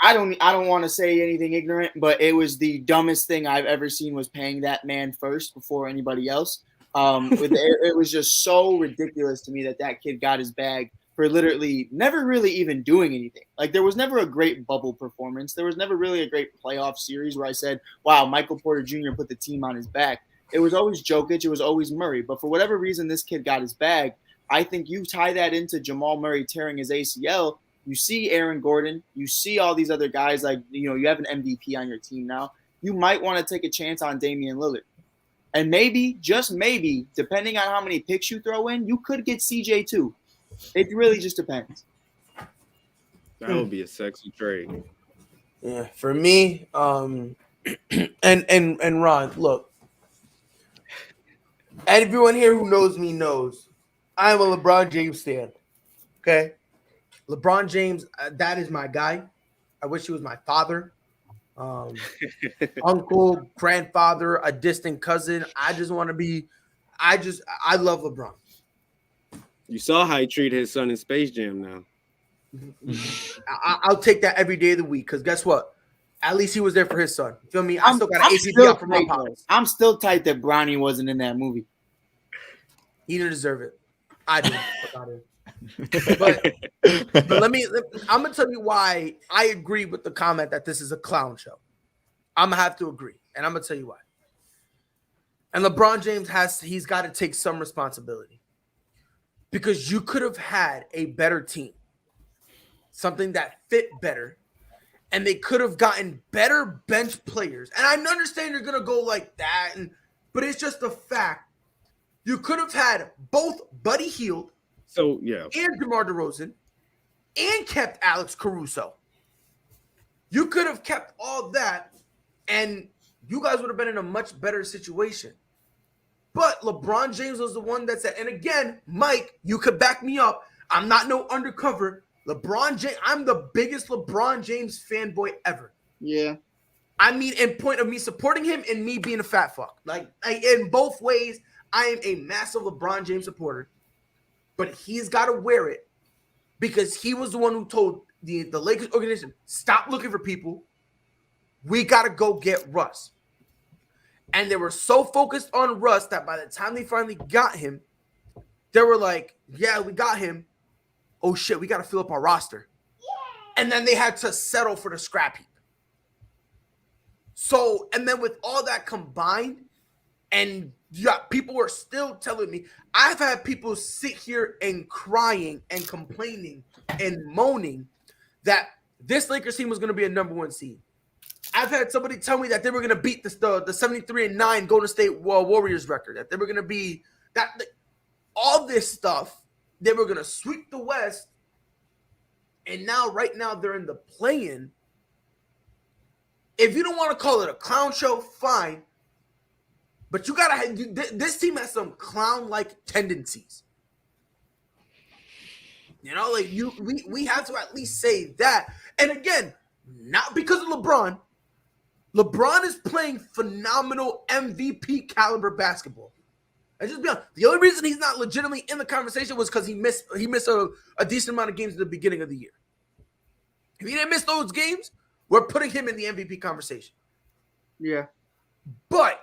I don't want to say anything ignorant, but it was the dumbest thing I've ever seen was paying that man first before anybody else. It was just so ridiculous to me that kid got his bag for literally never really even doing anything. Like there was never a great bubble performance. There was never really a great playoff series where I said, wow, Michael Porter Jr. put the team on his back. It was always Jokic. It was always Murray. But for whatever reason, this kid got his bag. I think you tie that into Jamal Murray tearing his ACL. You see Aaron Gordon. You see all these other guys. Like, you have an MVP on your team now. You might want to take a chance on Damian Lillard. And maybe, just maybe, depending on how many picks you throw in, you could get CJ too. It really just depends.
That would be a sexy trade.
Yeah, for me, and Ron, look. Everyone here who knows me knows I'm a LeBron James stan. Okay? LeBron James, that is my guy. I wish he was my father. Uncle, grandfather, a distant cousin. I love LeBron.
You saw how he treated his son in Space Jam now.
I'll take that every day of the week because guess what? At least he was there for his son. You feel me? I still got an APB out for my pockets.
I'm still tight that Bronny wasn't in that movie.
He didn't deserve it. I did. But I'm gonna tell you why I agree with the comment that this is a clown show. I'm gonna have to agree, and I'm gonna tell you why. And LeBron James he's got to take some responsibility because you could have had a better team, something that fit better, and they could have gotten better bench players. And I understand you're gonna go like that, but it's just a fact. You could have had both Buddy Hield, and DeMar DeRozan, and kept Alex Caruso. You could have kept all that, and you guys would have been in a much better situation. But LeBron James was the one that said, and again, Mike, you could back me up. I'm not no undercover. LeBron James, I'm the biggest LeBron James fanboy ever.
Yeah.
I mean, in point of me supporting him and me being a fat fuck. Like in both ways, I am a massive LeBron James supporter. But he's got to wear it because he was the one who told the Lakers organization, stop looking for people. We got to go get Russ. And they were so focused on Russ that by the time they finally got him, they were like, yeah, we got him. Oh, shit, we got to fill up our roster. Yeah. And then they had to settle for the scrap heap. So, and then with all that combined, and people were still telling me, I've had people sit here and crying and complaining and moaning that this Lakers team was going to be a number 1 seed. I've had somebody tell me that they were going to beat the 73-9 Golden State Warriors record, that they were going to be all this stuff. They were going to sweep the West. And right now they're in the play-in. If you don't want to call it a clown show, fine. But you got to this team has some clown-like tendencies. You know, like we have to at least say that. And again, not because of LeBron. LeBron is playing phenomenal MVP caliber basketball. And just be honest, the only reason he's not legitimately in the conversation was because he missed a decent amount of games at the beginning of the year. If he didn't miss those games, we're putting him in the MVP conversation.
Yeah.
But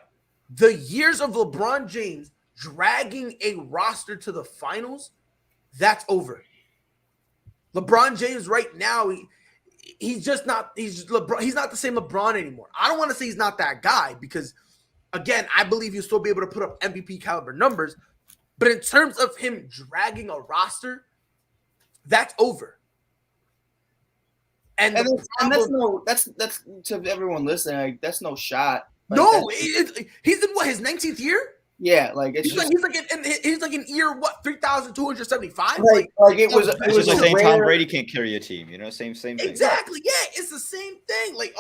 the years of LeBron James dragging a roster to the finals, that's over. LeBron James right now, he's not the same LeBron anymore. I don't want to say he's not that guy because, again, I believe he'll still be able to put up MVP caliber numbers. But in terms of him dragging a roster, that's over. And
that's to everyone listening. Like, that's no shot. Like,
no, he's in what, his 19th year?
Yeah, like
he's like in year what, 3,275?
Like it was
like saying Tom Brady can't carry a team, you know, same thing.
Exactly, yeah, it's the same thing. Like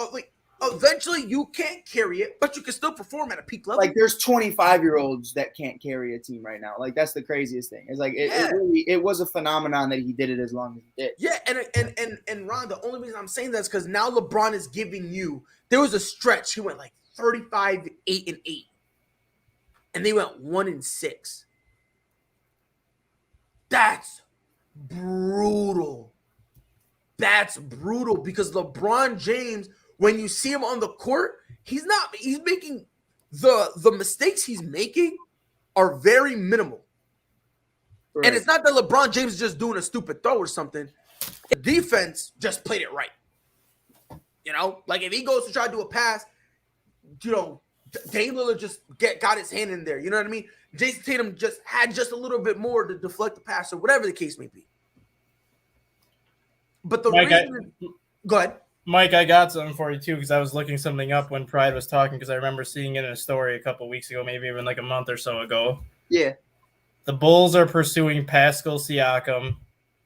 eventually you can't carry it, but you can still perform at a peak level.
Like there's 25-year-olds that can't carry a team right now. Like that's the craziest thing. It's like it was a phenomenon that he did it as long as he did.
Yeah, and Ron, the only reason I'm saying that is because now LeBron is giving you. There was a stretch he went like 35, 8-8. And they went 1-6. That's brutal. That's brutal because LeBron James, when you see him on the court, he's making the mistakes he's making are very minimal. Right. And it's not that LeBron James is just doing a stupid throw or something. The defense just played it right. You know, like if he goes to try to do a pass, you know, Dame Lillard just got his hand in there. You know what I mean? Jason Tatum just had just a little bit more to deflect the pass or whatever the case may be. But the reason... Go ahead.
Mike, I got something for you, too, because I was looking something up when Pride was talking, because I remember seeing it in a story a couple weeks ago, maybe even like a month or so ago.
Yeah.
The Bulls are pursuing Pascal Siakam,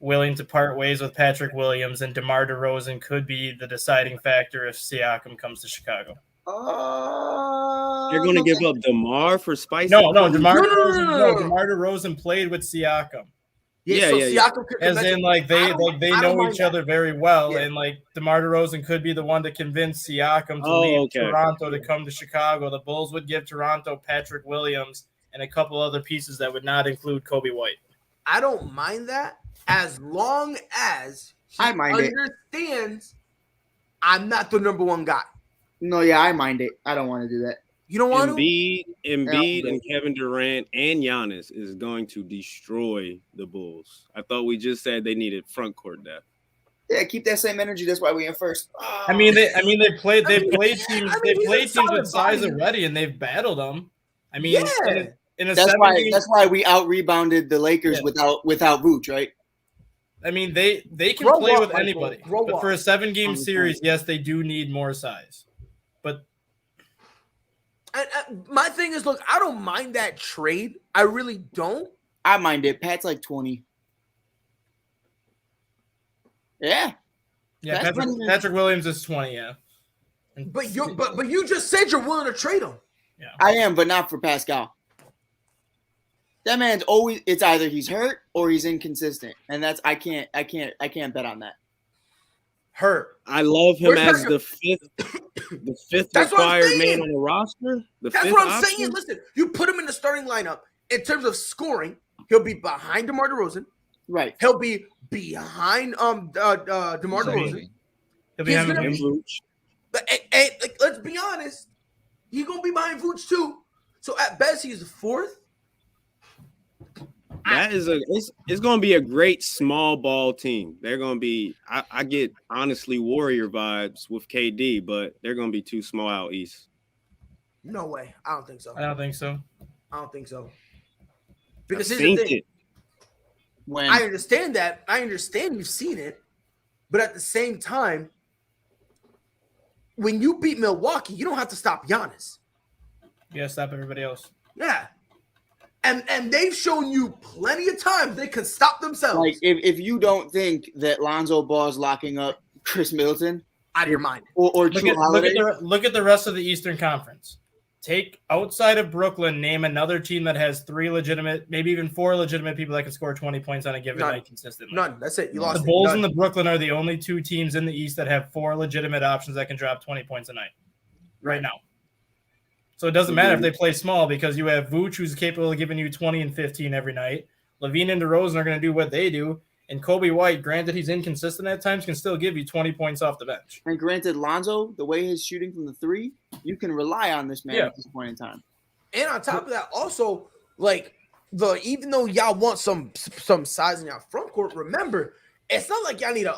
willing to part ways with Patrick Williams, and DeMar DeRozan could be the deciding factor if Siakam comes to Chicago.
You're going to give up DeMar for Spicy?
No, DeMar DeRozan played with Siakam.
Yeah. Siakam
as in, like they know each other very well, and like DeMar DeRozan could be the one to convince Siakam to leave Toronto to come to Chicago. The Bulls would give Toronto Patrick Williams and a couple other pieces that would not include Kobe White.
I don't mind that as long as he understands I'm not the number one guy.
No, yeah, I mind it. I don't want to do that.
You don't want
Embiid and Kevin Durant and Giannis is going to destroy the Bulls. I thought we just said they needed front court depth.
Yeah, keep that same energy. That's why we in first.
I mean, they played teams with size already, and they've battled them. I mean,
that's why we out rebounded the Lakers without Vooch, right?
I mean, they can play with anybody, but for a 7-game series, yes, they do need more size. But
my thing is, look, I don't mind that trade. I really don't.
I mind it. Pat's like 20. Yeah.
Yeah, Patrick Williams is 20, yeah.
But you just said you're willing to trade him.
Yeah.
I am, but not for Pascal. That man's always, it's either he's hurt or he's inconsistent. And that's I can't bet on that.
Hurt.
I love him as the fifth required man on the roster.
That's what I'm saying. Listen, you put him in the starting lineup. In terms of scoring, he'll be behind DeMar DeRozan.
Right.
He'll be behind DeMar DeRozan.
He'll be behind
Vooch. Let's be honest. He's gonna be behind Vooch too. So at best, he's the fourth.
It's going to be a great small ball team. They're going to be. I get honestly Warrior vibes with KD, but they're going to be too small out east.
No way. I don't think so.
I don't think so.
Because here's the thing.
When
I understand that. I understand you've seen it, but at the same time, when you beat Milwaukee, you don't have to stop Giannis.
You gotta stop everybody else.
Yeah. And they've shown you plenty of times they can stop themselves.
Like if you don't think that Lonzo Ball's locking up Chris Middleton
out of your mind,
or Drew Holiday,
look at the rest of the Eastern Conference. take outside of Brooklyn, name another team that has 3 legitimate, maybe even 4 legitimate people that can score 20 points on a given night consistently.
None. That's it. You lost.
The Bulls and the Brooklyn are the only 2 teams in the East that have 4 legitimate options that can drop 20 points a night right now. So it doesn't matter if they play small because you have Vooch, who's capable of giving you 20 and 15 every night. LaVine and DeRozan are going to do what they do. And Kobe White, granted he's inconsistent at times, can still give you 20 points off the bench.
And granted, Lonzo, the way he's shooting from the 3, you can rely on this man at this point in time.
And on top of that, also, like, even though y'all want some size in your front court, remember, it's not like y'all need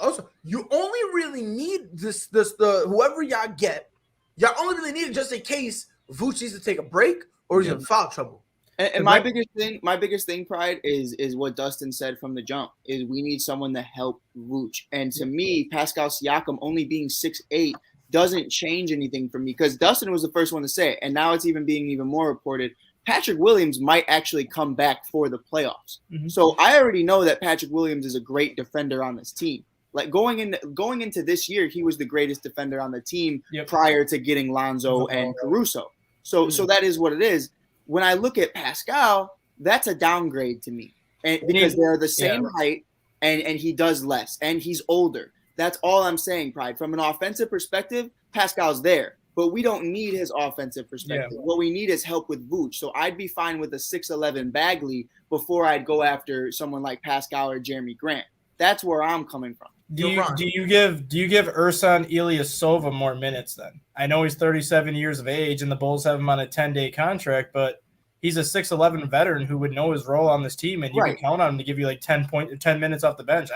you only really need the whoever y'all get, y'all only really need it just in case Vooch needs to take a break or he's in foul trouble.
And my biggest thing, Pride, is what Dustin said from the jump, is we need someone to help Vooch. And to me, Pascal Siakam only being 6'8" doesn't change anything for me, because Dustin was the first one to say it, and now it's being even more reported. Patrick Williams might actually come back for the playoffs. Mm-hmm. So I already know that Patrick Williams is a great defender on this team. Like going into this year, he was the greatest defender on the team prior to getting Lonzo and Caruso. So that is what it is. When I look at Pascal, that's a downgrade to me, and because they're the same height, and he does less, and he's older. That's all I'm saying, Pride. From an offensive perspective, Pascal's there, but we don't need his offensive perspective. Yeah. What we need is help with Vooch. So I'd be fine with a 6'11" Bagley before I'd go after someone like Pascal or Jeremy Grant. That's where I'm coming from.
Do you give Ersan Ilyasova more minutes then? I know he's 37 years of age and the Bulls have him on a 10-day contract, but he's a 6'11" veteran who would know his role on this team, and you can count on him to give you like 10 minutes off the bench.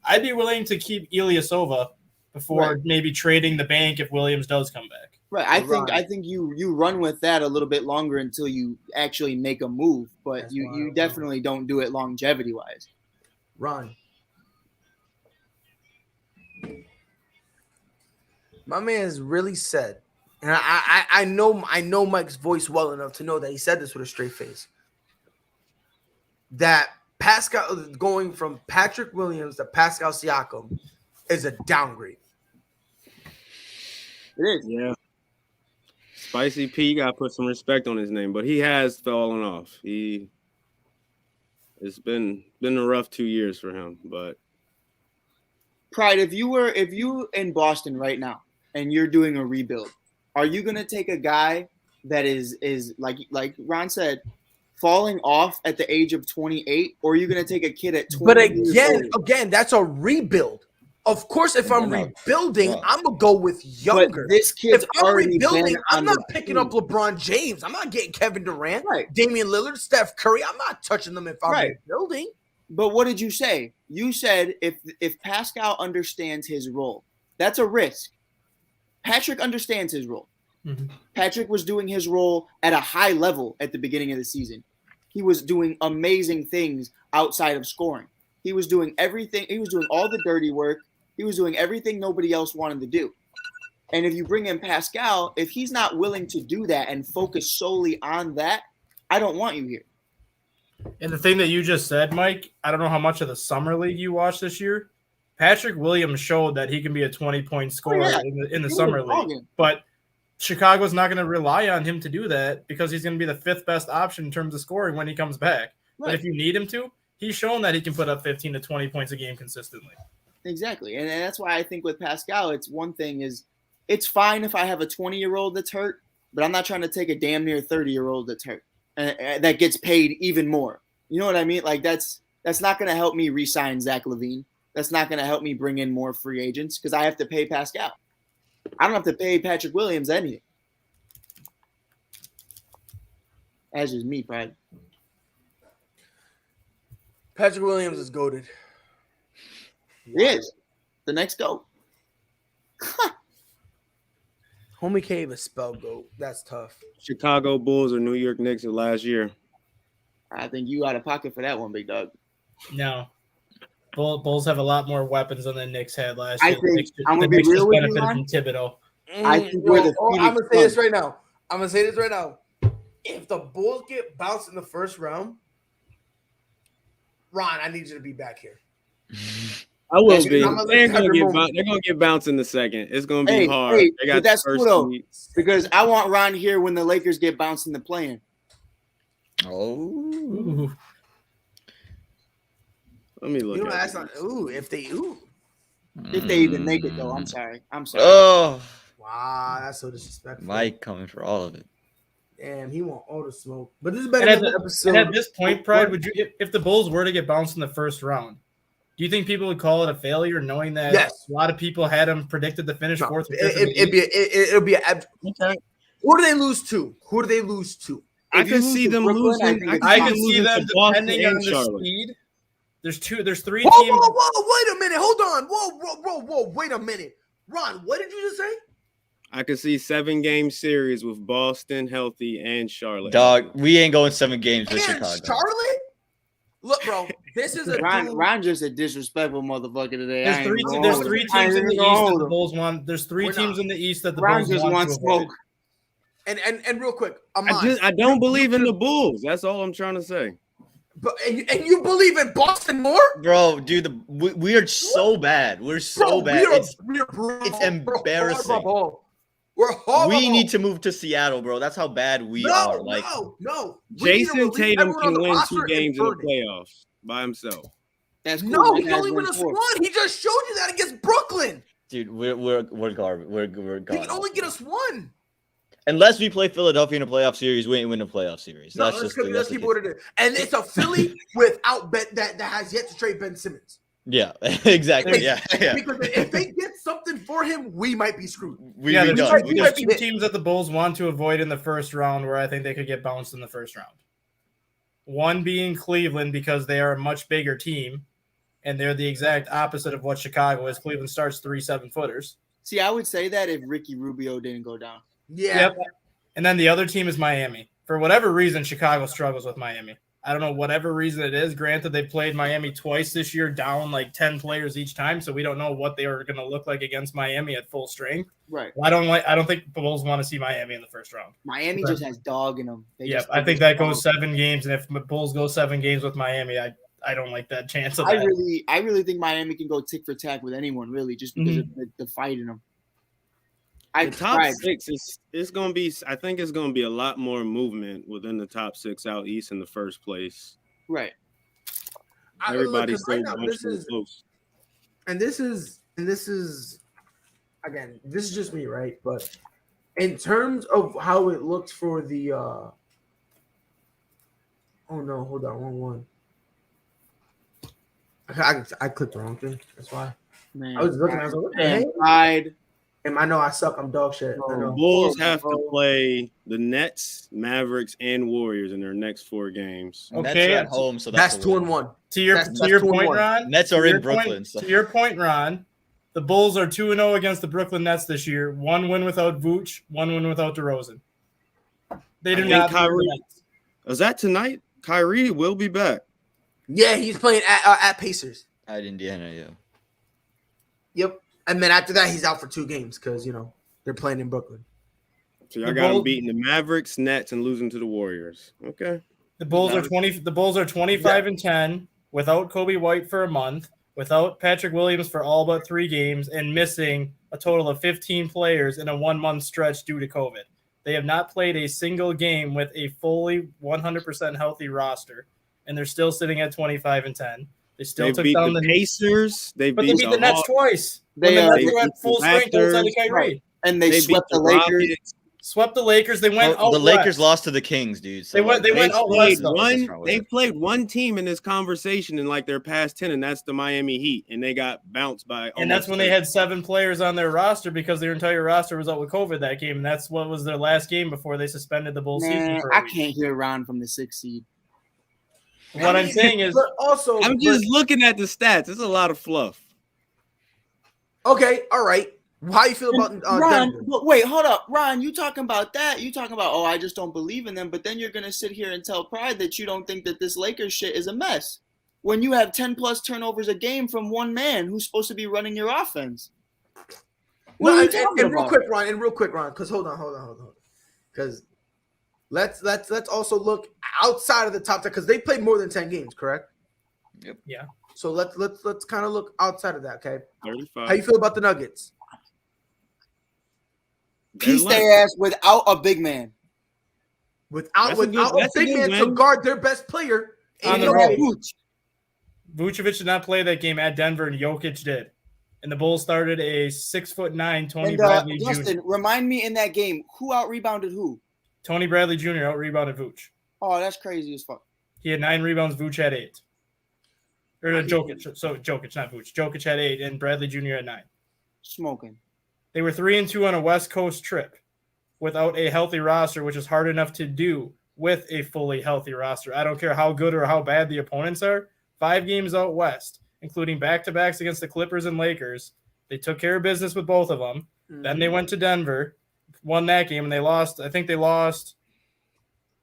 I'd be willing to keep Ilyasova before maybe trading the bank if Williams does come back.
Right. I think you run with that a little bit longer until you actually make a move, but you definitely don't do it longevity wise.
Ron. My man has really said, and I know Mike's voice well enough to know that he said this with a straight face, that Pascal going from Patrick Williams to Pascal Siakam is a downgrade.
It is.
Yeah. Spicy P, you got to put some respect on his name, but he has fallen off. It's been a rough 2 years for him, but
Pride, if you in Boston right now and you're doing a rebuild, are you going to take a guy that is like Ron said, falling off at the age of 28, or are you going to take a kid at 20?
But again, that's a rebuild. Of course, if I'm rebuilding, I'm going to go with younger.
But this kid's
if I'm
already
rebuilding,
been
I'm not picking up LeBron James. I'm not getting Kevin Durant, Damian Lillard, Steph Curry. I'm not touching them if I'm rebuilding.
But what did you say? You said if Pascal understands his role, that's a risk. Patrick understands his role. Mm-hmm. Patrick was doing his role at a high level at the beginning of the season. He was doing amazing things outside of scoring. He was doing everything. He was doing all the dirty work. He was doing everything nobody else wanted to do. And if you bring in Pascal, if he's not willing to do that and focus solely on that, I don't want you here.
And the thing that you just said, Mike, I don't know how much of the summer league you watched this year. Patrick Williams showed that he can be a 20-point scorer in the summer league. But Chicago's not going to rely on him to do that because he's going to be the 5th best option in terms of scoring when he comes back. Right. But if you need him to, he's shown that he can put up 15 to 20 points a game consistently.
Exactly. And that's why I think with Pascal, it's one thing is it's fine if I have a 20-year-old that's hurt, but I'm not trying to take a damn near 30-year-old that's hurt and that gets paid even more. You know what I mean? Like that's not going to help me re-sign Zach LaVine. That's not going to help me bring in more free agents because I have to pay Pascal. I don't have to pay Patrick Williams anything. That's just me, Pride.
Patrick Williams is goated.
He is. The next GOAT.
Homie can't even spell GOAT. That's tough.
Chicago Bulls or New York Knicks of last year.
I think you out of pocket for that one, big dog.
No. Bulls have a lot more weapons than the Knicks had last year.
I'm going to be real with you,
from Thibodeau.
I'm going to say this right now. If the Bulls get bounced in the first round, Ron, I need you to be back here.
I will
That's
be.
I'm gonna
They're
let
gonna
Tucker
they're gonna get bounced in the second. It's gonna be
Hey,
hard.
hey,
They got
but that's
the first
cool, though.
seed.
Because I want Ron here when the Lakers get bounced in the play-in.
Oh,
Ooh.
Let me look
You know,
at
that's
it.
not. If they
If they even make it, though. I'm sorry.
Oh,
Wow, that's so disrespectful.
Mike coming for all of it.
Damn, he want all the smoke. But this is better
And
than the episode.
And at this point, Pride, would you, if the Bulls were to get bounced in the first round, do you think people would call it a failure, knowing that
Yes.
a lot of people had them predicted to finish
No,
fourth? Or fifth in the
it'll be
East?
Okay.
Who do they lose to? Who do they lose to?
I
If you
can
lose
see
to
them
Brooklyn,
losing.
I
I can see
losing
them
to Boston
depending on
and
the
Charlotte.
speed. There's three
Whoa,
teams.
wait a minute. Hold on. Whoa. Wait a minute. Ron, what did you just say?
I can see 7-game series with Boston healthy and Charlotte.
Dog, we ain't going 7 games with
And
Chicago.
Charlotte? Look, bro, this is a dude.
Ron just a disrespectful motherfucker today.
There's three teams in the East that the Bulls want. There's three
We're
teams
not.
in the East that the
Ron
Bulls
just
want
wants
to avoid.
smoke.
And real quick, Ahmad,
I don't believe in the Bulls. That's all I'm trying to say.
but and you believe in Boston more?
Bro, dude, we are so bad. We're so
Bro,
bad.
it's
it's embarrassing.
We're horrible.
We need to move to Seattle, bro. That's how bad we are. Like,
no. We need to
Jason
release
Tatum
everyone on
can
the
win
roster
2
and
games in the
burn it.
playoffs by himself.
That's cool.
No,
Mike
he
has
only
won
win us
4.
one. He just showed you that against Brooklyn.
dude, we're garbage. We're
He
garbage.
can only get us one.
Unless we play Philadelphia in a playoff series, we ain't win a playoff series.
No,
That's
let's
just
let's keep it what it is. And it's a Philly without Ben that has yet to trade Ben Simmons.
yeah, exactly. Yeah.
Because if they get something for him, we might be screwed.
We
Yeah,
we
there's,
done.
two,
We
there's
done.
two teams that the Bulls want to avoid in the first round where I think they could get bounced in the first round. One being Cleveland because they are a much bigger team, and they're the exact opposite of what Chicago is. Cleveland starts 3 7-footers.
See, I would say that if Ricky Rubio didn't go down.
Yeah.
Yep. And then the other team is Miami. For whatever reason, Chicago struggles with Miami. I don't know whatever reason it is. Granted, they played Miami twice this year, down like 10 players each time, so we don't know what they are going to look like against Miami at full strength.
Right.
I don't think the Bulls want to see Miami in the first round.
Miami just has dog in them.
Yeah, I think that goes 7 games, and if the Bulls go 7 games with Miami, I don't like that chance of that.
I really think Miami can go tick for tack with anyone, really, just because of the fight in them.
The top 6 is going to be. I think it's going to be a lot more movement within the top 6 out east in the first place.
Right.
Everybody's
right
so
now,
much more close.
And this is again, this is just me, right? But in terms of how it looks for the oh no, hold on, wrong one. I clicked the wrong thing. That's why.
Man,
I was looking. I was like, what the heck?
Pride.
And I know I suck. I'm dog shit. I
The
know.
Bulls have to play the Nets, Mavericks, and Warriors in their next 4 games.
Nets
Okay,
are at home, so
That's
a
2-1.
To your
That's
point,
2-1.
Ron.
Nets are
to your
in Brooklyn.
Point,
So.
To your point, Ron, the Bulls are 2-0 against the Brooklyn Nets this year. 1 win without Vooch, 1 win without DeRozan. They do
I
not.
think Kyrie. Is that tonight? Kyrie will be back.
Yeah, he's playing at Pacers.
At Indiana, yeah.
Yep. And then after that, he's out for 2 games because they're playing in Brooklyn.
So y'all got him beating the Mavericks, Nets, and losing to the Warriors. Okay.
The Bulls are 20. The Bulls are 25-10 without Kobe White for a month, without Patrick Williams for all but 3 games, and missing a total of 15 players in a 1-month stretch due to COVID. They have not played a single game with a fully 100% healthy roster, and they're still sitting at 25-10. They still took
beat
down
the Pacers. They
but they beat the Nets
Hawks.
twice.
They
When the Nets
beat
were at
the
full strength outside of
Raptors.
Kyrie.
And they
They
swept
beat
the Lakers.
Rockets.
Swept the Lakers. They went out
The Lakers
west.
lost to the Kings, dude. So
They went out west. though.
They played one team in this conversation in like their past 10, and that's the Miami Heat, and they got bounced by.
And that's when they had 7 players on their roster because their entire roster was out with COVID that game. And that's what was their last game before they suspended the Bulls season.
Man,
For a
I
week.
can't hear Ron from the 6th seed.
What I'm saying is,
But also,
I'm just looking at the stats. It's a lot of fluff.
okay. All right. How you feel about
Ron,
Denver?
but wait, hold up. Ron, you talking about that. You talking about, I just don't believe in them. But then you're going to sit here and tell Pride that you don't think that this Lakers shit is a mess. When you have 10-plus turnovers a game from one man who's supposed to be running your offense. What are you talking
and real
about?
quick, Ron, because hold on. Because let's also look outside of the top 10 because they played more than 10 games, correct?
Yep.
Yeah.
So let's kind of look outside of that, okay?
35.
How you feel about the Nuggets?
Piece their ass without a big man.
Without
That's
a
a
big
good
man to
win.
guard their best player.
On
And
the road.
Vooch.
Vucevic did not play that game at Denver, and Jokic did. And the Bulls started a 6'9" Tony
And
Bradley Jr.
Justin, remind me in that game, who out rebounded who?
Tony Bradley Jr. out rebounded Vooch.
Oh, that's crazy as fuck.
He had 9 rebounds. Vooch had 8. Or Jokic. So Jokic, not Vooch. Jokic had 8, and Bradley Jr. had 9.
Smoking.
They were 3-2 on a West Coast trip without a healthy roster, which is hard enough to do with a fully healthy roster. I don't care how good or how bad the opponents are. 5 games out west, including back-to-backs against the Clippers and Lakers. They took care of business with both of them.
Mm-hmm.
Then they went to Denver, won that game, and they lost. I think they lost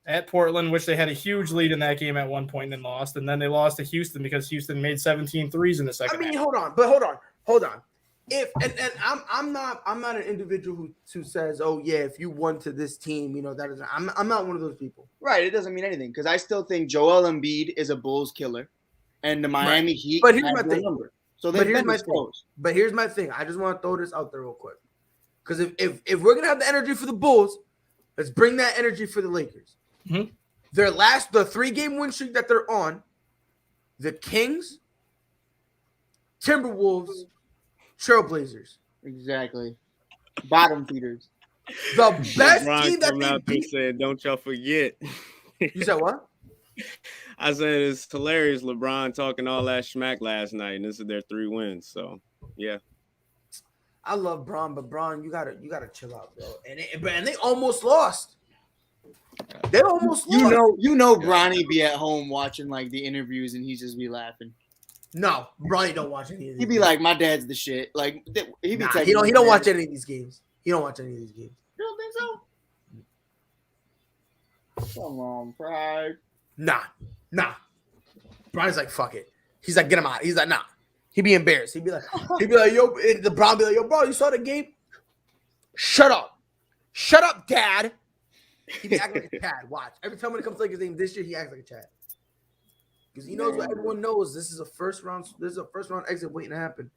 at Portland, which they had a huge lead in that game at one point and then lost. And then they lost to Houston because Houston made 17 threes in the second half.
hold on. If and I'm not an individual who says, oh yeah, if you won to this team, you know that is. I'm not one of those people.
Right. It doesn't mean anything because I still think Joel Embiid is a Bulls killer, and the Miami Heat.
But here's
have
my
their
thing.
number. So
But here's my thing.
exposed.
But here's my thing. I just want to throw this out there real quick. Because if we're gonna have the energy for the Bulls, let's bring that energy for the Lakers.
Mhm.
The 3-game win streak that they're on, the Kings, Timberwolves, Trailblazers.
Exactly. Bottom feeders.
The best
LeBron
team that
coming
they
out there
beat.
said, "Don't y'all forget."
You said what?
I said it's hilarious. LeBron talking all that smack last night, and this is their 3 wins. So yeah,
I love Braun, but Braun, you gotta chill out, bro. And they almost lost. They almost lost.
You know, Bronny be at home watching like the interviews, and he just be laughing.
No, Bronny don't watch any of these.
He be like, "My dad's the shit." Like he be.
Nah,
texting
he don't
my dad.
watch any of these games. He don't watch any of these games.
You don't think so? Come on, Pride.
Nah. Bronny's like, fuck it. He's like, get him out. He's like, nah. He'd be embarrassed. He'd be like, yo, and the Bron be like, yo, bro, you saw the game? Shut up, Dad. He be acting like a Chad. Watch. Every time when it comes to like his name this year, he acts like a Chad. Because he knows what everyone knows. This is a first round exit waiting to happen.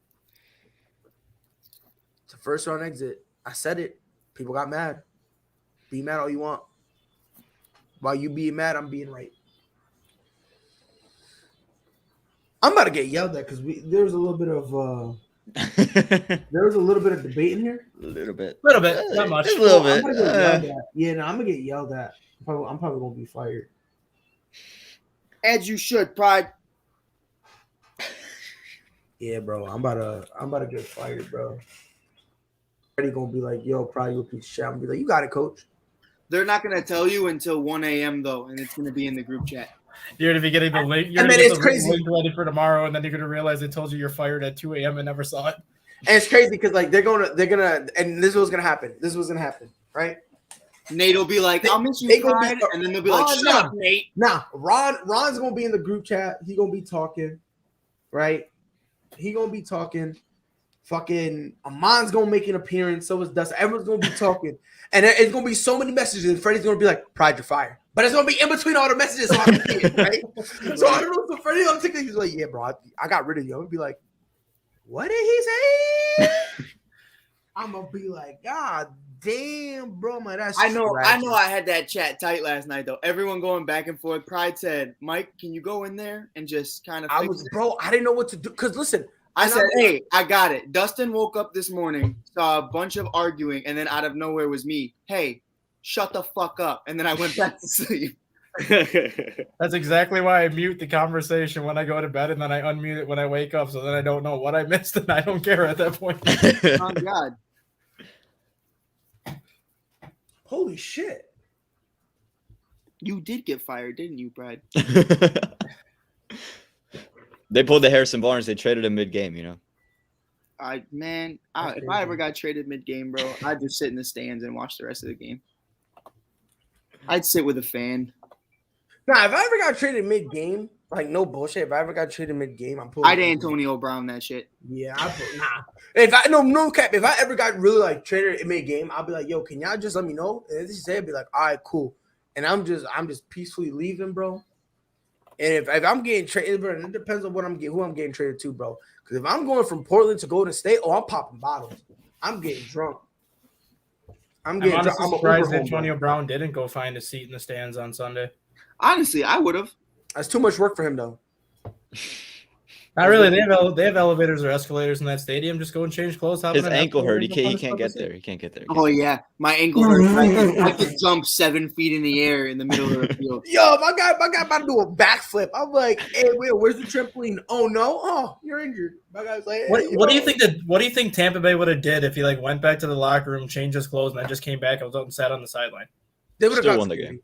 It's a first round exit. I said it. People got mad. Be mad all you want. While you being mad, I'm being right. I'm about to get yelled at because there was a little bit of debate in here.
A little bit.
Not much.
Just a little
I'm
bit.
gonna get yelled at. Yeah, no, I'm gonna get yelled at. I'm probably gonna be fired.
As you should, Pride.
Yeah, bro. I'm about to get fired, bro. Already gonna be like, yo, probably you a piece of shit. I'm gonna be like, you got it, coach.
They're not gonna tell you until 1 a.m. though, and it's gonna be in the group chat.
You're gonna be getting the link. You're
And
gonna
then
get
it's
the
crazy.
link ready for tomorrow, and then you're gonna realize they told you you're fired at 2 a.m. and never saw it.
And it's crazy because like they're gonna, and this is what's gonna happen. Right?
Nate will be like, "I'll miss
they
you,
gonna be-
Pride," and then they'll be like,
Oh,
"Shut
no.
up, Nate."
Nah, Ron's gonna be in the group chat. He gonna be talking, right? He gonna be talking. Fucking Amon's gonna make an appearance. So is Dustin. Everyone's gonna be talking, and it's gonna be so many messages. And Freddie's gonna be like, "Pride, you're fired." But it's gonna be in between all the messages, so I can see it, right? So I don't know. So Freddie on TikTok, he's like, "Yeah, bro, I got rid of you." I'm gonna be like, "What did he say?" I'm gonna be like, "God damn, bro, man, that's."
I know.
tragic."
I had that chat tight last night though. Everyone going back and forth. Pride said, "Mike, can you go in there and just kind of?"
I didn't know what to do because listen.
I
and
said, "Hey, I got it." Dustin woke up this morning, saw a bunch of arguing, and then out of nowhere was me. "Hey, shut the fuck up!" And then I went back to sleep.
That's exactly why I mute the conversation when I go to bed, and then I unmute it when I wake up, so then I don't know what I missed, and I don't care at that point.
Oh God!
Holy shit.
You did get fired, didn't you, Brad?
They pulled the Harrison Barnes. They traded him mid-game, you know.
If I ever got traded mid-game, bro, I'd just sit in the stands and watch the rest of the game. I'd sit with a fan.
Nah, if I ever got traded mid-game, like no bullshit, if I ever got traded mid-game, I'm pulling.
I'd Antonio Brown that shit.
Yeah, nah. If I no cap, if I ever got really like traded mid-game, I'll be like, yo, can y'all just let me know? And if they say, I'd be like, all right, cool. And I'm just peacefully leaving, bro. And if I'm getting traded, bro, it depends on who I'm getting traded to, bro. Because if I'm going from Portland to Golden State, I'm popping bottles. I'm getting drunk.
I'm honestly surprised Antonio Brown didn't go find a seat in the stands on Sunday.
Honestly, I would have.
That's too much work for him, though.
Not really. They have elevators or escalators in that stadium. Just go and change clothes.
His ankle hurt. He can't get there. He can't get there.
Oh yeah, my ankle hurt. I could jump 7 feet in the air in the middle of the field.
Yo, my guy about to do a backflip. I'm like, hey, wait, where's the trampoline? Oh no, oh, you're injured. My guy's like, hey,
what do you think What do you think Tampa Bay would have did if he like went back to the locker room, changed his clothes, and then just came back and sat on the sideline?
They would have
won the game.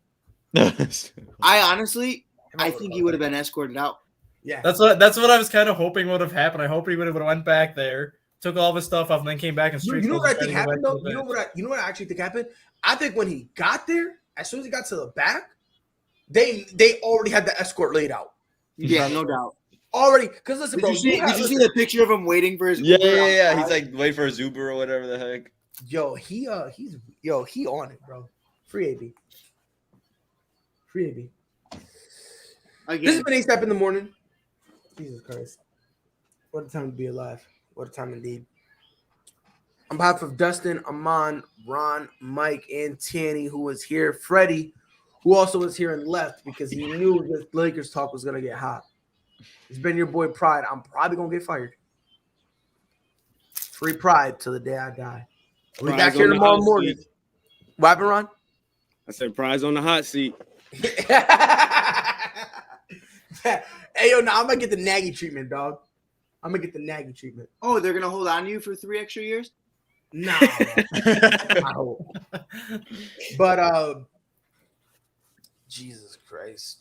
I think he would have been escorted out.
Yeah,
that's what I was kind of hoping would have happened. I hope he would have went back there, took all of his stuff off, and then came back and
You know what I think happened though? You know what I actually think happened? I think when he got there, as soon as he got to the back, they already had the escort laid out.
Yeah, no doubt.
Already, because listen, bro.
Did you see the picture of him waiting for his
Uber? Yeah. He's like waiting for his Uber or whatever the heck.
Yo, he on it, bro. Free AB. Again. This has been ASAP in the morning. Jesus Christ. What a time to be alive. What a time indeed. On behalf of Dustin, Amon, Ron, Mike, and Tanny, who was here, Freddie, who also was here and left because he knew this Lakers talk was going to get hot. It's been your boy Pride. I'm probably going to get fired. Free Pride till the day I die. We'll be back here tomorrow morning. What happened, Ron?
I said Pride's on the hot seat.
Hey, yo, I'm going to get the Nagy treatment, dog. I'm going to get the Nagy treatment.
Oh, they're going to hold on to you for 3 extra years?
No. I hope. But, Jesus Christ.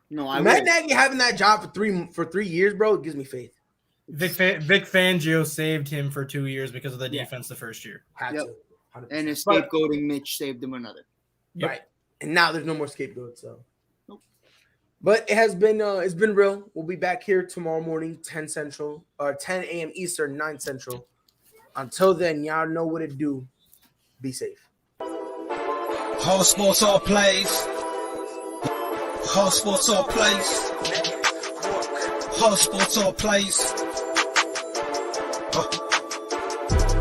No, I
Matt Nagy having that job for 3 years, bro, it gives me faith.
Vic Fangio saved him for 2 years because of the defense the first year.
Had to. 100%.
And his scapegoating Mitch saved him another.
Yep. Right. And now there's no more scapegoats, so. But it has been it's been real. We'll be back here tomorrow morning, 10 Central, or 10 a.m. Eastern, 9 Central. Until then, y'all know what it do. Be safe.
Whole sports all plays. Whole sports all plays. Whole sports all plays.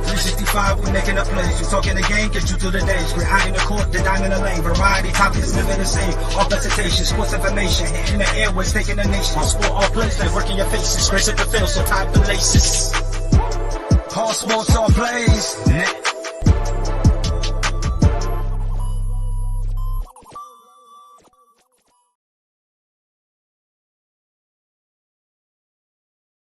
365, we making up plays. You talking the game, get you through the days. We're high in the court, the dime in the lane. Variety, topics, living the same. All presentation, sports information. In the airways, taking the nation. Sport all plays, like working your faces. Grace at the field, so tie the laces. All sports all plays.